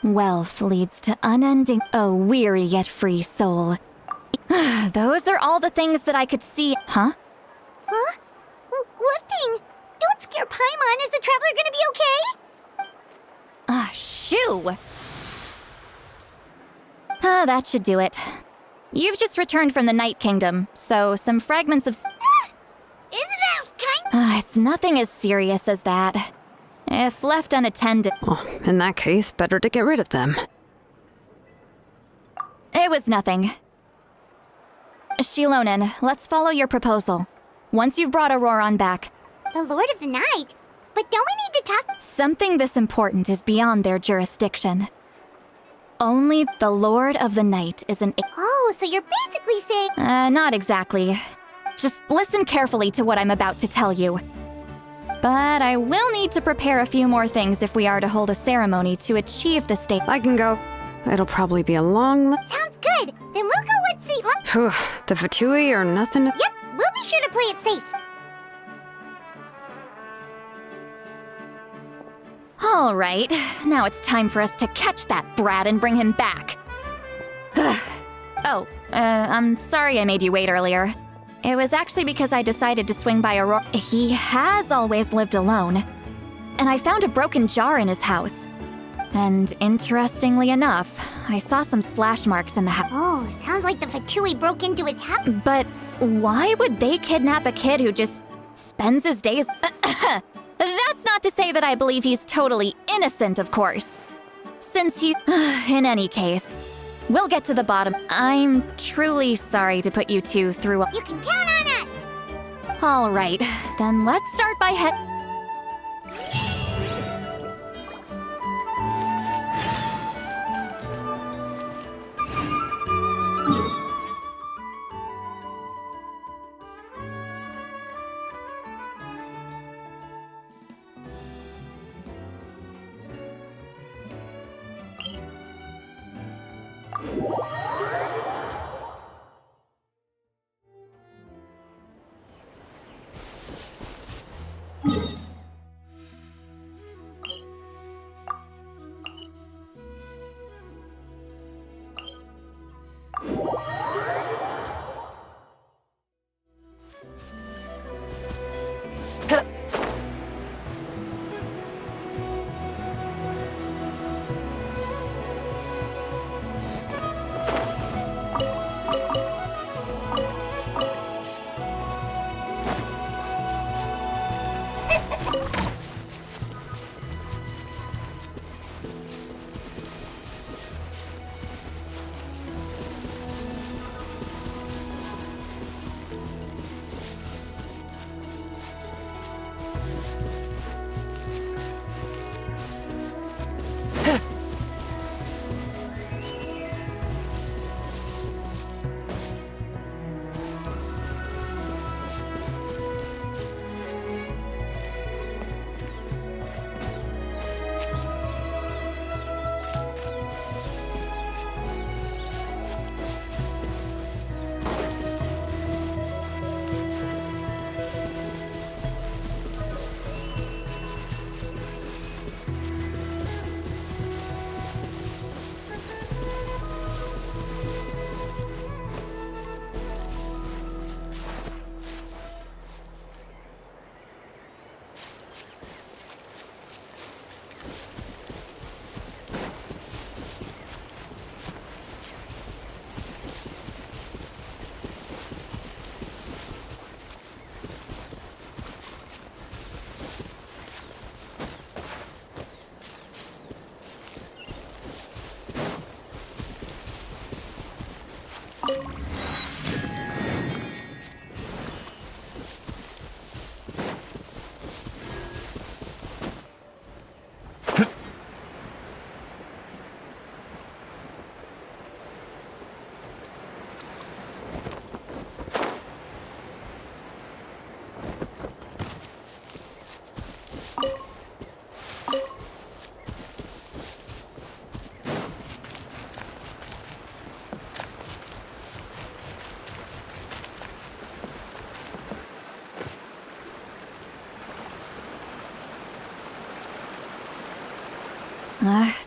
Wealth leads to unending... A weary yet free soul. Those are all the things that I could see... Huh? Huh? What thing? Don't scare Paimon. Is the Traveler gonna be okay? Shoo! That should do it. You've just returned from the Night Kingdom, so some fragments of... Isn't that kind... It's nothing as serious as that. If left unattended... Oh, in that case, better to get rid of them. It was nothing. Shilonen, let's follow your proposal. Once you've brought Auroron back... The Lord of the Night? But don't we need to talk... Something this important is beyond their jurisdiction. Only the Lord of the Night is an... Oh, so you're basically saying... Not exactly. Just listen carefully to what I'm about to tell you. But I will need to prepare a few more things if we are to hold a ceremony to achieve the state. I can go. It'll probably be a long... Sounds good. Then we'll go with Seat... The Fatui are nothing... Yep, we'll be sure to play it safe. All right, now it's time for us to catch that brat and bring him back. I'm sorry I made you wait earlier. It was actually because I decided to swing by Aurora. He has always lived alone. And I found a broken jar in his house. And interestingly enough, I saw some slash marks in the house. Oh, sounds like the Fatui broke into his house. But why would they kidnap a kid who just spends his days... That's not to say that I believe he's totally innocent, of course. Since he... In any case, we'll get to the bottom. I'm truly sorry to put you two through... You can count on us! All right, then let's start by head...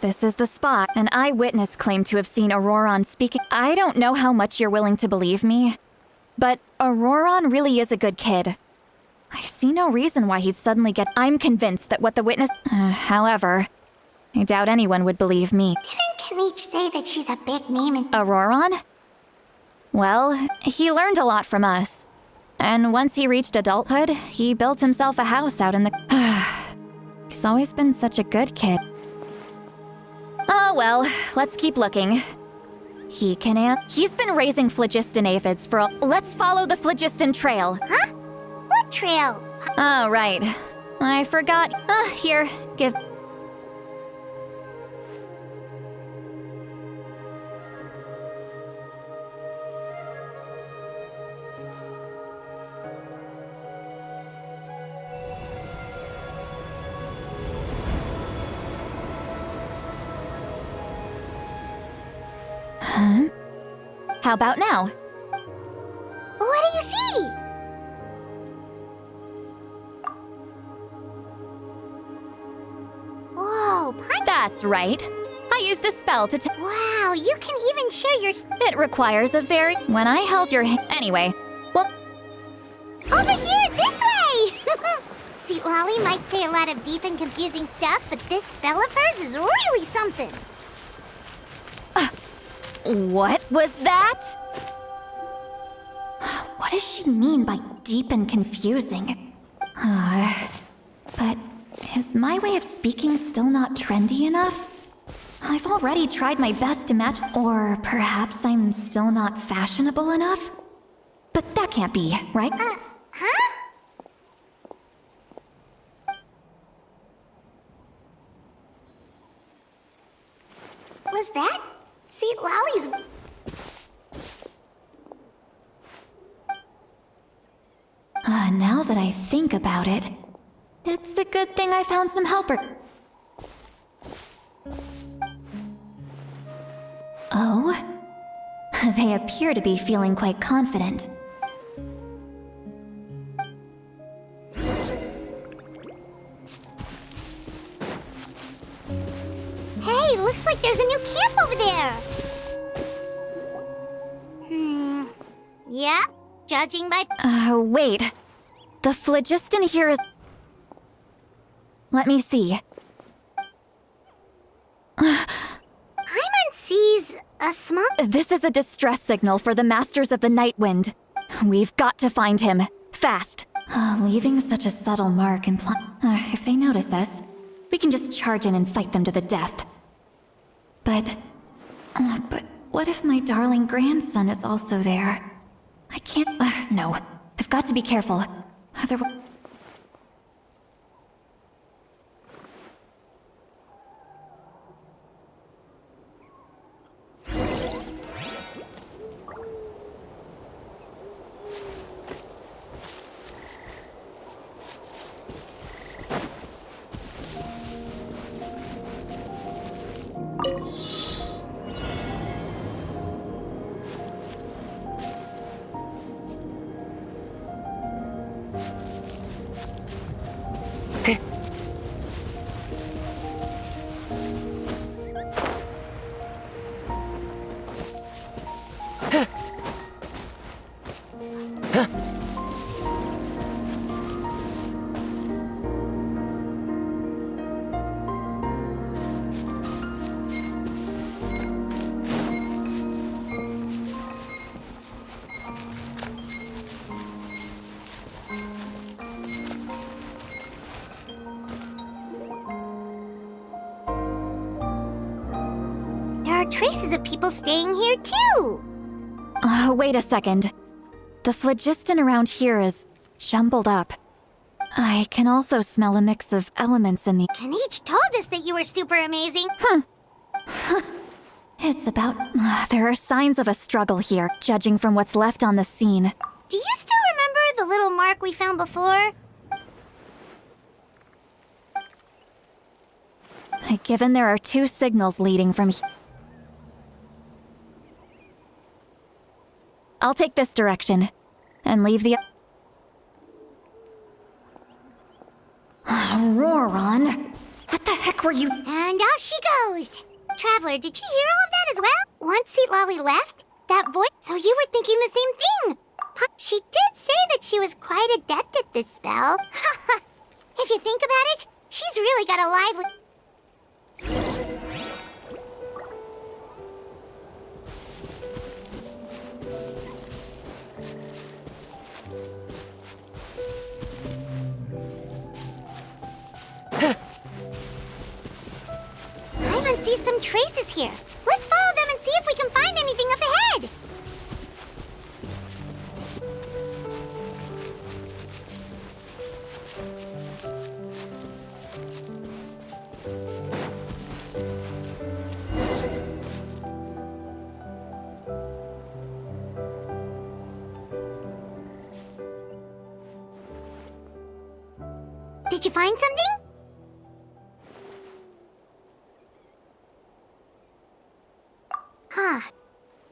This is the spot. An eyewitness claimed to have seen Auroron speaking. I don't know how much you're willing to believe me, but Auroron really is a good kid. I see no reason why he'd suddenly get. I'm convinced that what the witness. However, I doubt anyone would believe me. Didn't Kanich say that she's a big name in Auroron? Well, he learned a lot from us. And once he reached adulthood, he built himself a house out in the. He's always been such a good kid. Oh well, let's keep looking. He can He's been raising phlogiston aphids for Let's follow the phlogiston trail. Huh? What trail? Oh, right. I forgot. Here, give. Huh? How about now? What do you see? Whoa, That's right. I used a spell to Wow, you can even share your It requires a very... When I held your hand... Anyway, well... Over here, this way! See, Lolly might say a lot of deep and confusing stuff, but this spell of hers is really something. What was that? What does she mean by deep and confusing? But is my way of speaking still not trendy enough? I've already tried my best to match... Or perhaps I'm still not fashionable enough? But that can't be, right? Huh? Was that? See, Lolly's... Now that I think about it, it's a good thing I found some helper. Oh? They appear to be feeling quite confident. Hey, looks like there's a new camp over there. Yeah, judging by... Wait. The phlogiston here is... Let me see. Paimon sees a small... This is a distress signal for the Masters of the Night Wind. We've got to find him. Fast. Leaving such a subtle mark if they notice us, we can just charge in and fight them to the death. But what if my darling grandson is also there? I can't... no. I've got to be careful. Otherwise... Traces of people staying here, too! Wait a second. The phlogiston around here is jumbled up. I can also smell a mix of elements in the... Kanich told us that you were super amazing! It's about... there are signs of a struggle here, judging from what's left on the scene. Do you still remember the little mark we found before? Given there are 2 signals leading from here... I'll take this direction, and leave the... Auroron? What the heck heck were you? And off she goes. Traveler, did you hear all of that as well? Once Seat Lolly left, that voice... So you were thinking the same thing. She did say that she was quite adept at this spell. If you think about it, she's really got a lively... Paimon sees some traces here. Let's follow them and see if we can find anything up ahead. Did you find something? Huh.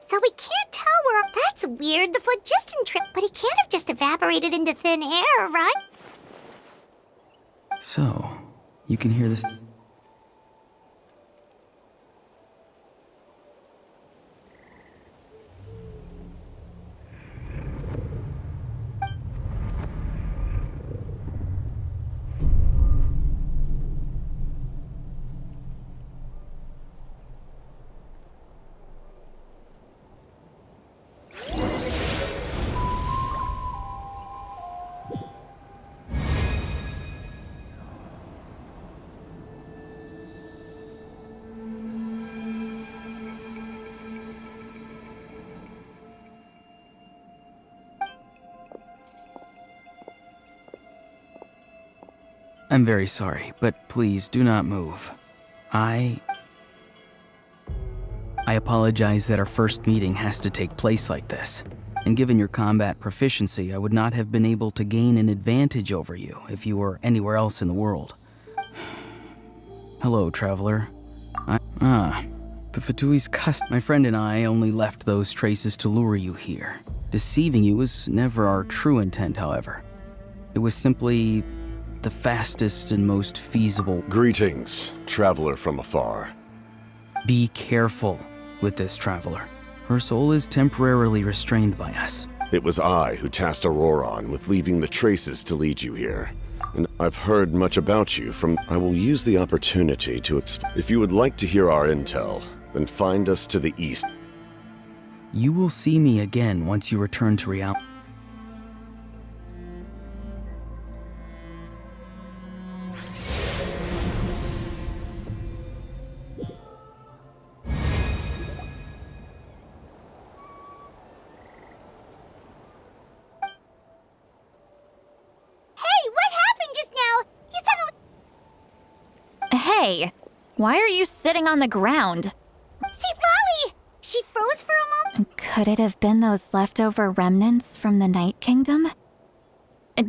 So we can't tell where... That's weird. The phlogiston trip... But he can't have just evaporated into thin air, right? So, you can hear this. I'm very sorry, but please do not move. I apologize that our first meeting has to take place like this. And given your combat proficiency, I would not have been able to gain an advantage over you if you were anywhere else in the world. Hello, traveler. The Fatui's my friend and I only left those traces to lure you here. Deceiving you was never our true intent, however. It was simply the fastest and most feasible. Greetings, traveler from afar. Be careful with this traveler. Her soul is temporarily restrained by us. It was I who tasked Auroron with leaving the traces to lead you here. And I've heard much about you from... I will use the opportunity to if you would like to hear our intel, then find us to the east. You will see me again once you return to reality. Hey, why are you sitting on the ground? See, Lolly! She froze for a moment. Could it have been those leftover remnants from the Night Kingdom?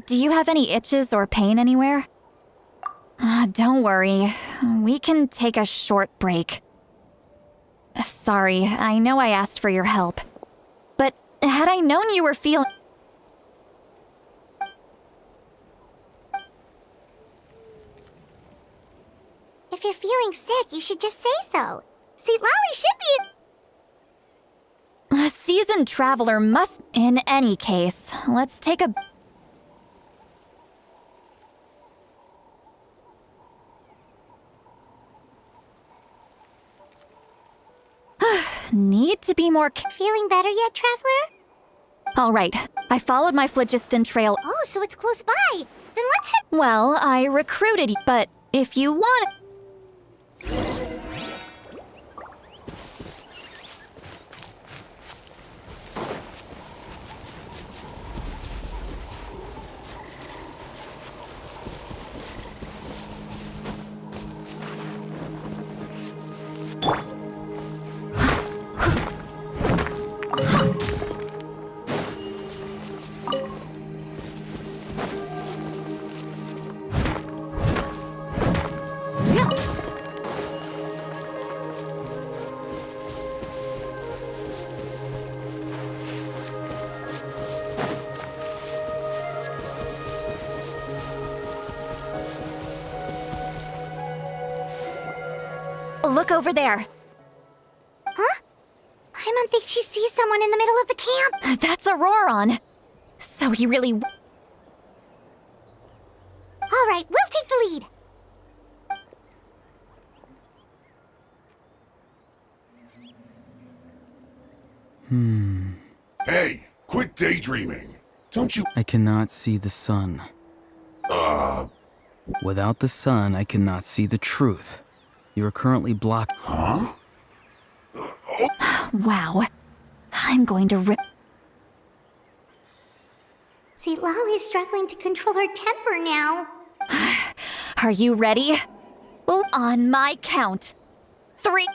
Do you have any itches or pain anywhere? Don't worry, we can take a short break. Sorry, I know I asked for your help. But had I known you were feeling... If you're feeling sick, you should just say so. See, Lolly should be... A seasoned traveler must... In any case, let's take a... Need to be more... Feeling better yet, traveler? All right, I followed my phlogiston trail. Oh, so it's close by. Then let's head... Well, I recruited you, but if you want... Look over there. Huh? Paimon thinks she sees someone in the middle of the camp. That's Auroron. So he really... All right, we'll take the lead. Hey, quit daydreaming. Don't you... I cannot see the sun. Without the sun, I cannot see the truth. You are currently blocked. Huh? Wow. I'm going to rip... See, Lolly's struggling to control her temper now. Are you ready? On my count. 3.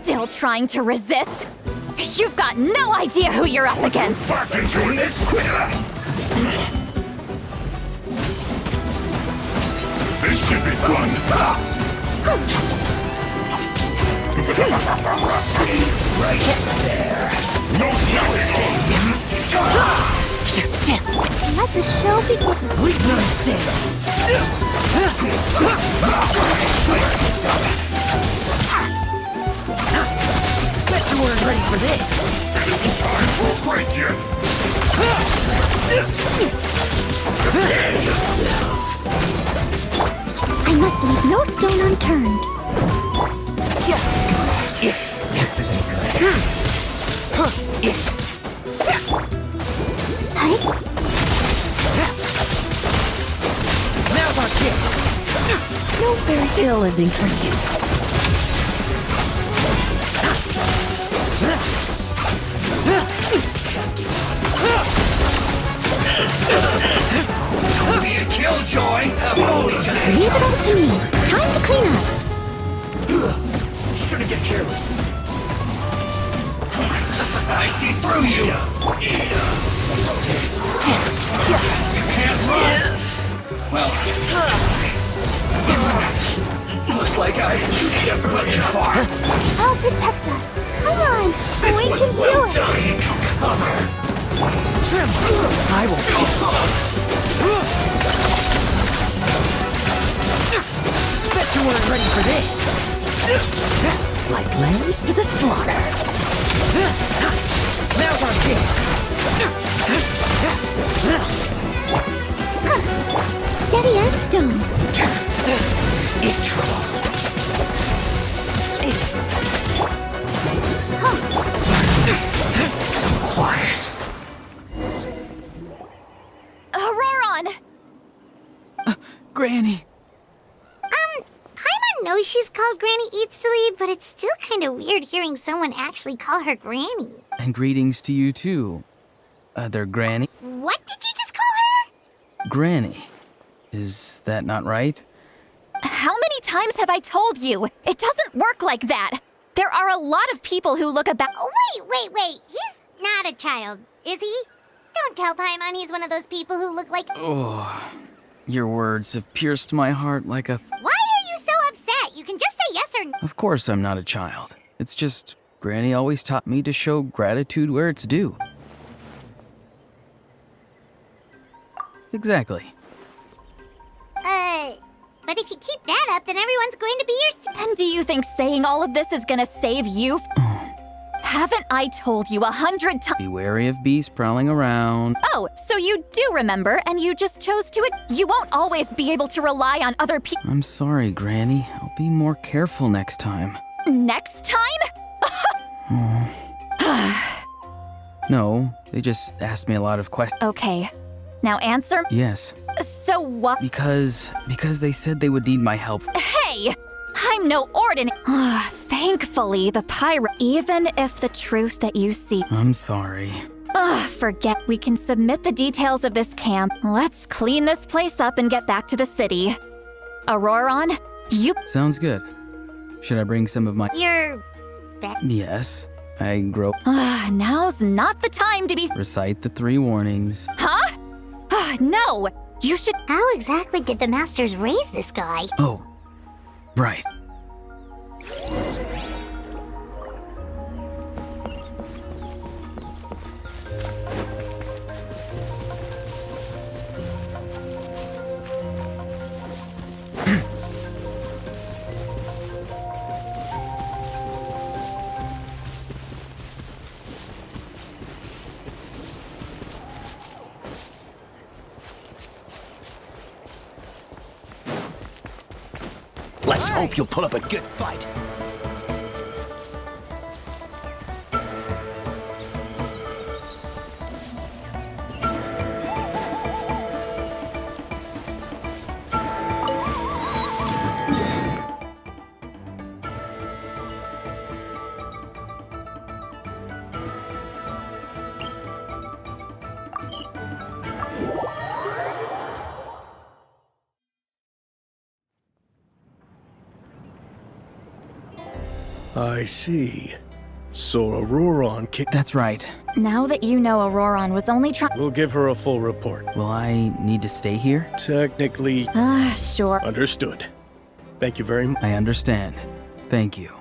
Still trying to resist? You've got no idea who you're up against! Back into this quicker! This should be fun! Stay right there! No escape! Let the show begin. Leave none stay. Bet you weren't ready for this. It isn't time for a break yet! Prepare yourself! I must leave no stone unturned. This isn't good. Now's our chance. No fairy tale ending for you. Don't be a killjoy! Leave it all to me. Time to clean up. Shouldn't get careless. I see through you! You can't run! Well... Looks like I went too far. I'll protect us. Come on. This We was can well do it. done in cover. Tremble. I will Bet you weren't ready for this. Like lambs to the slaughter. Now's our chance. Steady as stone. This is trouble. So quiet. Auroron! Granny. Paimon knows she's called Granny Eats to Lead, but it's still kind of weird hearing someone actually call her Granny. And greetings to you too, other Granny. What did you just call her? Granny. Is that not right? How many times have I told you? It doesn't work like that. There are a lot of people who look about... Oh, wait. He's not a child, is he? Don't tell Paimon he's one of those people who look like... Oh, your words have pierced my heart like a... Why are you so upset? You can just say yes or no. Of course I'm not a child. It's just Granny always taught me to show gratitude where it's due. Exactly. But if you keep that up, then everyone's going to be your... And do you think saying all of this is gonna save you? Haven't I told you 100 times? Be wary of beasts prowling around. Oh, so you do remember, and you just chose to... You won't always be able to rely on other people... I'm sorry, Granny. I'll be more careful next time. Next time? No, they just asked me a lot of questions. Okay. Now answer... Yes. So what... Because they said they would need my help. Hey! I'm no ordinary... Thankfully, the pirate... Even if the truth that you see... I'm sorry. Forget. We can submit the details of this camp. Let's clean this place up and get back to the city. Auroron, you... Sounds good. Should I bring some of my... Your... Yes. I grow... Now's not the time to be... Recite the 3 warnings. Huh? No! You should... How exactly did the masters raise this guy? Oh. Right. just hope you'll put up a good fight. I see. So Auroron kicked. That's right. Now that you know Auroron was only trying. We'll give her a full report. Will I need to stay here? Technically. Sure. Understood. Thank you very much. I understand. Thank you.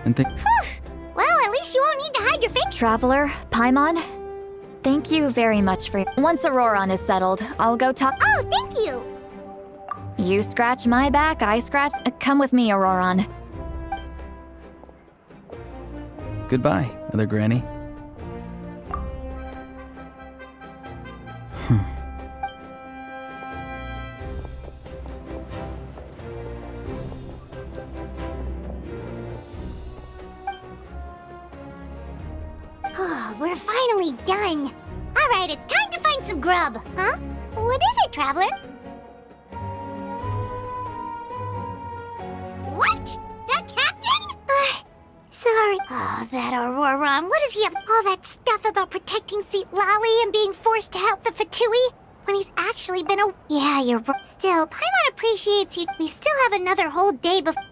And Well, at least you won't need to hide your face. Traveler, Paimon, thank you very much for. Once Auroron is settled, I'll go talk. Oh, thank you. You scratch my back, I scratch. Come with me, Auroron. goodbye, Other Granny. We're finally done. All right, it's time to find some grub. Huh? What is it, Traveler? What? The captain? Sorry. Oh, that Auroron. What is he up? All that stuff about protecting Seat Lolly and being forced to help the Fatui when he's actually been a... Yeah, you're right. Still, Paimon appreciates you. We still have another whole day before...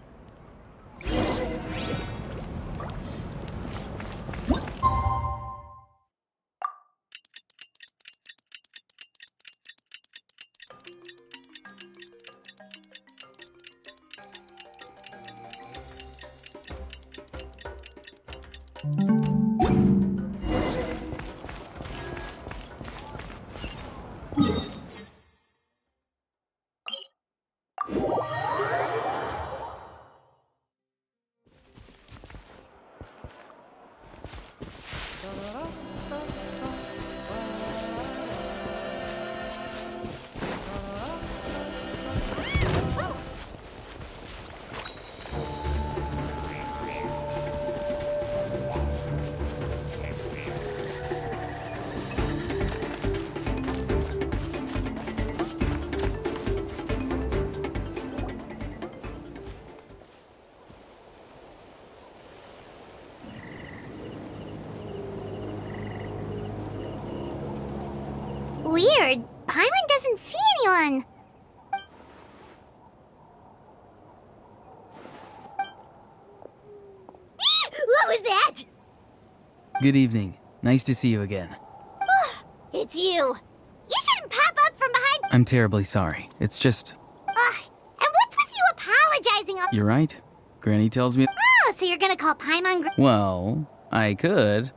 Weird. Paimon doesn't see anyone. What was that? Good evening. Nice to see you again. It's you. You shouldn't pop up from behind. I'm terribly sorry. It's just... And what's with you apologizing? You're right. Granny tells me... Oh, so you're gonna call Paimon Well, I could.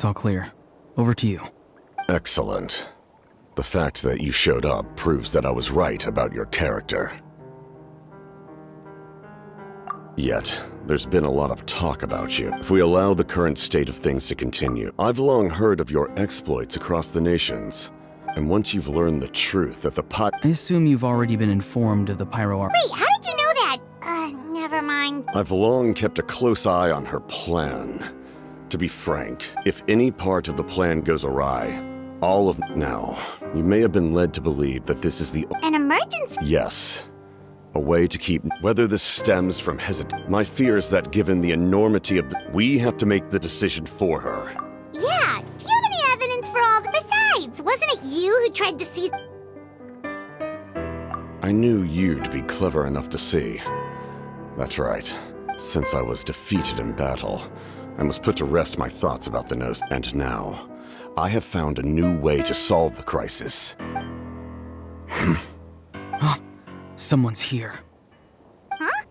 It's all clear. Over to you. Excellent. The fact that you showed up proves that I was right about your character. Yet, there's been a lot of talk about you. If we allow the current state of things to continue, I've long heard of your exploits across the nations. And once you've learned the truth that the I assume you've already been informed of the Pyro Arc. Wait, how did you know that? Never mind. I've long kept a close eye on her plan. To be frank, if any part of the plan goes awry, all of... Now, you may have been led to believe that this is the... An emergency? Yes. A way to keep... Whether this stems from my fear is that given the enormity of we have to make the decision for her. Yeah, do you have any evidence for all Besides, wasn't it you who tried to seize... I knew you'd be clever enough to see. That's right. Since I was defeated in battle, I must put to rest my thoughts about the nose. And now, I have found a new way to solve the crisis. Someone's here. Huh?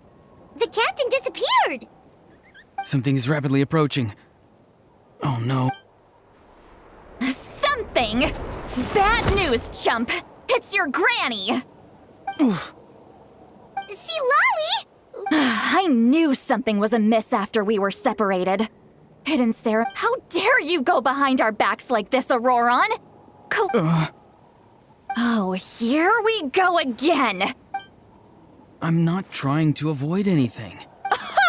The captain disappeared! Something is rapidly approaching. Oh no. Something! Bad news, chump! It's your granny! See, Lolly? I knew something was amiss after we were separated. Hidden Sarah, how dare you go behind our backs like this, Auroron? Oh, here we go again! I'm not trying to avoid anything.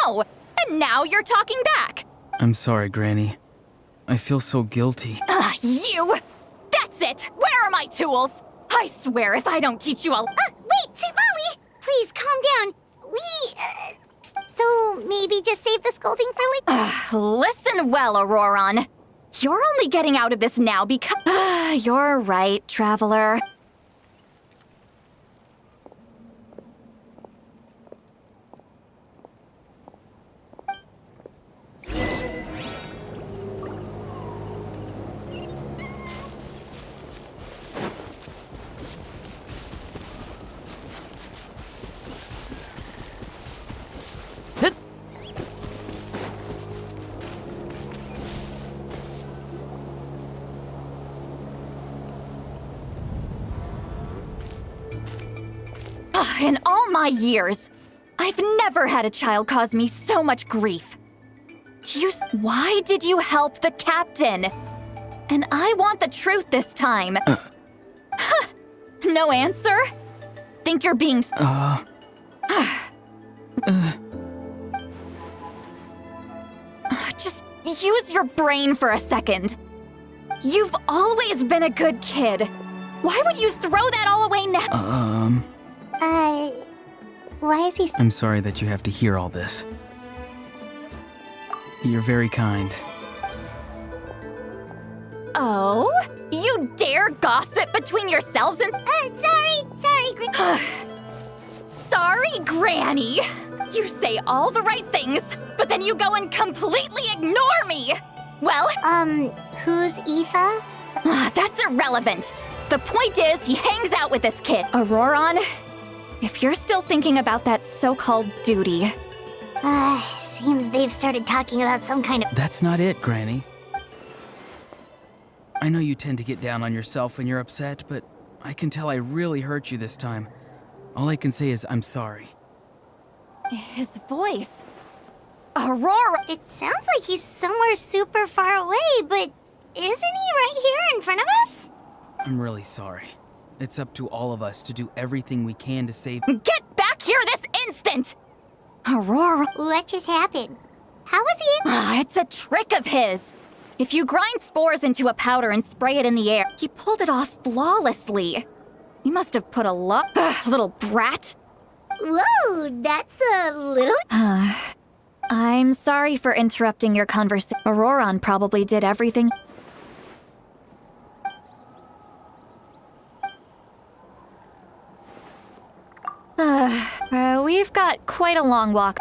Oh, and now you're talking back! I'm sorry, Granny. I feel so guilty. You! That's it! Where are my tools? I swear if I don't teach you all— Wait, Lolly! Please, calm down. So maybe just save the scolding for later? Listen well, Auroron. You're only getting out of this now because— You're right, Traveler. In all my years, I've never had a child cause me so much grief. Why did you help the captain? And I want the truth this time. No answer? Think you're being— Just use your brain for a second. You've always been a good kid. Why would you throw that all away now? Why is he— I'm sorry that you have to hear all this. You're very kind. Oh? You dare gossip between yourselves and— Sorry, Sorry, Granny! You say all the right things, but then you go and completely ignore me! Well— who's Aoife? That's irrelevant. The point is, he hangs out with this kid. Auroron, if you're still thinking about that so-called duty— Seems they've started talking about some kind of— That's not it, Granny. I know you tend to get down on yourself when you're upset, but I can tell I really hurt you this time. All I can say is I'm sorry. His voice. Aurora! It sounds like he's somewhere super far away, but isn't he right here in front of us? I'm really sorry. It's up to all of us to do everything we can to save— Get back here this instant! Aurora! What just happened? How was he— It's a trick of his. If you grind spores into a powder and spray it in the air, he pulled it off flawlessly. You must have put a lot— little brat. Whoa, that's a little— I'm sorry for interrupting your conversation. Auroron probably did everything— we've got quite a long walk.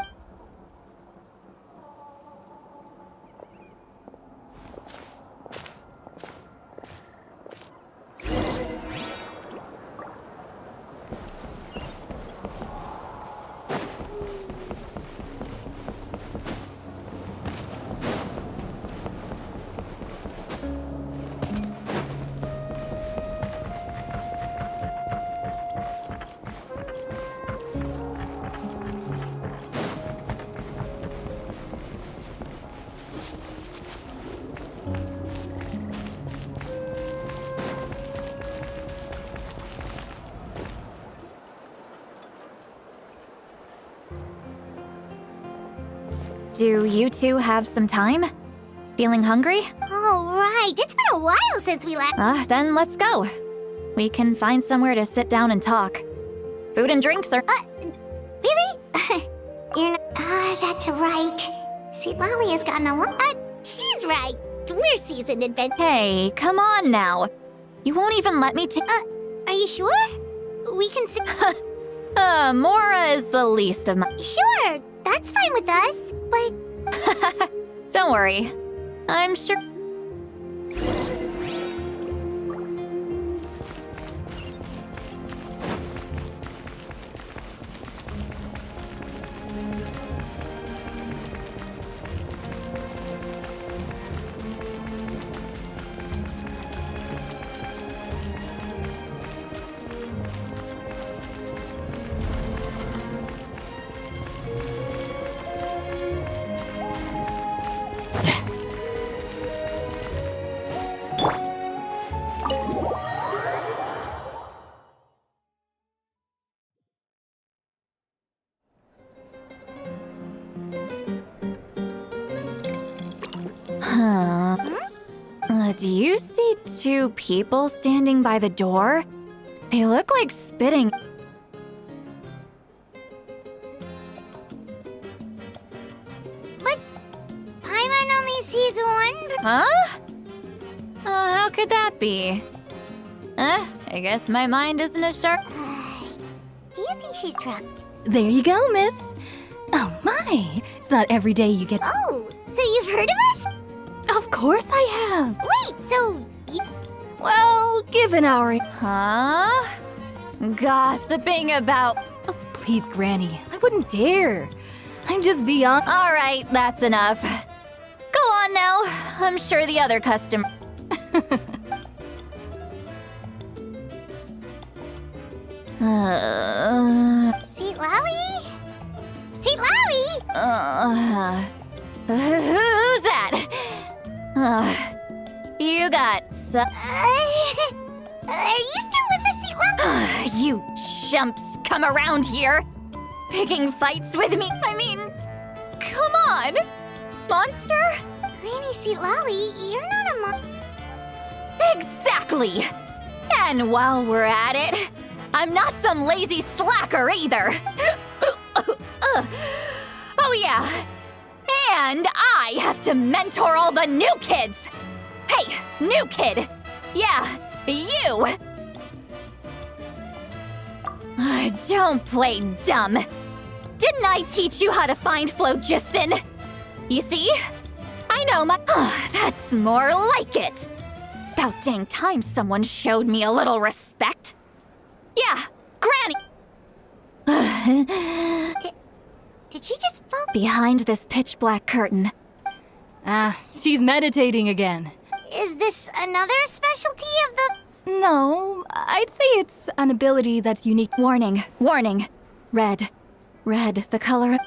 Do you two have some time? Feeling hungry? All right, it's been a while since we left. Then let's go. We can find somewhere to sit down and talk. Food and drinks are— Really? You're not— that's right. See, Lolly has gotten a lot— she's right. We're seasoned adventurers. Hey, come on now. You won't even let me take— Are you sure? We can sit— Mora is the least of my— Sure, that's fine with us, but— Don't worry. I'm sure— Do you see two people standing by the door? They look like spitting. But Paimon only sees one. Huh? How could that be? I guess my mind isn't as sharp. Do you think she's drunk? There you go, miss. Oh my, it's not every day you get— Oh, so you've heard of us? Of course I have. Wait, so you... Well, given our— Huh? Gossiping about— Oh, please, Granny, I wouldn't dare. I'm just beyond— All right, that's enough. Go on now. I'm sure the other customer— Seat Lowy? Seat Lowy? Who's that? You got Are you still with us, Seat Lowy? You chumps come around here, picking fights with me. I mean, come on, monster? Granny Seat Lowy, you're not a Exactly! And while we're at it, I'm not some lazy slacker either. Oh yeah, and I have to mentor all the new kids. Hey, new kid. Yeah, you. Don't play dumb. Didn't I teach you how to find phlogiston? You see? I know my— That's more like it. About dang time someone showed me a little respect. Yeah, Granny. Did she just fall behind this pitch black curtain? She's meditating again. Is this another specialty of the... No, I'd say it's an ability that's unique. Warning, warning. Red. Red, the color—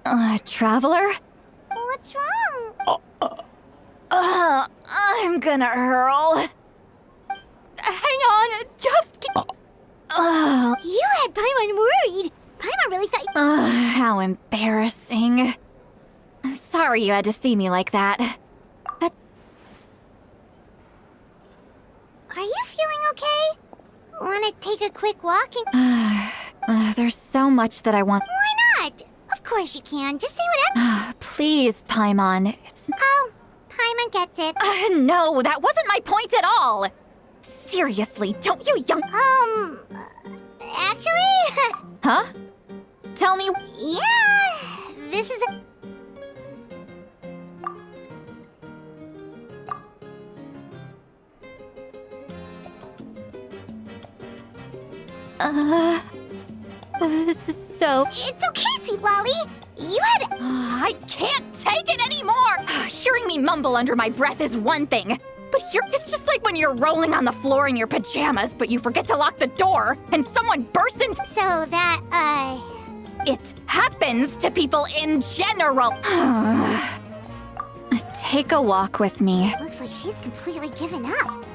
Huh? Traveler? What's wrong? I'm gonna hurl. Hang on, just— You had Paimon worried. Paimon really thought... How embarrassing. I'm sorry you had to see me like that. Are you feeling okay? Want to take a quick walk and... There's so much that I want— Why not? Of course you can. Just say whatever. Please, Paimon. It's— Oh, Paimon gets it. No, that wasn't my point at all. Seriously, don't you young— Actually... Huh? Tell me— Yeah, this is a... So— It's okay, Seat Lolly. You had... I can't take it anymore! Hearing me mumble under my breath is one thing, but here it's just like when you're rolling on the floor in your pajamas, but you forget to lock the door, and someone bursts into— So that, It happens to people in general. Take a walk with me. Looks like she's completely given up.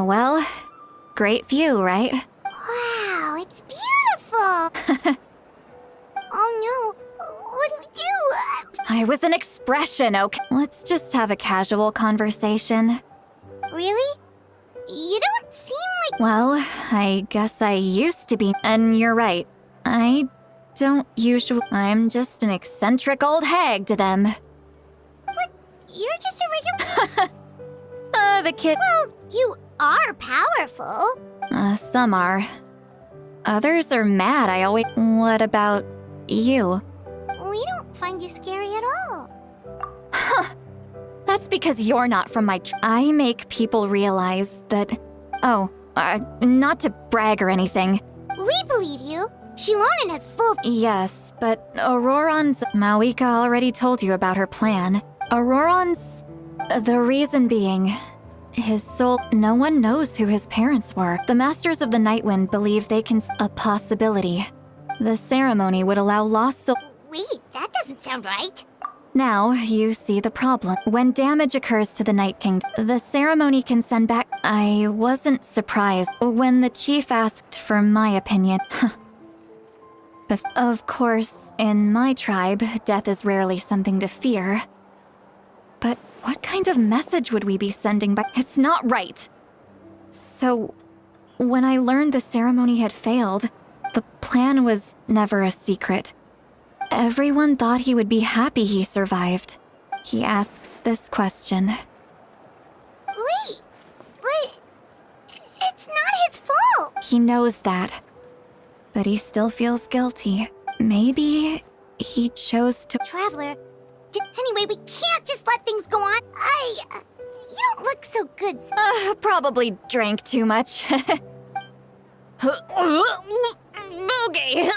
Well, great view, right? Wow, it's beautiful! Oh no, what do we do? I was an expression, okay? Let's just have a casual conversation. Really? You don't seem like... Well, I guess I used to be, and you're right. I don't usually... I'm just an eccentric old hag to them. What? You're just a regular... The kid... Well, you are powerful. Some are. Others are mad, I always... What about you? We don't find you scary at all. Huh. That's because you're not from my I make people realize that... Oh, not to brag or anything, We believe you. Shilonen has full— Yes, but Auroron's— Mawika already told you about her plan. Auroron's— the reason being, his soul— no one knows who his parents were. The Masters of the Nightwind believe they can— a possibility. The ceremony would allow lost soul— Wait, that doesn't sound right. Now, you see the problem. When damage occurs to the Night King, the ceremony can send back— I wasn't surprised when the chief asked for my opinion. But of course, in my tribe, death is rarely something to fear. But what kind of message would we be sending back? It's not right. So, when I learned the ceremony had failed, the plan was never a secret. Everyone thought he would be happy he survived. He asks this question. Wait, but it's not his fault. He knows that. But he still feels guilty. Maybe he chose to— Traveler, anyway, we can't just let things go on. You don't look so good. Probably drank too much. Okay.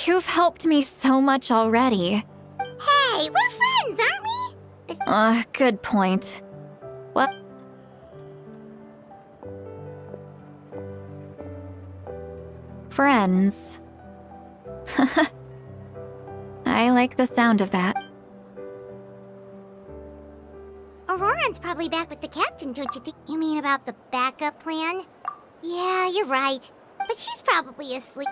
You've helped me so much already. Hey, we're friends, aren't we? Good point. What? Friends. I like the sound of that. Auroran's probably back with the captain, don't you think? You mean about the backup plan? Yeah, you're right. But she's probably asleep.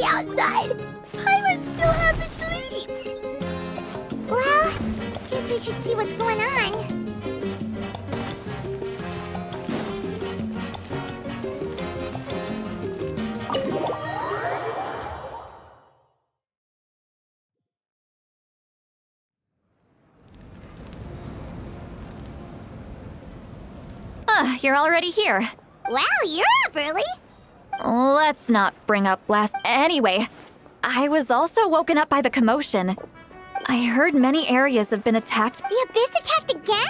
Outside. Pirates still have asleep. Well, guess we should see what's going on. You're already here. Wow, you're up early. Let's not bring up last— Anyway, I was also woken up by the commotion. I heard many areas have been attacked. The Abyss attacked again?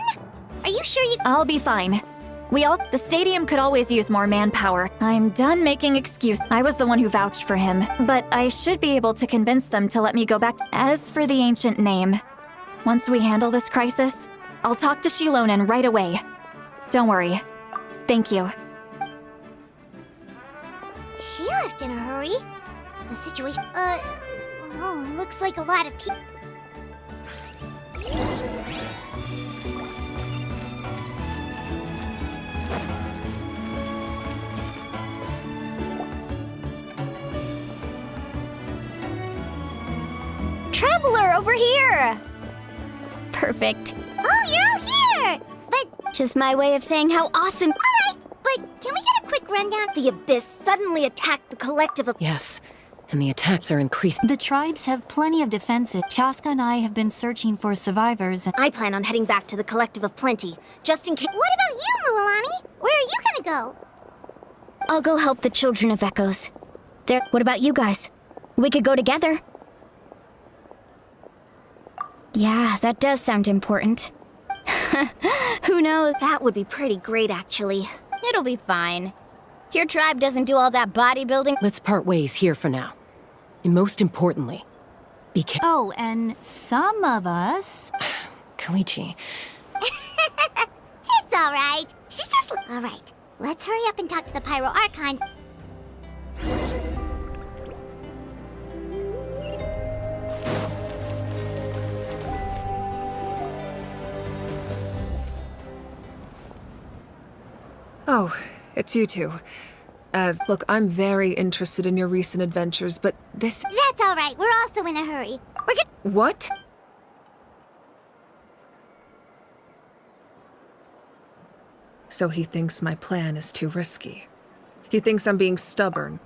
Are you sure you— I'll be fine. The stadium could always use more manpower. I'm done making excuses. I was the one who vouched for him, but I should be able to convince them to let me go back. As for the ancient name, once we handle this crisis, I'll talk to Shilonen right away. Don't worry. Thank you. She left in a hurry. The situation— looks like a lot of people— Traveler, over here! Perfect. Oh, you're all here! But— Just my way of saying how awesome— Alright, but can we get a quick rundown? The Abyss suddenly attacked the collective of— Yes, and the attacks are increasing. The tribes have plenty of defenses. Chaska and I have been searching for survivors and— I plan on heading back to the Collective of Plenty, just in case— What about you, Mualani? Where are you gonna go? I'll go help the Children of Echoes. What about you guys? We could go together. Yeah, that does sound important. Who knows? That would be pretty great, actually. It'll be fine. Your tribe doesn't do all that bodybuilding. Let's part ways here for now. And most importantly, be careful. Oh, and some of us— Koichi. It's alright. She's just— Alright, let's hurry up and talk to the Pyro Archon. Oh, it's you two. Look, I'm very interested in your recent adventures, but this... That's all right. We're also in a hurry. We're gonna... What? So he thinks my plan is too risky. He thinks I'm being stubborn.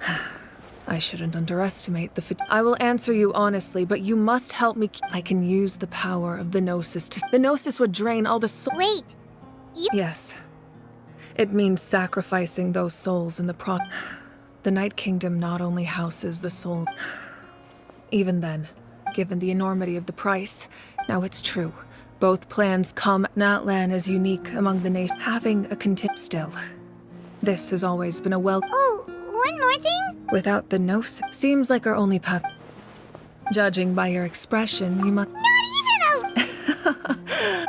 I shouldn't underestimate the I will answer you honestly, but you must help me. I can use the power of the Gnosis to... The Gnosis would drain all the Wait! Yes. It means sacrificing those souls in the The Night Kingdom not only houses the souls... Even then, given the enormity of the price, now it's true. Both plans come. Natlan is unique among the nations. Having a still. This has always been a Oh, one more thing? Without the Gnosis, seems like our only path. Judging by your expression, you must... Not even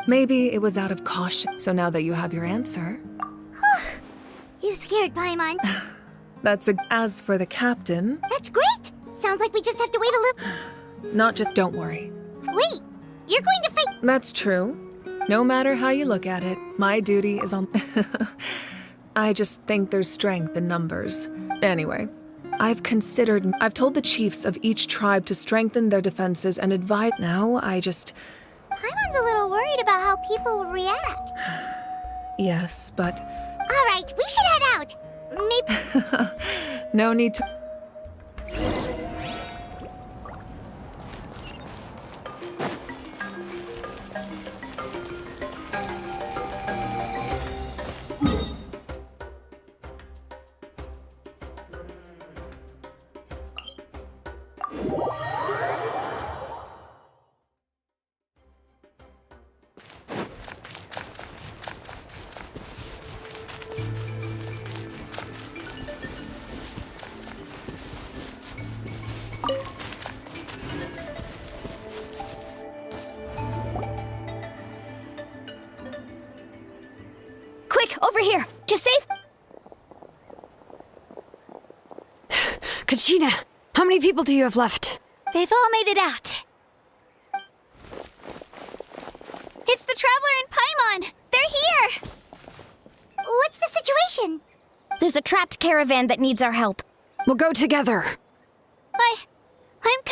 Maybe it was out of caution. So now that you have your answer... You scared Paimon. As for the captain... That's great! Sounds like we just have to wait a little... Not just... Don't worry. Wait! You're going to fight... That's true. No matter how you look at it, my duty is on... I just think there's strength in numbers. Anyway, I've told the chiefs of each tribe to strengthen their defenses and advise... Now, Paimon's a little worried about how people will react. Yes, but... Alright, we should head out. Maybe... No need to... Quick, over here! To save... Kachina, how many people do you have left? They've all made it out. It's the Traveler and Paimon! They're here! What's the situation? There's a trapped caravan that needs our help. We'll go together. I'm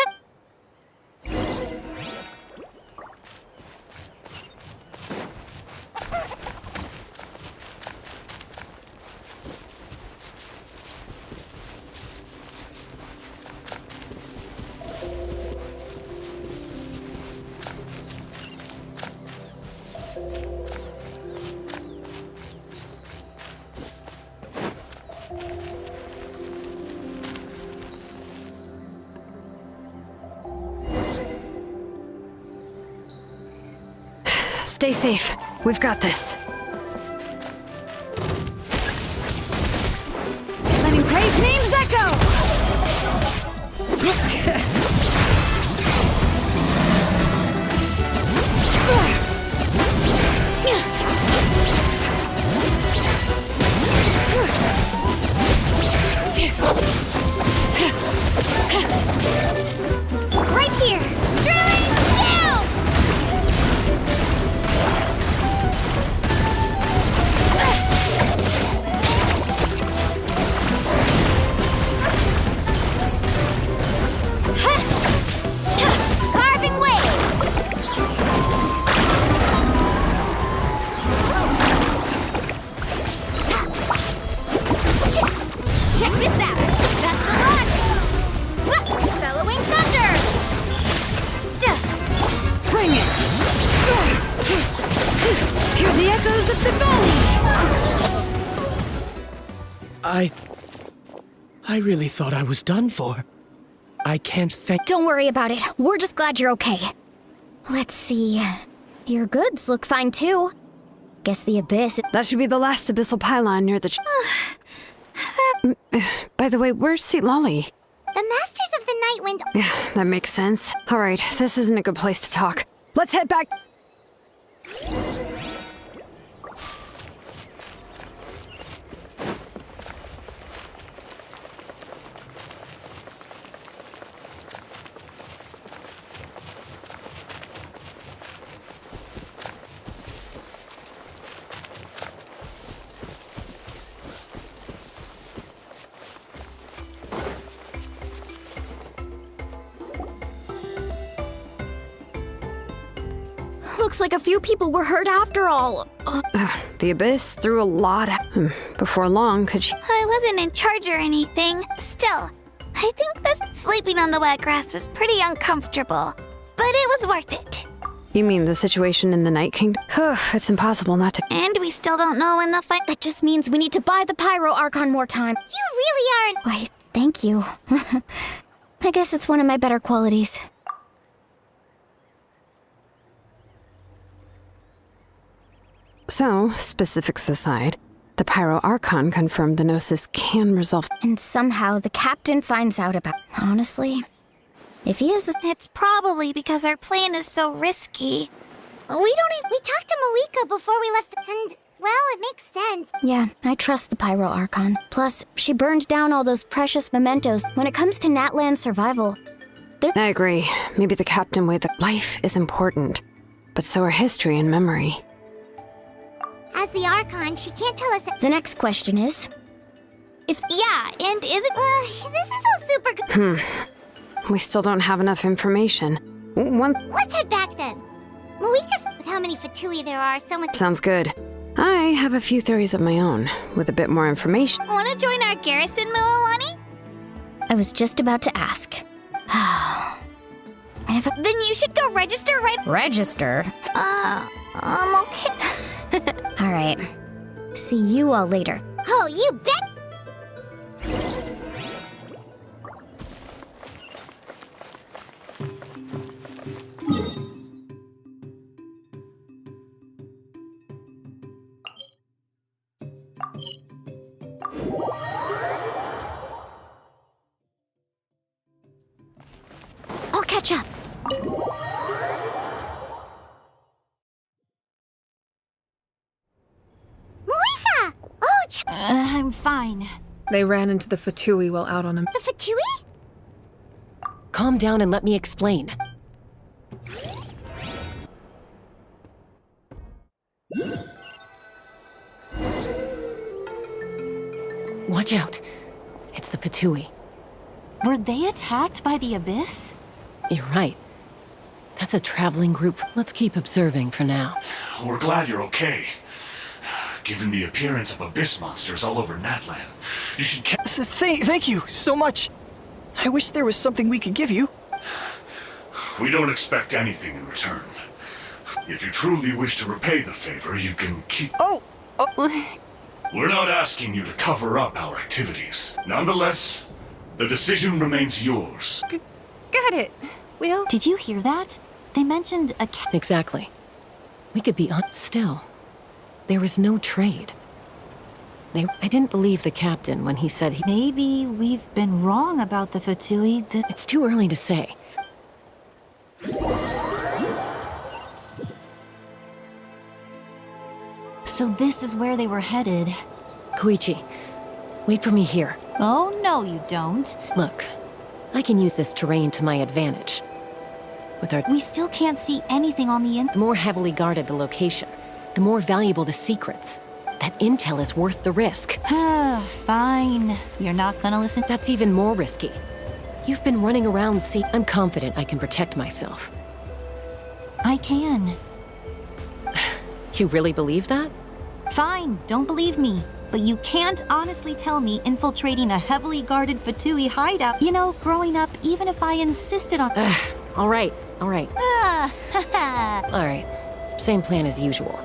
Stay safe. We've got this. Letting great names echo! right here! Drilling down! Carving waves! Check this out! That's the one! Bellowing thunder! Bring it! Hear the echoes of the valley! I really thought I was done for. I can't thank... Don't worry about it. We're just glad you're okay. Let's see. Your goods look fine too. Guess the Abyss... That should be the last abyssal pylon near the... By the way, where's St. Lolly? The Masters of the Night Wind... Yeah, that makes sense. Alright, this isn't a good place to talk. Let's head back... Looks like a few people were hurt after all. The Abyss threw a lot at before long, could she? I wasn't in charge or anything. Still, I think this sleeping on the wet grass was pretty uncomfortable. But it was worth it. You mean the situation in the Night Kingdom? It's impossible not to. And we still don't know when the fight. That just means we need to buy the Pyro Archon more time. You really aren't. Why, thank you. I guess it's one of my better qualities. So, specifics aside, the Pyro Archon confirmed the Gnosis can resolve. And somehow the captain finds out about. Honestly, if he is, it's probably because our plan is so risky. We talked to Malika before we left, and well, it makes sense. Yeah, I trust the Pyro Archon. Plus, she burned down all those precious mementos. When it comes to Natland survival, I agree. Maybe the captain way that life is important, but so are history and memory. As the Archon, she can't tell us. The next question is, yeah, and is it? This is all super good. We still don't have enough information. Let's head back then. Malika's with how many Fatui there are, so much. Sounds good. I have a few theories of my own, with a bit more information. Want to join our garrison, Mililani? I was just about to ask. Then you should go register right. Register? Okay. All right. See you all later. Oh, you bet. I'll catch up. Malika! Oh, I'm fine. They ran into the Fatui while out on a... The Fatui? Calm down and let me explain. Watch out. It's the Fatui. Were they attacked by the Abyss? You're right. That's a traveling group. Let's keep observing for now. We're glad you're okay. Given the appearance of Abyss monsters all over Natland, you should Thank you so much. I wish there was something we could give you. We don't expect anything in return. If you truly wish to repay the favor, you can keep... We're not asking you to cover up our activities. Nonetheless, the decision remains yours. Got it. Well... Did you hear that? They mentioned a Exactly. We could be on... Still, there was no trade. I didn't believe the captain when he said he... Maybe we've been wrong about the Fatui. It's too early to say. So this is where they were headed. Koichi, wait for me here. Oh, no, you don't. Look, I can use this terrain to my advantage. We still can't see anything on the The more heavily guarded the location, the more valuable the secrets. That intel is worth the risk. Fine. You're not gonna listen? That's even more risky. You've been running around I'm confident I can protect myself. I can. You really believe that? Fine, don't believe me. But you can't honestly tell me infiltrating a heavily guarded Fatui hideout. You know, growing up, even if I insisted on... All right. All right. Same plan as usual.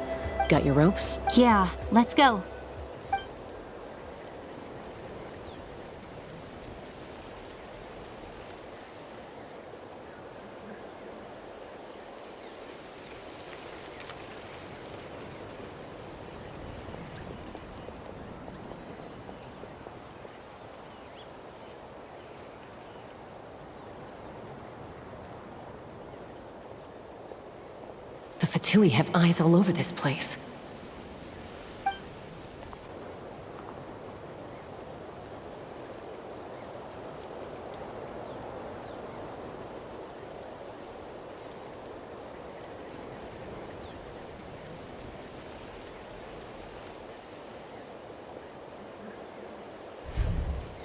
Got your ropes? Yeah, let's go. The Fatui have eyes all over this place.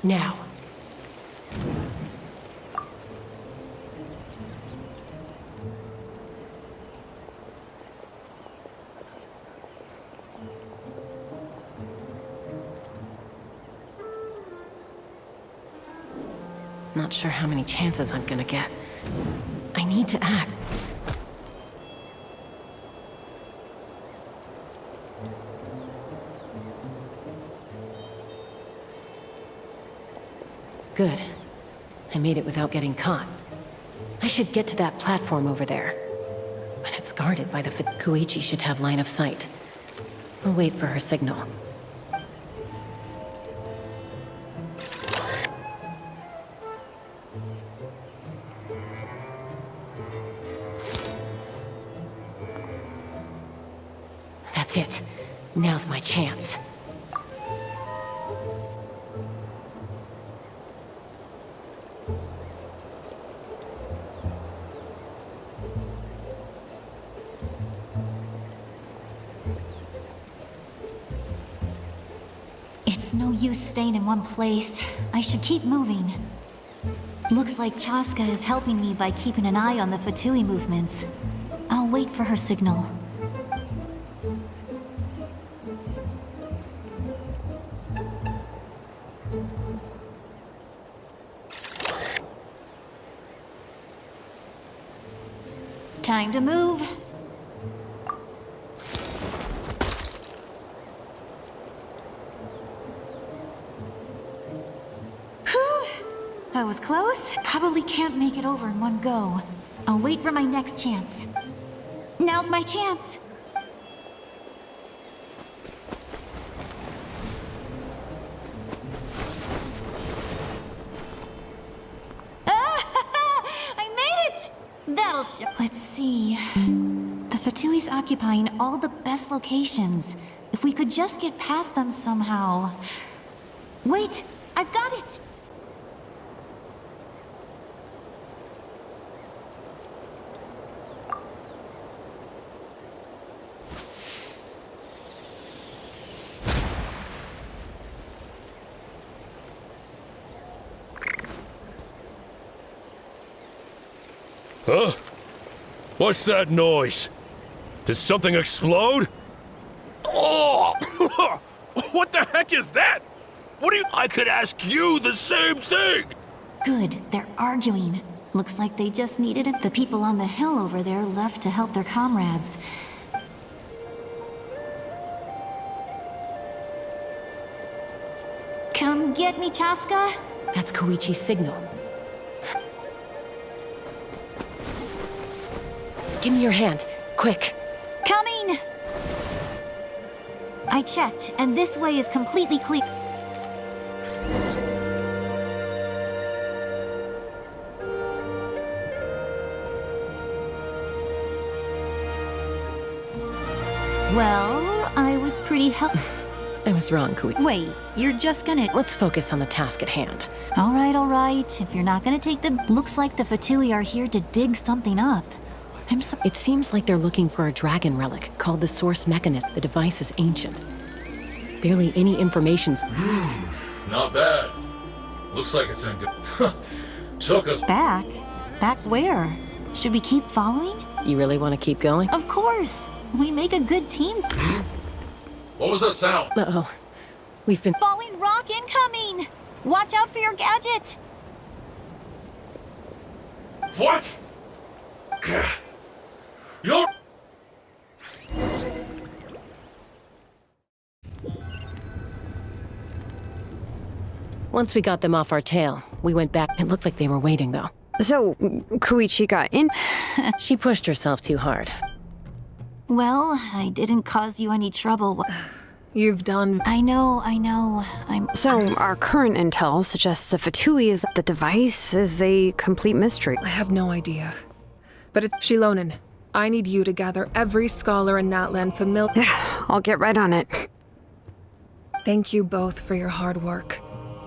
Now. Not sure how many chances I'm gonna get. I need to act. Good. I made it without getting caught. I should get to that platform over there. But it's guarded by the Koichi should have line of sight. I'll wait for her signal. That's it. Now's my chance. It's no use staying in one place. I should keep moving. Looks like Chaska is helping me by keeping an eye on the Fatui movements. I'll wait for her signal. Time to move. That was close. Probably can't make it over in one go. I'll wait for my next chance. Now's my chance. I made it! That'll show. Let's see. The Fatui's occupying all the best locations. If we could just get past them somehow. Wait, I've got it! Huh? What's that noise? Did something explode? Oh! What the heck is that? What do you... I could ask you the same thing! Good, they're arguing. Looks like they just needed it. The people on the hill over there left to help their comrades. Come get me, Chaska? That's Koichi's signal. Give me your hand, quick. Coming! I checked, and this way is completely clear. Well, I was pretty I was wrong, Koichi. Wait, you're just gonna... Let's focus on the task at hand. All right. If you're not gonna take the... Looks like the Fatui are here to dig something up. It seems like they're looking for a dragon relic called the source mechanism. The device is ancient. Barely any information's... Not bad. Looks like it's in good... Took us... Back? Back where? Should we keep following? You really want to keep going? Of course! We make a good team. What was that sound? Uh-oh. We've been... Falling rock incoming! Watch out for your gadget! What? You're... Once we got them off our tail, we went back. It looked like they were waiting, though. So, Koichi got in? She pushed herself too hard. Well, I didn't cause you any trouble. You've done... I know. So, our current intel suggests the Fatui is... The device is a complete mystery. I have no idea. But it's... Shilonen, I need you to gather every scholar in Natlan familiar... I'll get right on it. Thank you both for your hard work.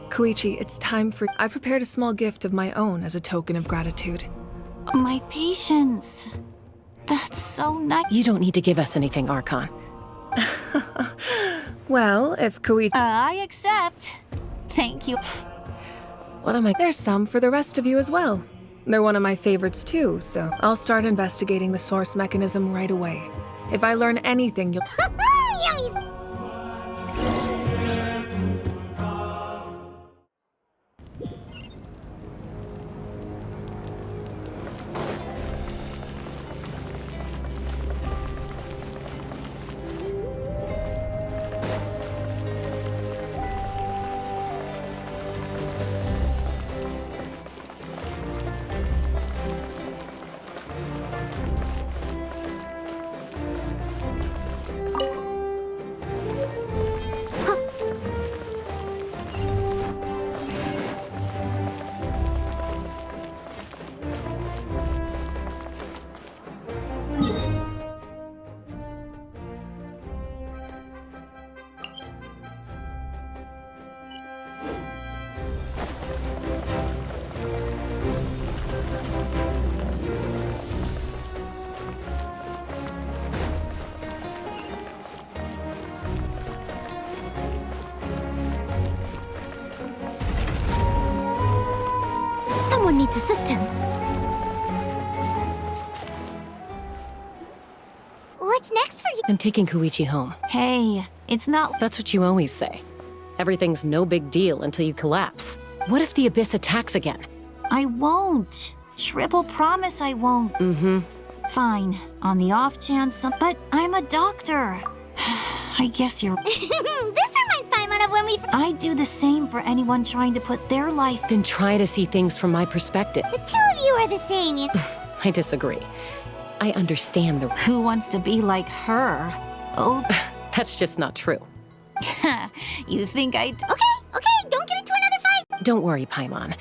Koichi, it's time for... I prepared a small gift of my own as a token of gratitude. My patience. That's so nice. You don't need to give us anything, Archon. Well, if Koichi... I accept. Thank you. What am I... There's some for the rest of you as well. They're one of my favorites too, so I'll start investigating the source mechanism right away. If I learn anything, you'll... Yummies! needs assistance. What's next for you? I'm taking Koichi home. Hey, it's not. That's what you always say. Everything's no big deal until you collapse. What if the Abyss attacks again? I won't. Triple promise I won't. Mm-hmm. Fine, on the off chance, but I'm a doctor. I guess you're... This reminds Paimon of when we... I do the same for anyone trying to put their life... Then try to see things from my perspective. The two of you are the same, you know? I disagree. I understand the... Who wants to be like her? Oh... That's just not true. You think I... Okay, don't get into another fight! Don't worry, Paimon.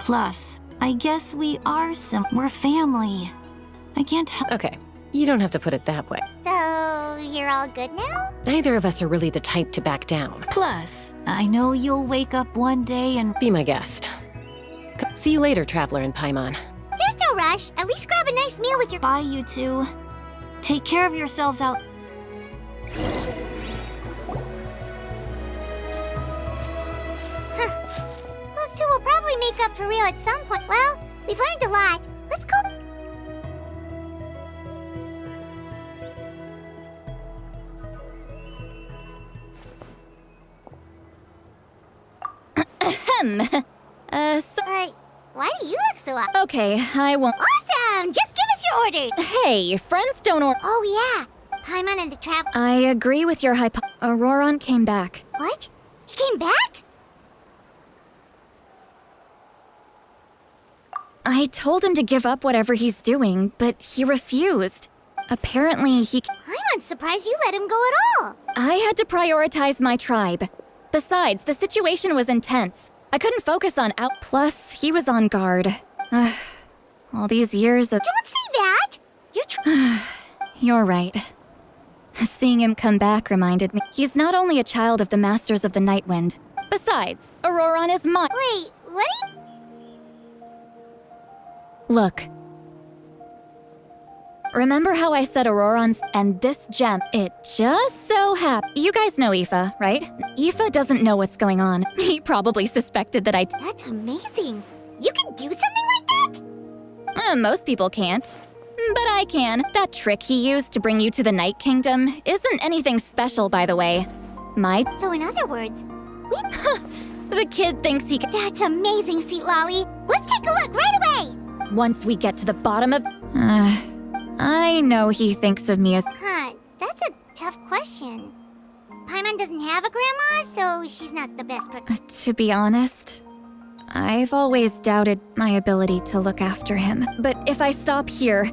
Plus, I guess we are we're family. I can't help... Okay, you don't have to put it that way. So, you're all good now? Neither of us are really the type to back down. Plus, I know you'll wake up one day and... Be my guest. See you later, Traveler and Paimon. There's no rush. At least grab a nice meal with your... Bye, you two. Take care of yourselves out... Those two will probably make up for real at some point. Well, we've learned a lot. Let's go... why do you look so up? Okay, I won't. Awesome! Just give us your orders! Hey, friends don't order. Oh, yeah. Paimon and the travel... I agree with your Auroron came back. What? He came back? I told him to give up whatever he's doing, but he refused. Apparently, I'm surprised you let him go at all. I had to prioritize my tribe. Besides, the situation was intense. I couldn't focus on out. Plus, he was on guard. All these years of... Don't say that! You're right. Seeing him come back reminded me. He's not only a child of the Masters of the Nightwind. Besides, Auroron is mine. Wait, what are you... Look. Remember how I said Auroron's and this gem? It just so happened. You guys know Aoife, right? Aoife doesn't know what's going on. He probably suspected that That's amazing. You can do something like that? Most people can't. But I can. That trick he used to bring you to the Night Kingdom isn't anything special, by the way. So in other words, the kid thinks he can... That's amazing, Seat Lolly. Let's take a look right away! Once we get to the bottom of... I know he thinks of me as... That's a tough question. Paimon doesn't have a grandma, so she's not the best To be honest, I've always doubted my ability to look after him. But if I stop here,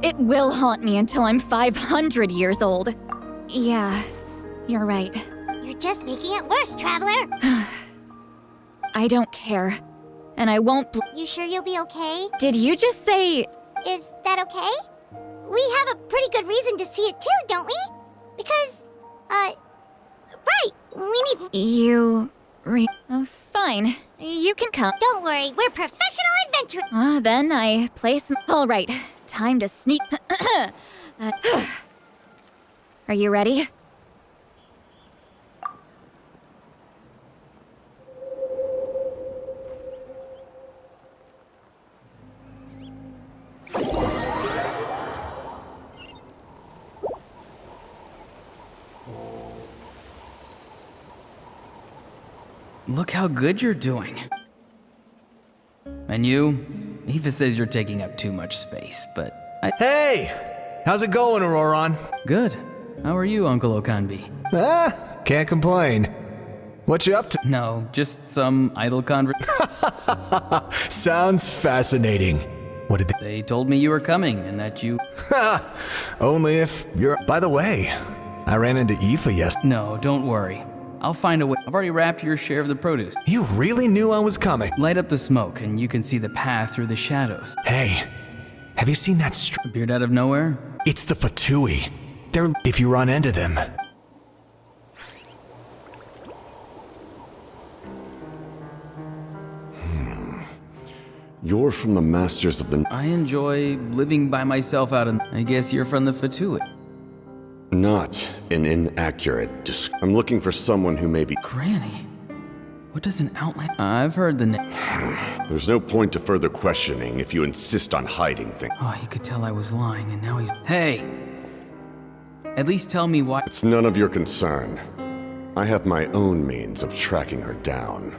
it will haunt me until I'm 500 years old. Yeah, you're right. You're just making it worse, Traveler. I don't care. And I won't You sure you'll be okay? Did you just say... Is that okay? We have a pretty good reason to see it too, don't we? Because, right, we need... You... fine. You can come. Don't worry, we're professional adventurers. Then I place... All right, time to sneak... Are you ready? Look how good you're doing. And you? Aoife says you're taking up too much space, but Hey! How's it going, Auroron? Good. How are you, Uncle Okanbi? Can't complain. What you up to? No, just some idle Sounds fascinating. What did they told me you were coming and that you... Only if you're... By the way, I ran into Aoife yesterday. No, don't worry. I'll find a way. I've already wrapped your share of the produce. You really knew I was coming. Light up the smoke and you can see the path through the shadows. Hey, have you seen that appeared out of nowhere? It's the Fatui. They're... if you run into them. You're from the Masters of the... I enjoy living by myself out in... I guess you're from the Fatui. Not an inaccurate I'm looking for someone who may be... Granny? What does an outline? I've heard the name. There's no point to further questioning if you insist on hiding things. Oh, he could tell I was lying, and now he's. Hey! At least tell me why. It's none of your concern. I have my own means of tracking her down.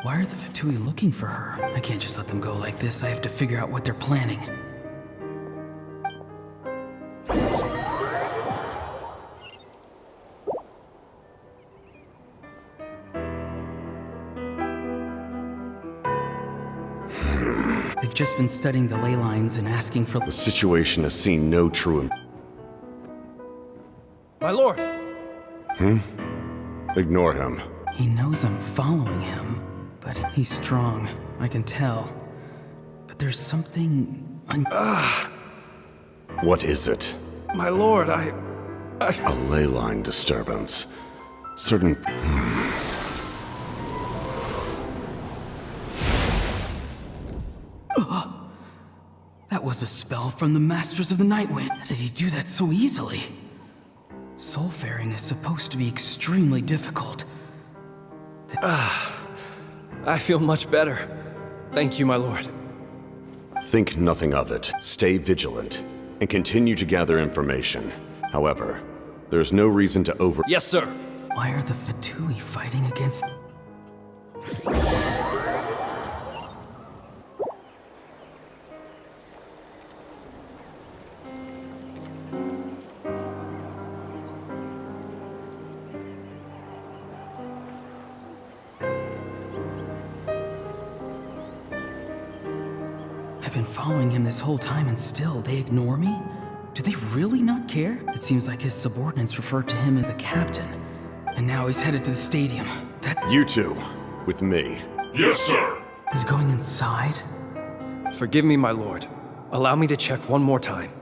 Why are the Fatui looking for her? I can't just let them go like this. I have to figure out what they're planning. They've just been studying the ley lines and asking for. The situation has seen no true. My lord! Ignore him. He knows I'm following him, but he's strong. I can tell. But there's something. What is it? My lord, I... A ley line disturbance. Certain... That was a spell from the Masters of the Nightwind. How did he do that so easily? Soulfaring is supposed to be extremely difficult. I feel much better. Thank you, my lord. Think nothing of it. Stay vigilant, and continue to gather information. However, there's no reason to over... Yes, sir. Why are the Fatui fighting against... I've been following him this whole time and still they ignore me? Do they really not care? It seems like his subordinates referred to him as the captain. And now he's headed to the stadium. You two, with me. Yes, sir. He's going inside? Forgive me, my lord. Allow me to check one more time.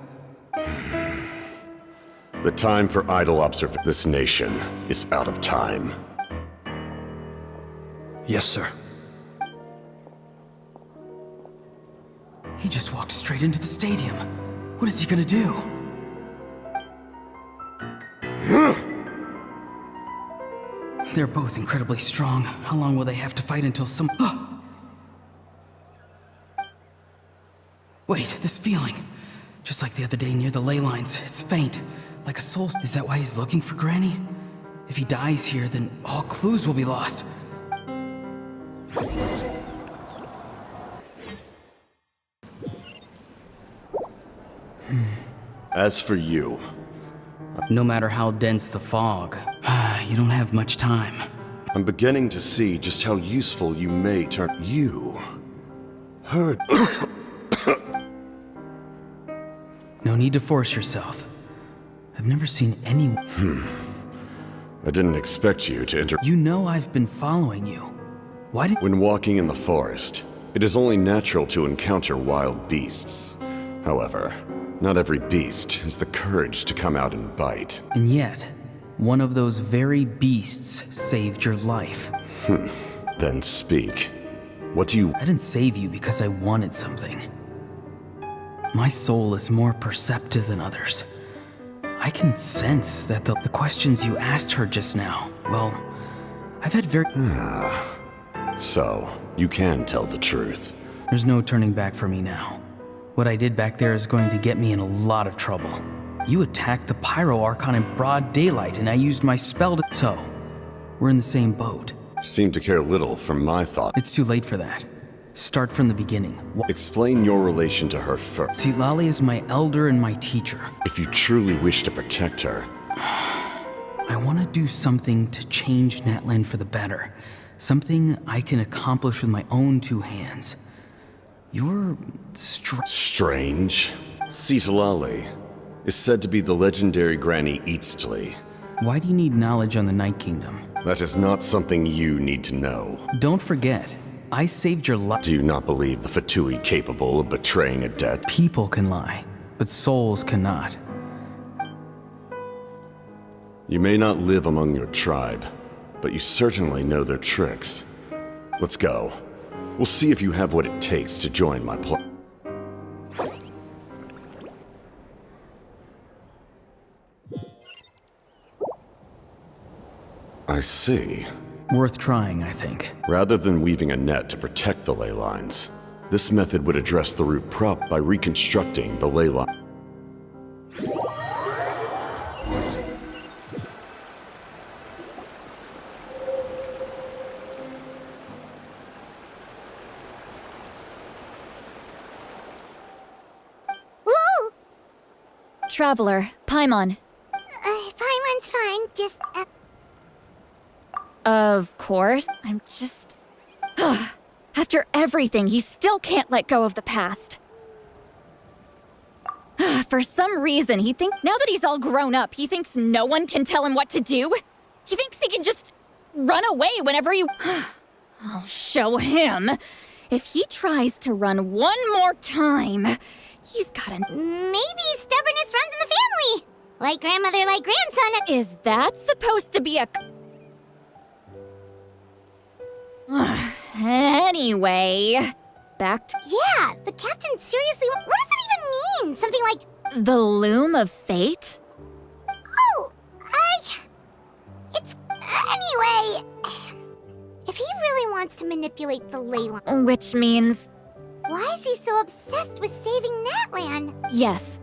The time for idle observation. This nation is out of time. Yes, sir. He just walked straight into the stadium. What is he gonna do? They're both incredibly strong. How long will they have to fight until some... Wait, this feeling. Just like the other day near the ley lines. It's faint, like a soul... Is that why he's looking for Granny? If he dies here, then all clues will be lost. As for you... No matter how dense the fog, you don't have much time. I'm beginning to see just how useful you may turn... You... heard... No need to force yourself. I've never seen anyone... I didn't expect you to enter... You know I've been following you. Why did... When walking in the forest, it is only natural to encounter wild beasts. However, not every beast has the courage to come out and bite. And yet, one of those very beasts saved your life. Then speak. What do you... I didn't save you because I wanted something. My soul is more perceptive than others. I can sense that the questions you asked her just now, well, I've had very... So, you can tell the truth. There's no turning back for me now. What I did back there is going to get me in a lot of trouble. You attacked the Pyro Archon in broad daylight, and I used my spell to... So, we're in the same boat. Seem to care little for my thought. It's too late for that. Start from the beginning. Explain your relation to her first. Sitlali is my elder and my teacher. If you truly wish to protect her... I want to do something to change Natlan for the better. Something I can accomplish with my own two hands. You're... Strange. Sitlali is said to be the legendary Granny Eastly. Why do you need knowledge on the Night Kingdom? That is not something you need to know. Don't forget, I saved your life. Do you not believe the Fatui capable of betraying a debt? People can lie, but souls cannot. You may not live among your tribe, but you certainly know their tricks. Let's go. We'll see if you have what it takes to join my plan. I see. Worth trying, I think. Rather than weaving a net to protect the ley lines, this method would address the root problem by reconstructing the ley line. Woo! Traveler, Paimon. Paimon's fine, just, Of course. I'm just... After everything, he still can't let go of the past. For some reason, he thinks now that he's all grown up, he thinks no one can tell him what to do. He thinks he can just run away whenever he... I'll show him. If he tries to run one more time, he's gotta... Maybe stubbornness runs in the family! Like grandmother, like grandson. Is that supposed to be a... Anyway, back to... Yeah, the captain seriously... What does that even mean? Something like... The Loom of Fate? Oh, It's... Anyway... If he really wants to manipulate the ley line... Which means... Why is he so obsessed with saving Natlan? Yes,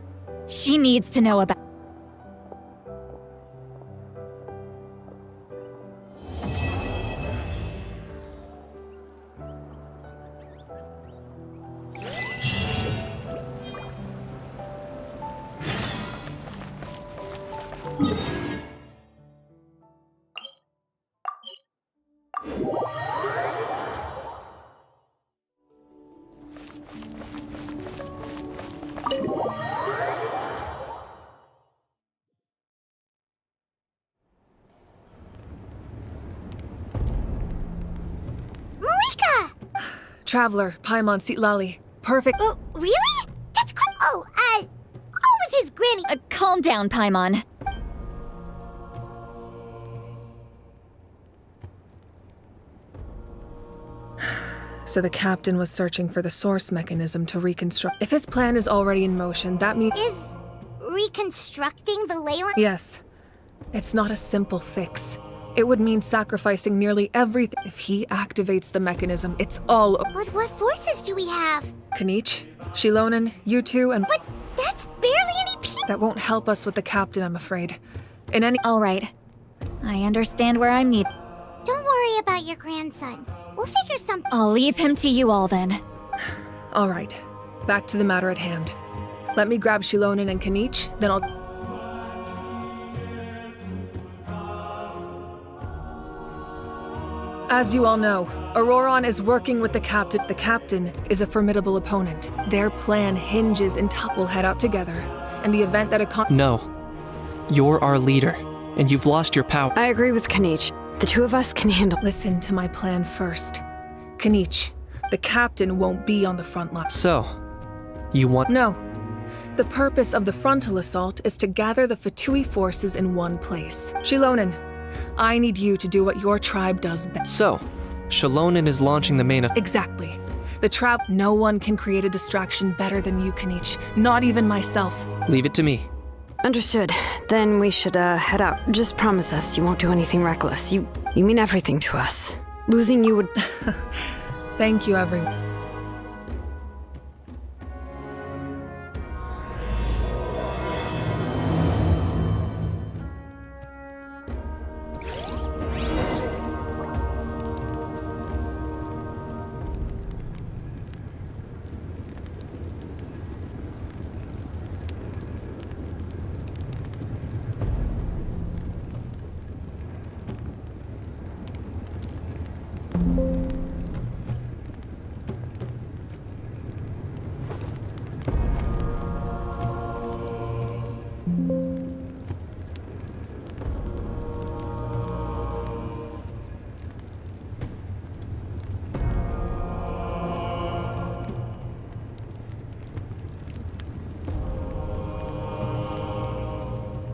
she needs to know about... Traveler, Paimon Sitlali. Perfect. Really? That's all with his granny. Calm down, Paimon. So the captain was searching for the source mechanism to reconstruct. If his plan is already in motion, that means... Is reconstructing the ley line? Yes. It's not a simple fix. It would mean sacrificing nearly everything. If he activates the mechanism, it's all... But what forces do we have? Kanich, Shilonen, you two, and... But that's barely any people. That won't help us with the captain, I'm afraid. In any... All right. I understand where I'm needed. Don't worry about your grandson. We'll figure something... I'll leave him to you all then. All right. Back to the matter at hand. Let me grab Shilonen and Kanich, then I'll... As you all know, Auroron is working with the captain. The captain is a formidable opponent. Their plan hinges and we'll head out together. And the event that No. You're our leader, and you've lost your power. I agree with Kanich. The two of us can handle... Listen to my plan first. Kanich, the captain won't be on the front line. So, you want... No. The purpose of the frontal assault is to gather the Fatui forces in one place. Shilonen, I need you to do what your tribe does best. So, Shilonen is launching the main... Exactly. The no one can create a distraction better than you, Kanich. Not even myself. Leave it to me. Understood. Then we should, head out. Just promise us you won't do anything reckless. You mean everything to us. Losing you would... Thank you, everyone.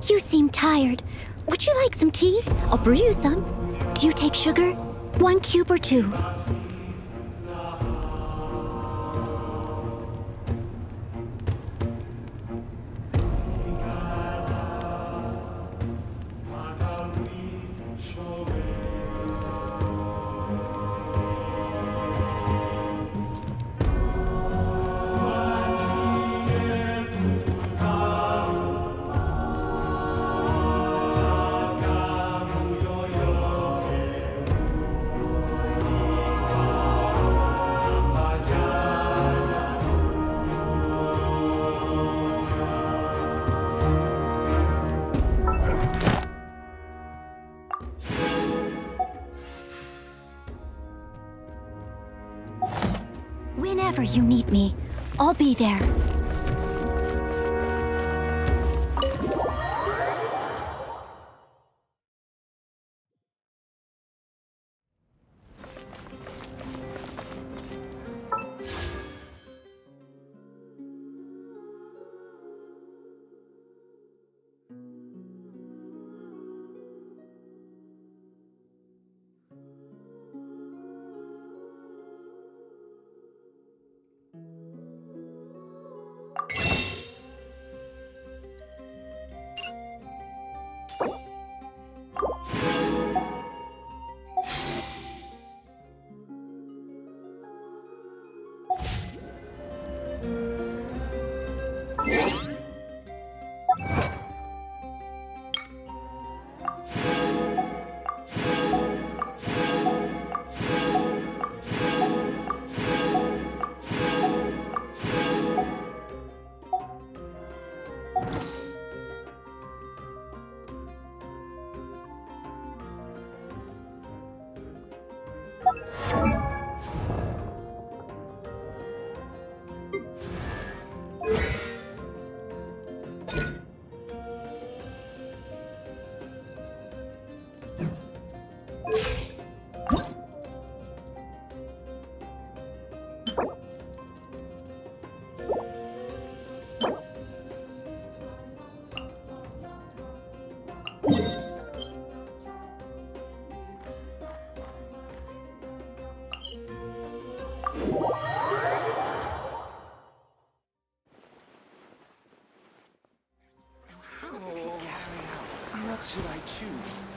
You seem tired. Would you like some tea? I'll brew you some. Do you take sugar? 1 cube or 2? ever you need me, I'll be there. What should I choose?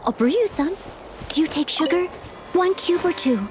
I'll brew you some. Do you take sugar? 1 cube or 2?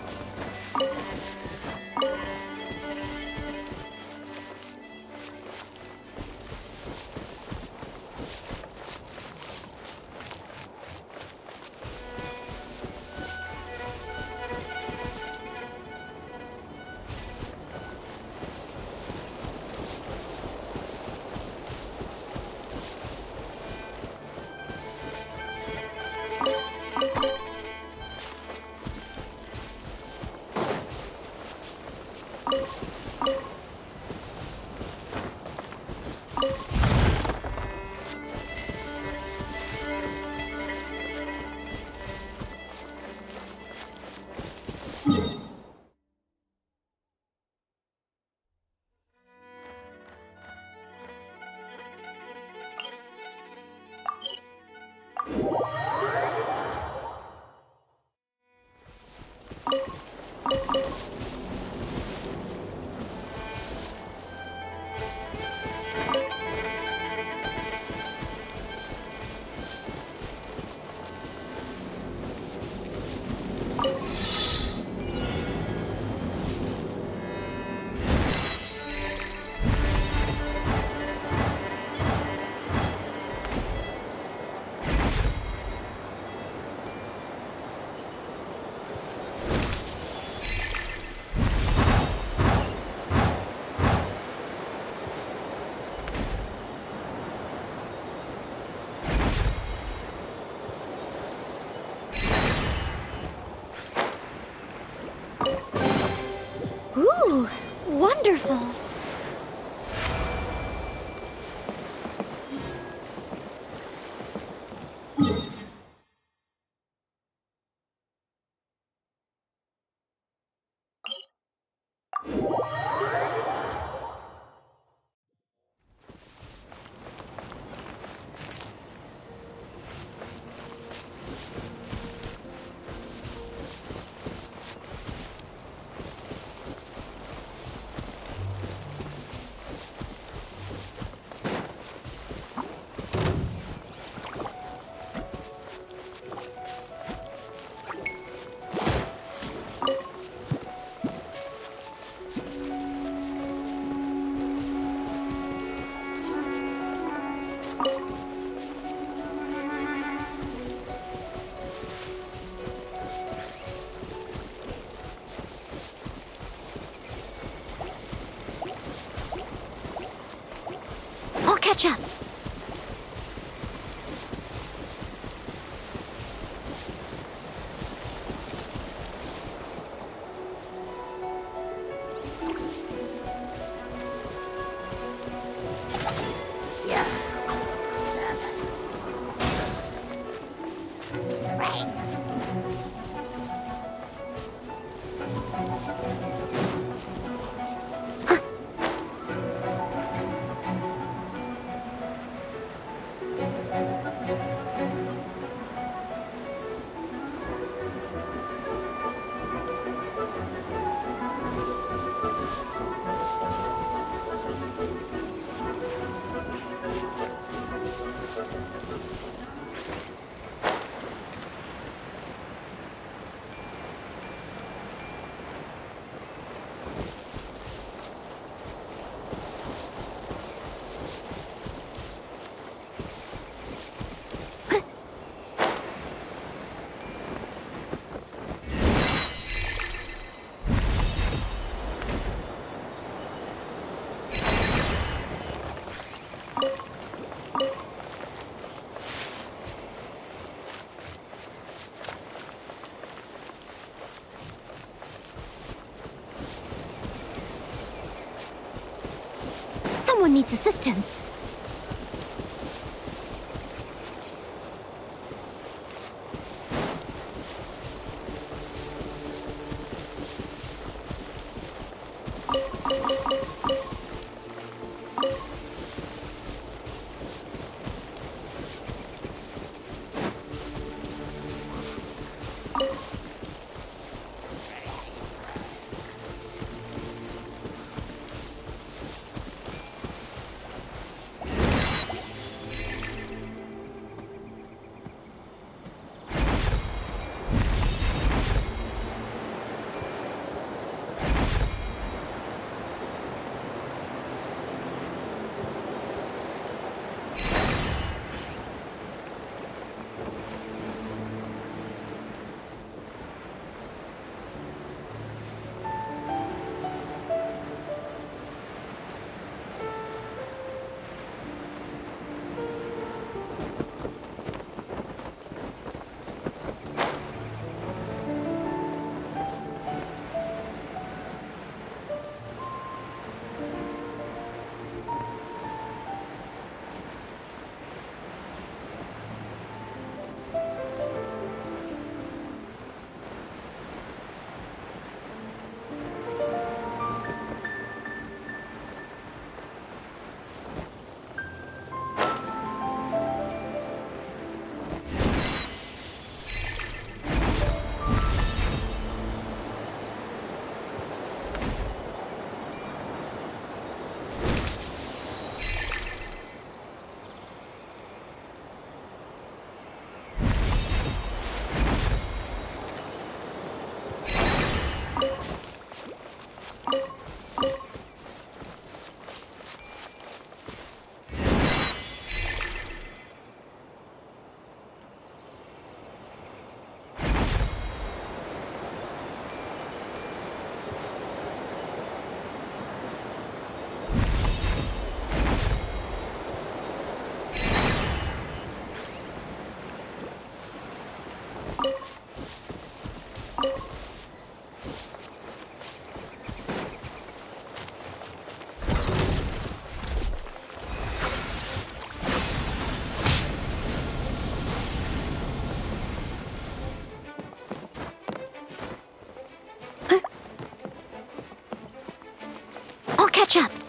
Ooh, wonderful. I'll catch up. Someone needs assistance. catch up.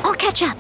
I'll catch up.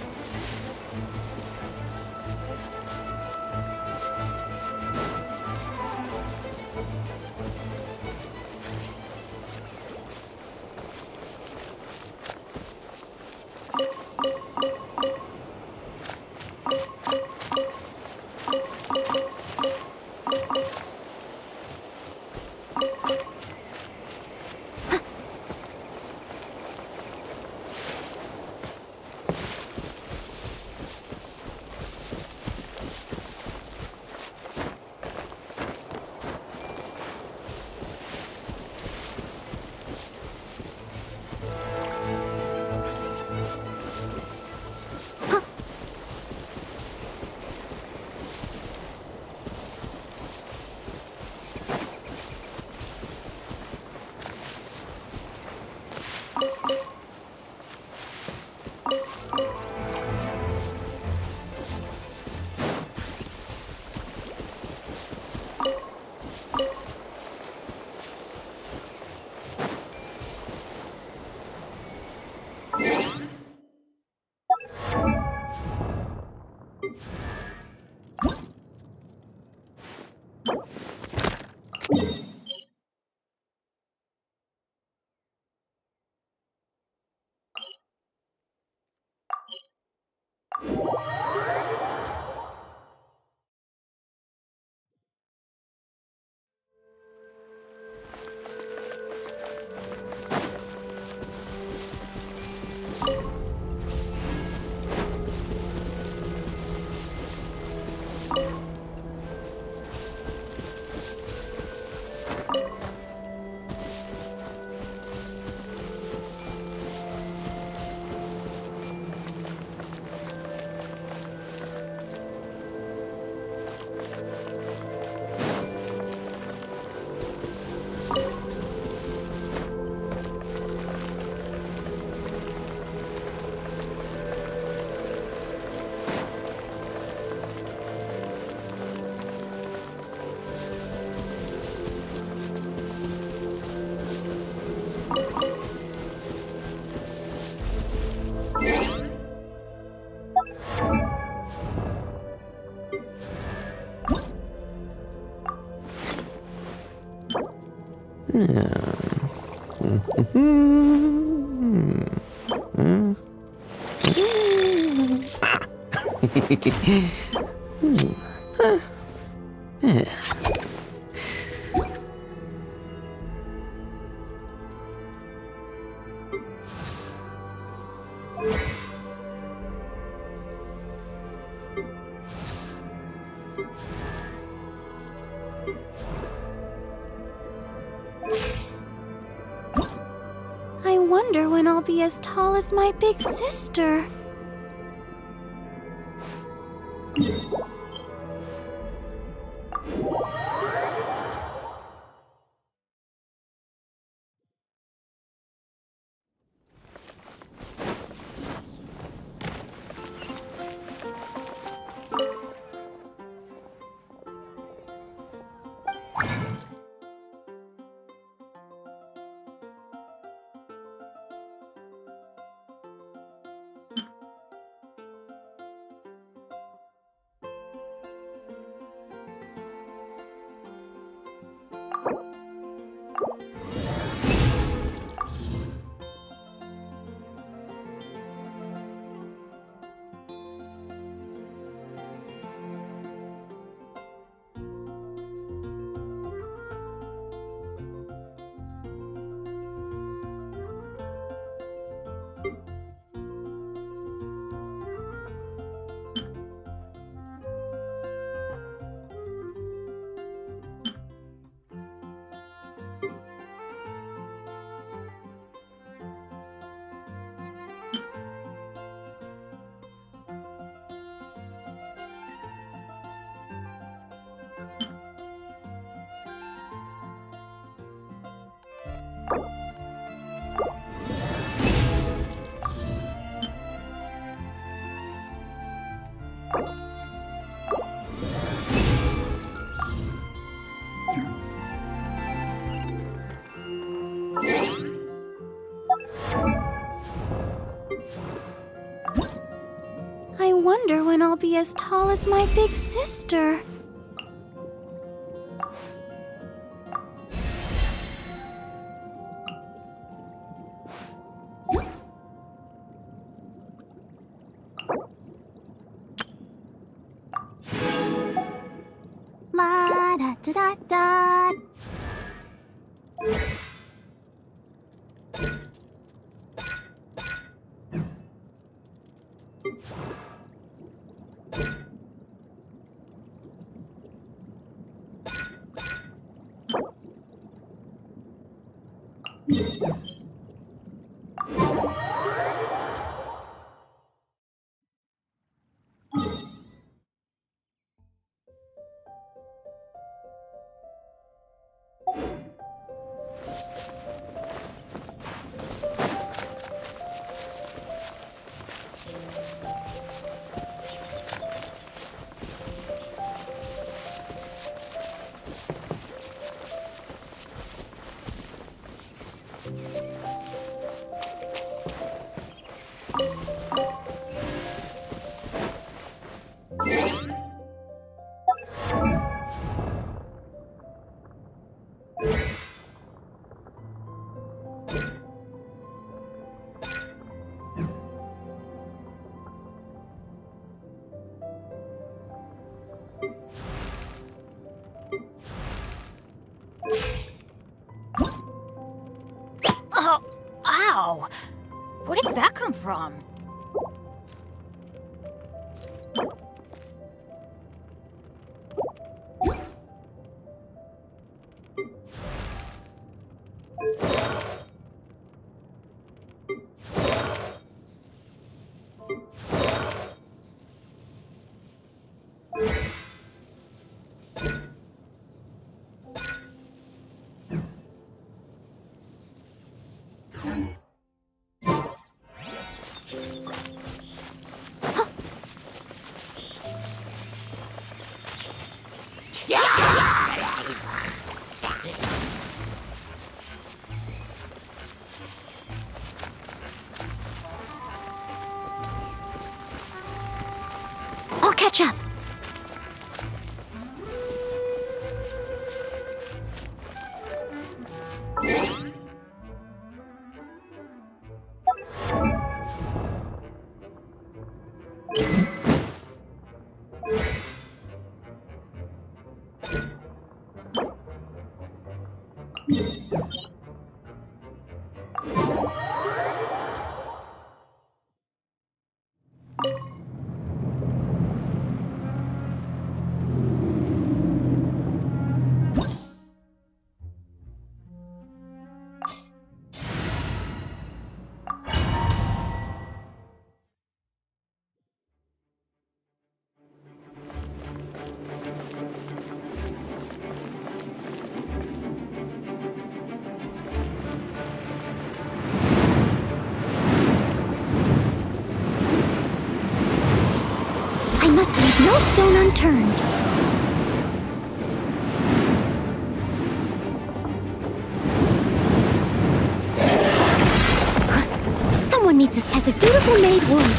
I wonder when I'll be as tall as my big sister. wonder when I'll be as tall as my big sister. La da da da da. Oh, ow! Where did that come from? I'll catch up. I must leave no stone unturned. Someone needs us as a dutiful maid would.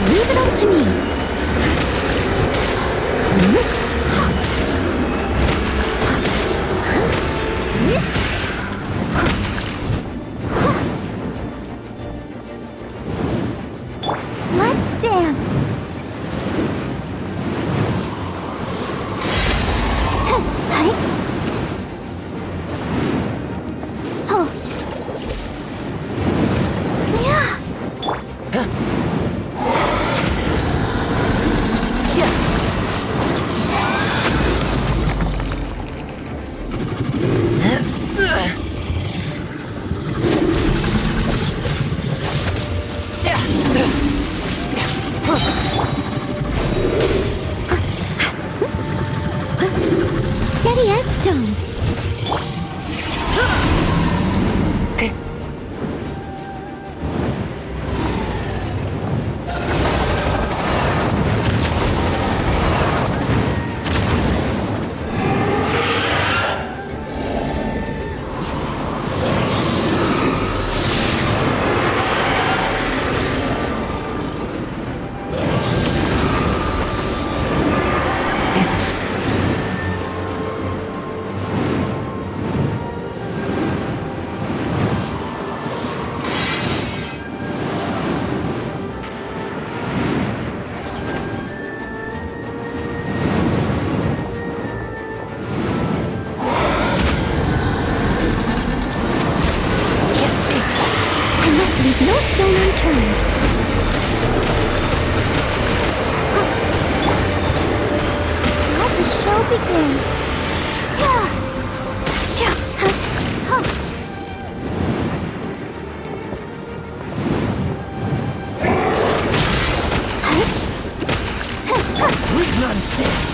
Leave it up to me. Let's dance. Hi. Oh. Yeah. Steady as stone. leave no stone unturned. Let the show begin. We've not escaped.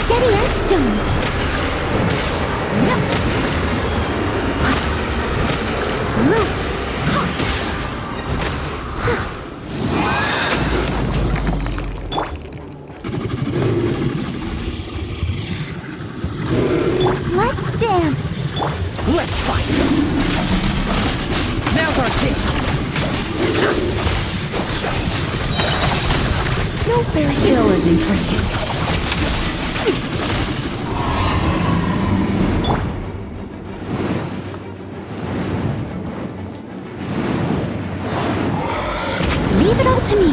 Steady as stone. Let's dance. Let's fight. Now's our chance. No fairy tale ending for you. Leave it all to me.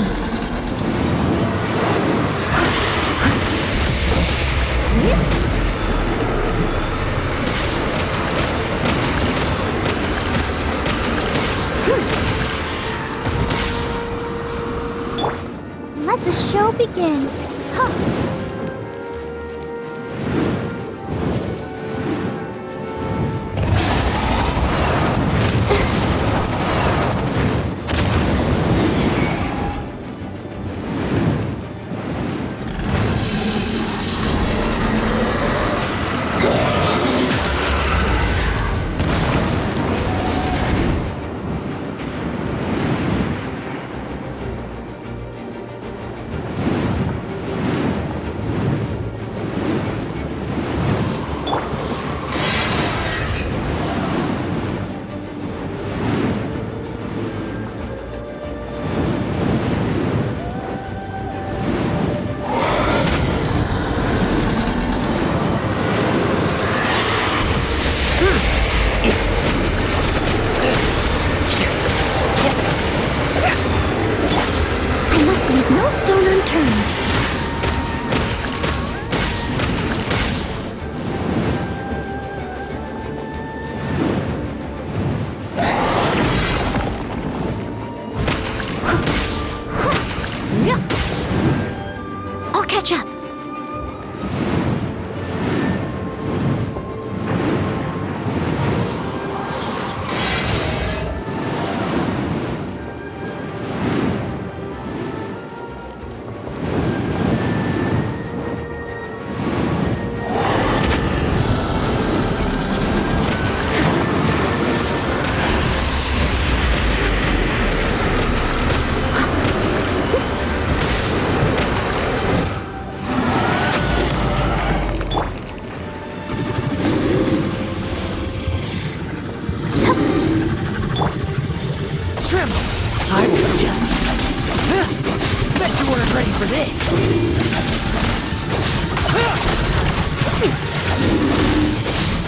Let the show begin. I must leave no stone unturned. I'll catch up. Tremble. I will adjust. Bet you weren't ready for this.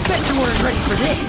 Bet you weren't ready for this.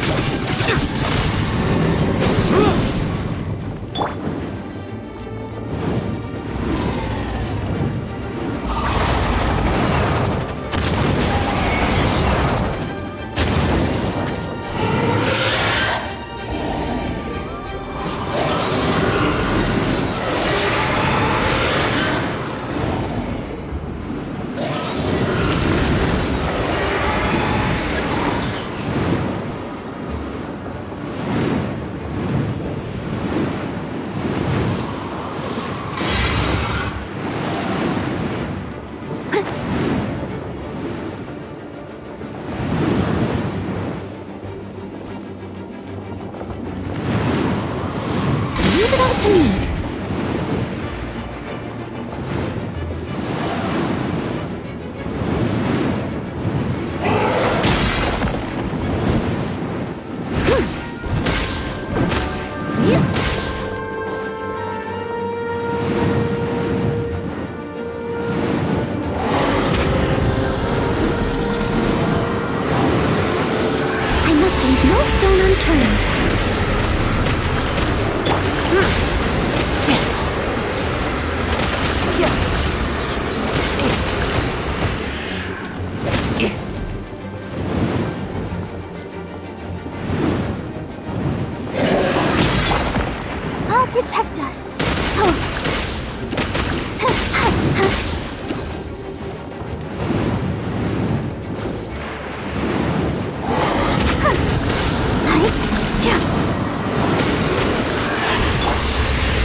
protect us.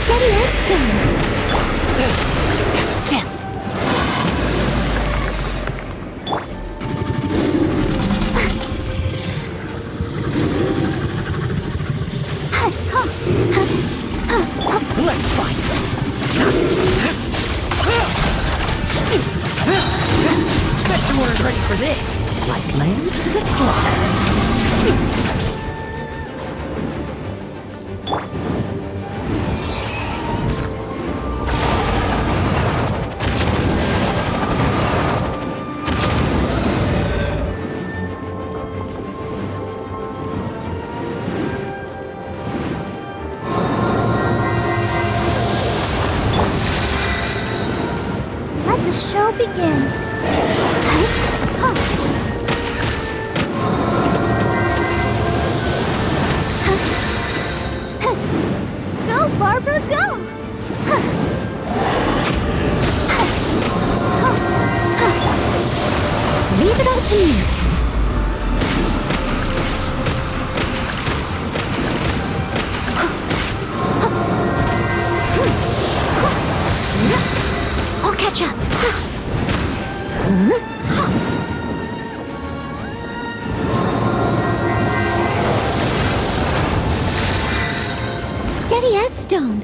Steady as stone. Let's fight! Bet you weren't ready for this! Like lambs to the slaughter! Let the show begin. Go, Barbara, go! Leave it all to me. I'll catch up. Steady as stone.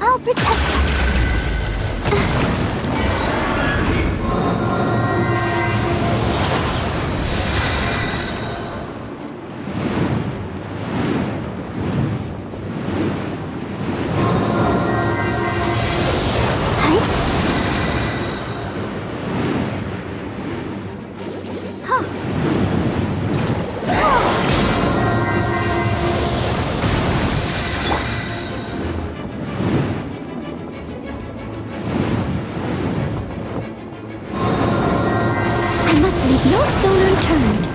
I'll protect us. I must leave no stone unturned.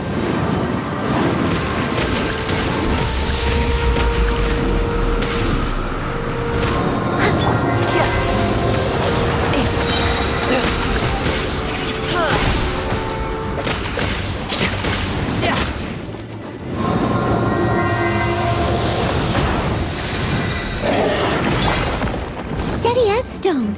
Steady as stone.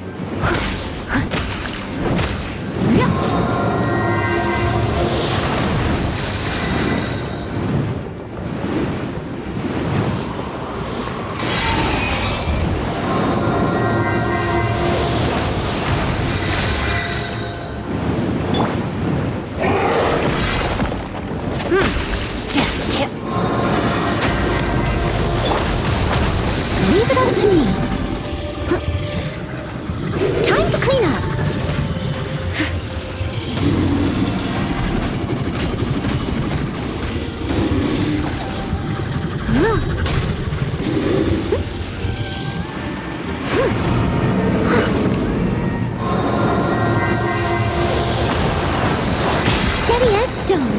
Leave it all to me. Time to clean up. Steady as stone.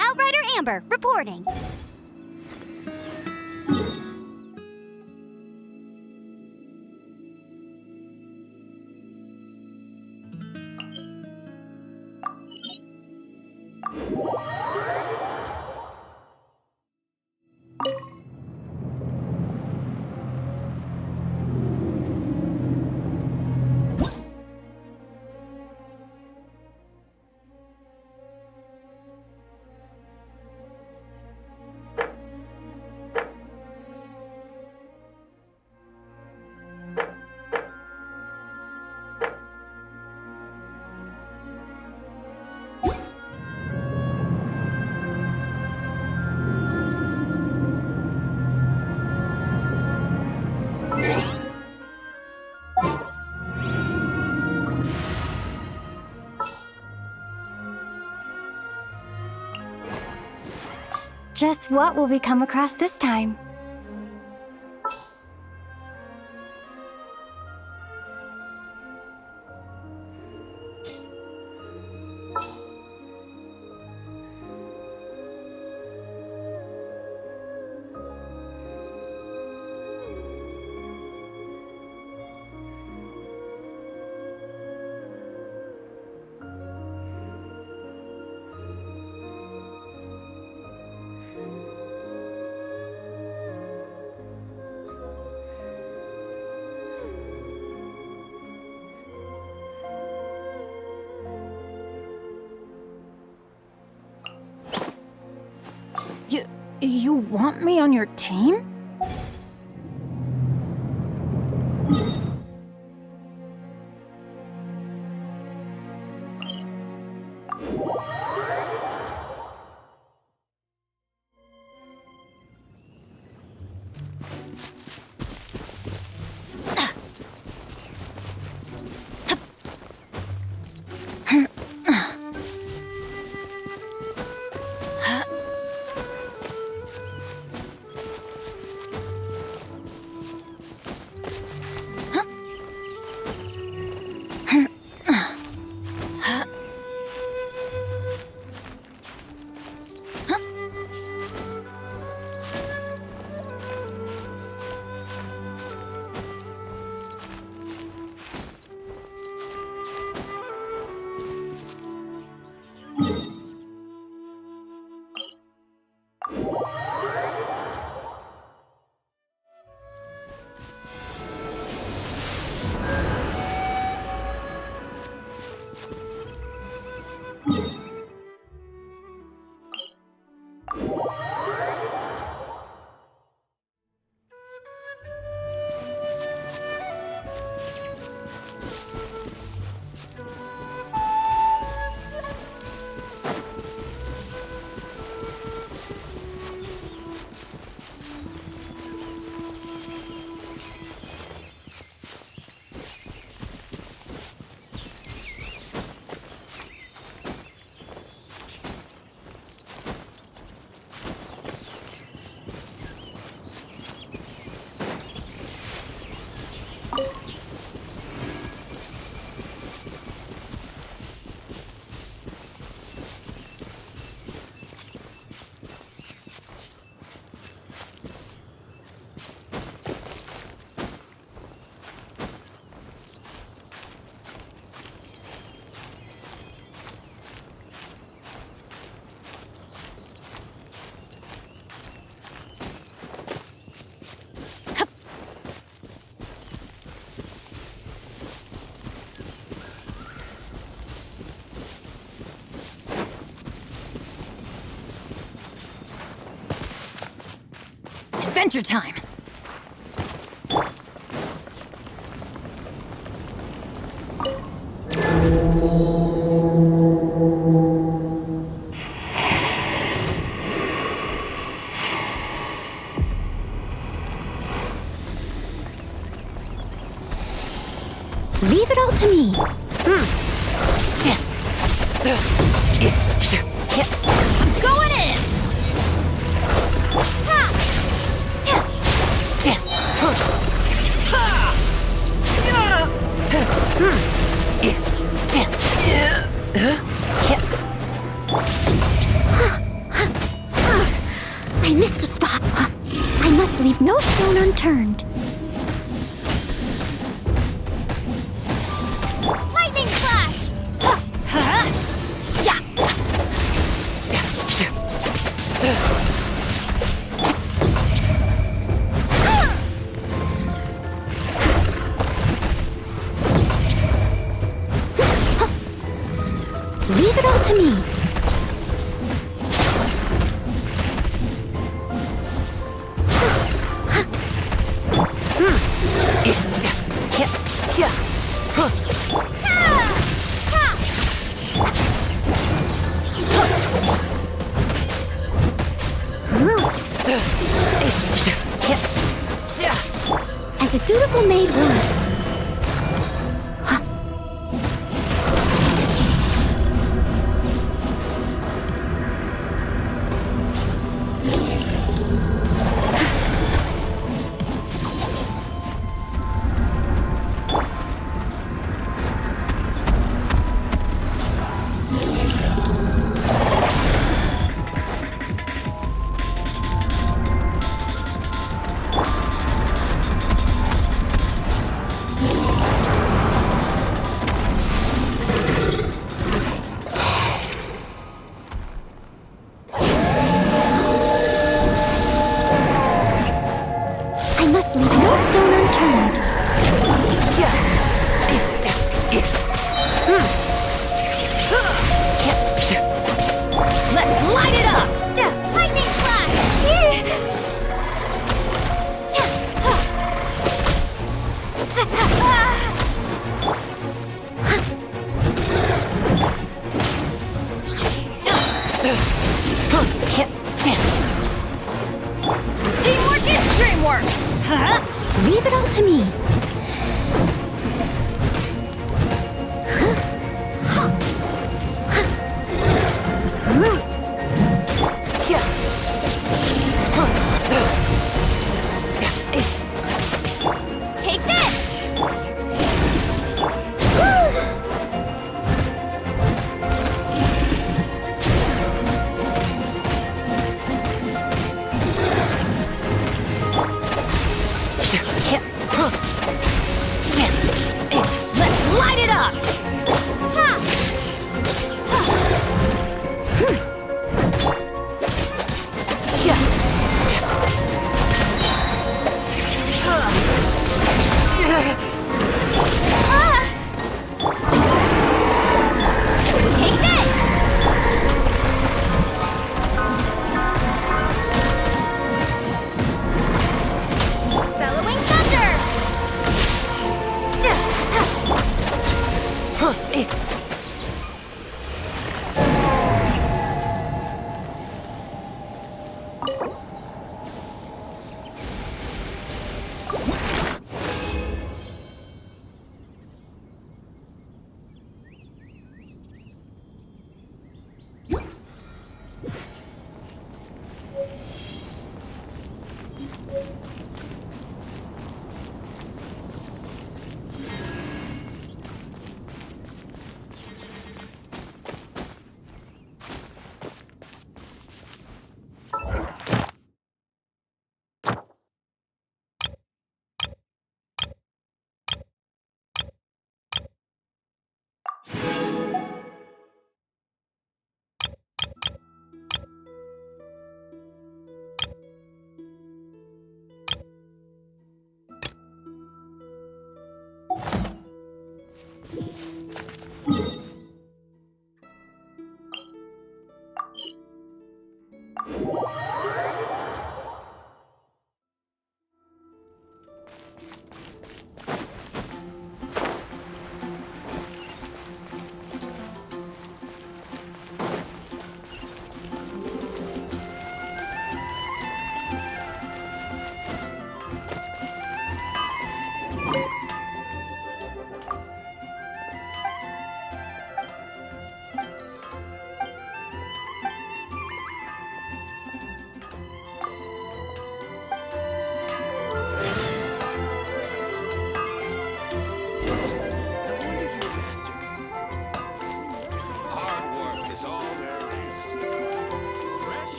Outrider Amber, reporting. Just what will we come across this time? You want me on your team? Adventure time! Leave it all to me. I'm going in! I missed a spot. I must leave no stone unturned. Lightning flash! Yeah. Leave it all to me. As a dutiful maid would. I must leave no stone unturned. Let's light it up! Lightning flash! Teamwork is dreamwork! Leave it all to me. Take this!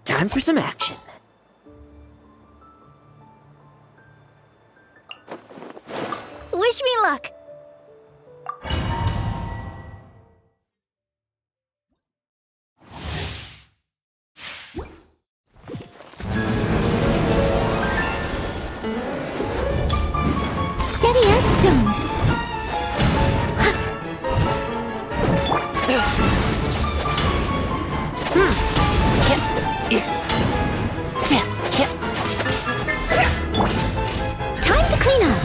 Time for some action. Wish me luck. Steady as stone. Time to clean up.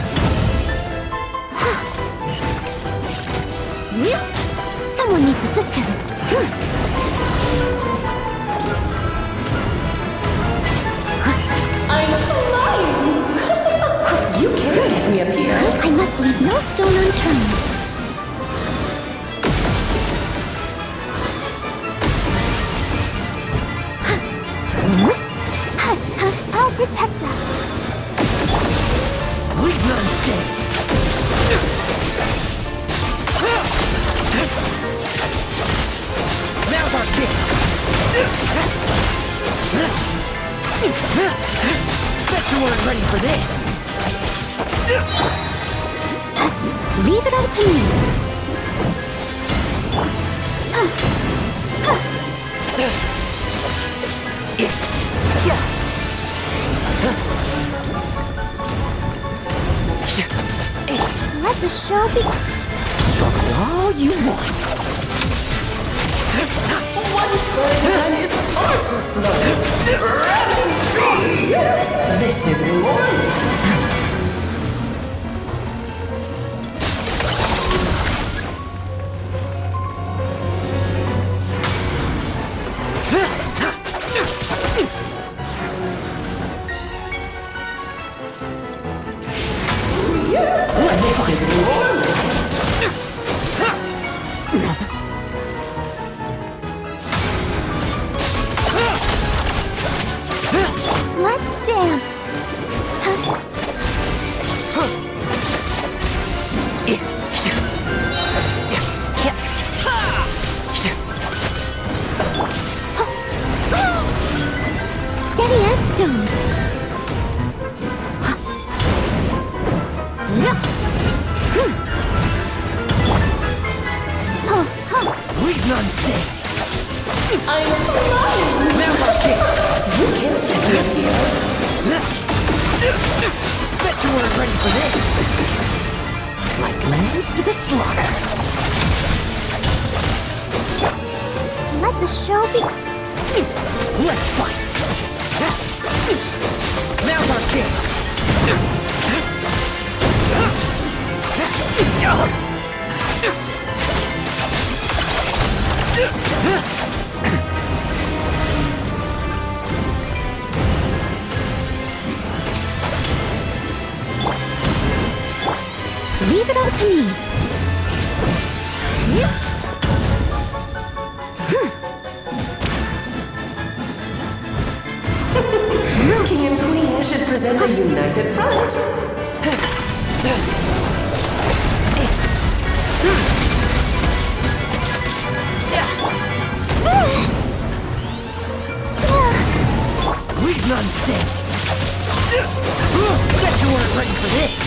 protect us. Leave none stay. Now's our chance. Bet you weren't ready for this. Leave it all to me. Let the show begin. Struggle all you want. What is going on is far too slow. Rapid speed! Yes, this is more. Let's dance. Steady as stone. Leave none stay. I'm flying! Now's our chance. You can't take me here. Bet you weren't ready for this. Like lambs to the slaughter. Let the show begin. Let's fight. Now's our chance. Leave it all to me. King and Queen should present a united front. Leave none stay. Bet you weren't ready for this.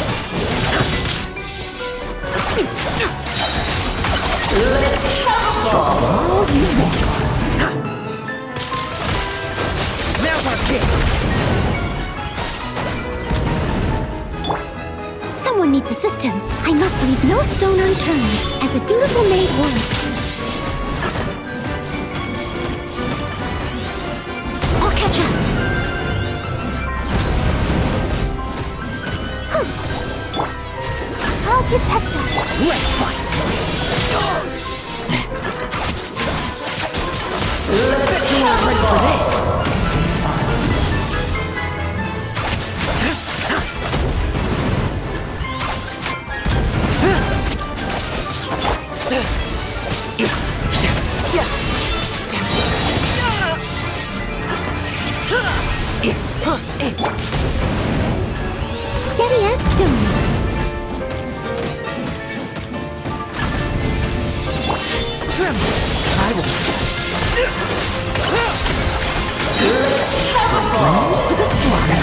Let's have a Struggle all you want. Now's our chance. Someone needs assistance. I must leave no stone unturned, as a dutiful maid would. I'll catch up. I'll protect us. Let's fight. Let's see how ready for this. Steady as stone. Tremble. I will Lambs to the slaughter.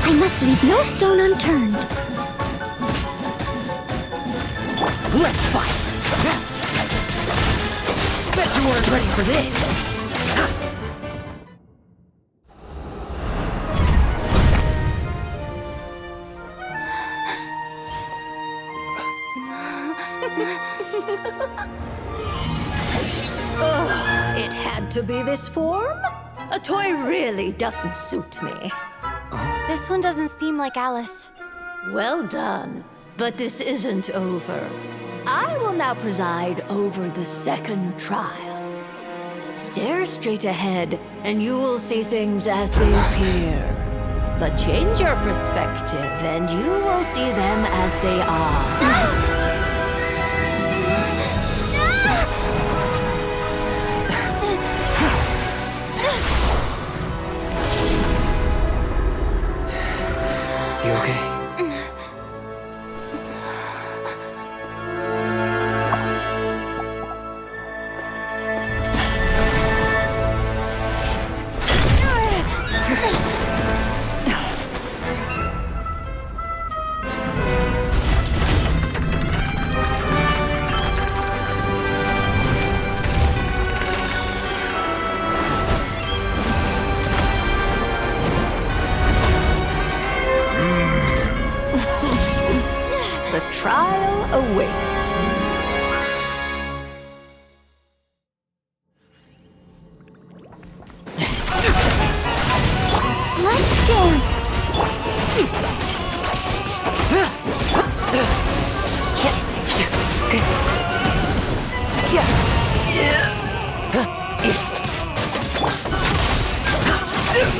I must leave no stone unturned. Let's fight. Bet you weren't ready for this. It had to be this form? A toy really doesn't suit me. This one doesn't seem like Alice. Well done, but this isn't over. I will now preside over the second trial. Stare straight ahead, and you will see things as they appear. But change your perspective, and you will see them as they are. You okay? The trial awaits. Let's dance.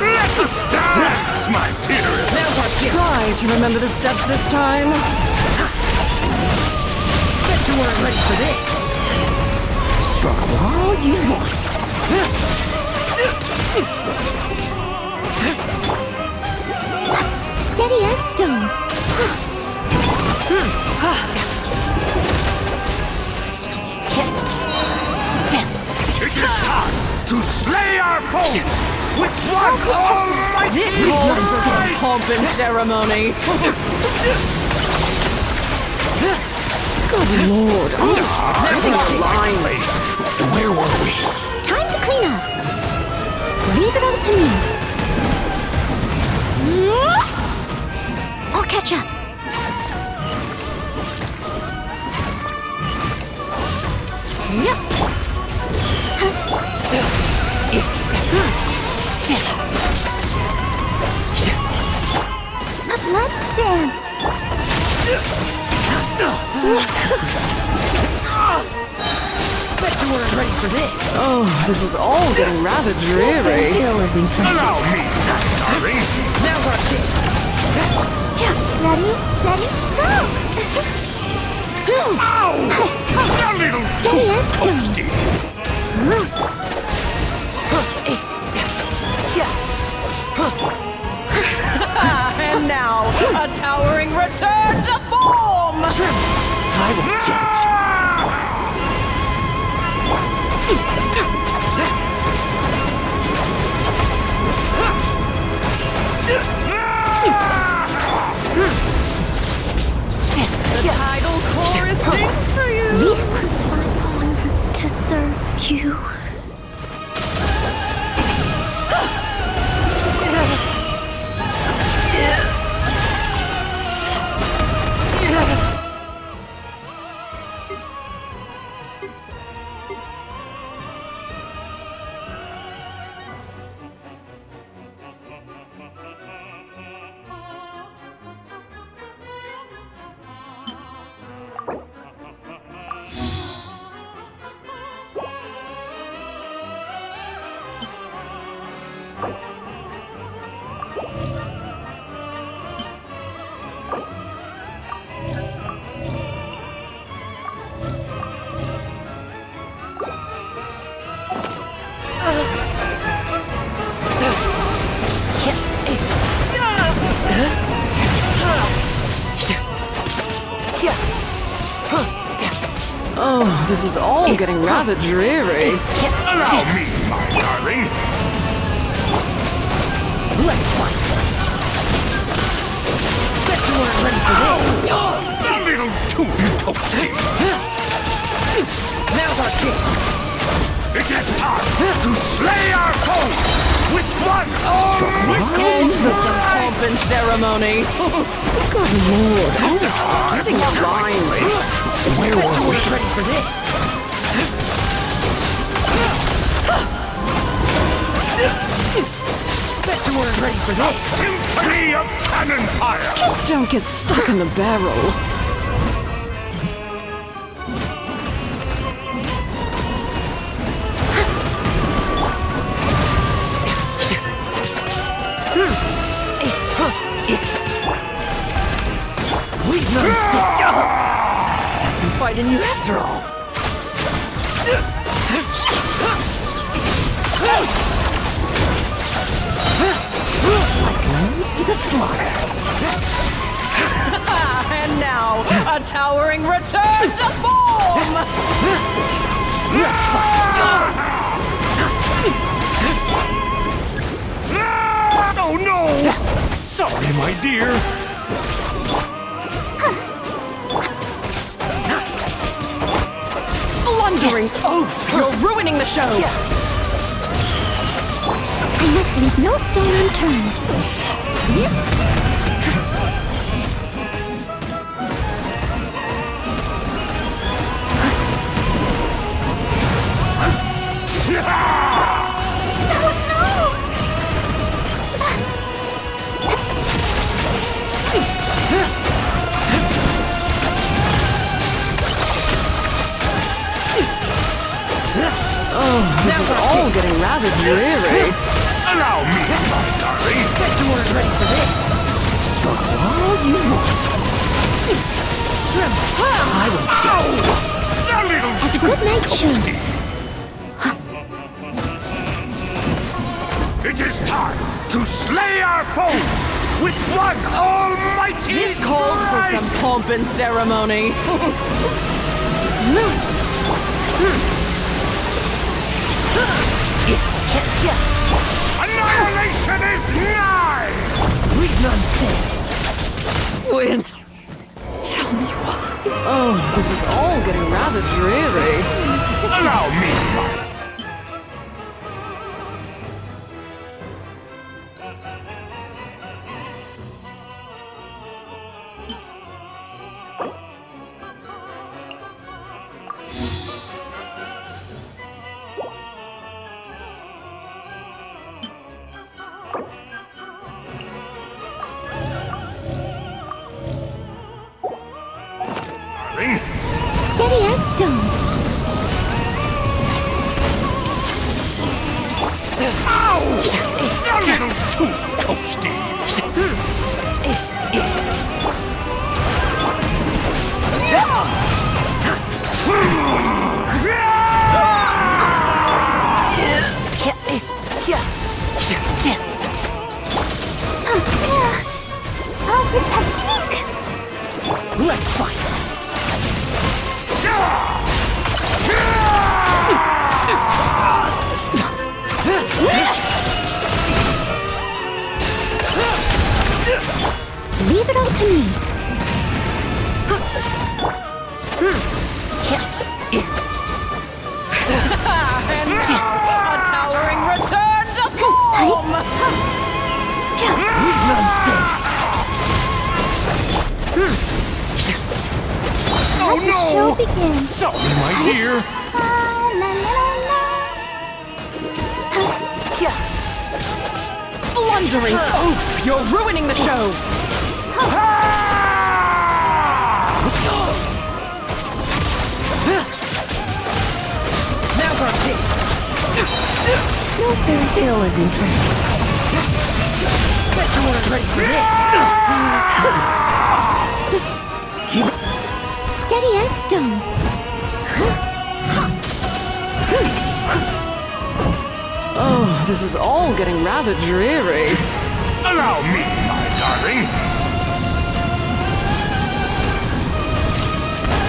Let us dance, my dearest! Try to remember the steps this time. Bet you weren't ready for this. Struggle all you want. Steady as stone. It is time to slay our foes with one almighty This calls for some fight! pomp and ceremony. Good lord. Everything place. Where were we? Time to clean up. Leave it all to me. I'll catch up. Let's dance. Bet you weren't ready for this. Oh, this is all getting rather dreary. Allow me, darling. Now's our chance. Ready, steady, go. Ow! A little Steady too as stone. toasty. And now, a towering return to form! I will judge. The tidal chorus sings for you! It was my honor to serve you. Oh, this is all getting rather dreary. Allow me, my darling. Let's fight. Bet you weren't ready for this. A little too toasty. Now's our chance. It is time to slay our foes with one almighty Ends for some pomp and ceremony. Good lord, I'm getting the lines. Where Bet you were we? weren't ready for this. Bet you weren't ready for A this. symphony of cannon fire. Just don't get stuck in the barrel. Bleed non-stop. Had some fight in you after all. Like lambs to the slaughter. And now, a towering return to form! Let's fight. Oh no! Sorry, my dear. Blundering oaf! You're ruining the show! I must leave no stone unturned. Oh, this is all getting rather dreary. Allow me, my darling. Bet you weren't ready for this. Struggle all you want. Tremble. I will judge. A little As a good night should. It is time to slay our foes with one almighty This calls for strike! some pomp and ceremony. Annihilation is nigh! Bleed non-stop. Wind. Tell me why. Oh, this is all getting rather dreary. Allow me, my darling. Steady as stone. Ow! A little too toasty. I'll protect Ink. Let's fight. Leave it all to me. And a towering return to form! Bleed non-stop. Oh Let the show no! begin. Sorry, my dear. Blundering oaf! You're ruining the show! Now we're dead. No fairy tale ending for sure. Bet you weren't ready for this. Steady as stone. Oh, this is all getting rather dreary. Allow me, my darling.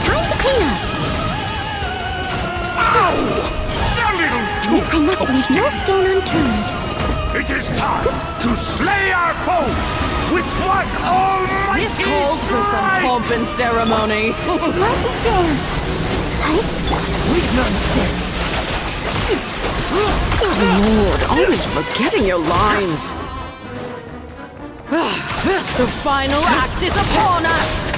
Time to clean up. Ow! A little too I must leave toasty. no stone unturned. It is time to slay our foes with one almighty This calls for some strike! pomp and ceremony. Let's dance. Bleed non-stop. Good lord, always forgetting your lines. The final act is upon us!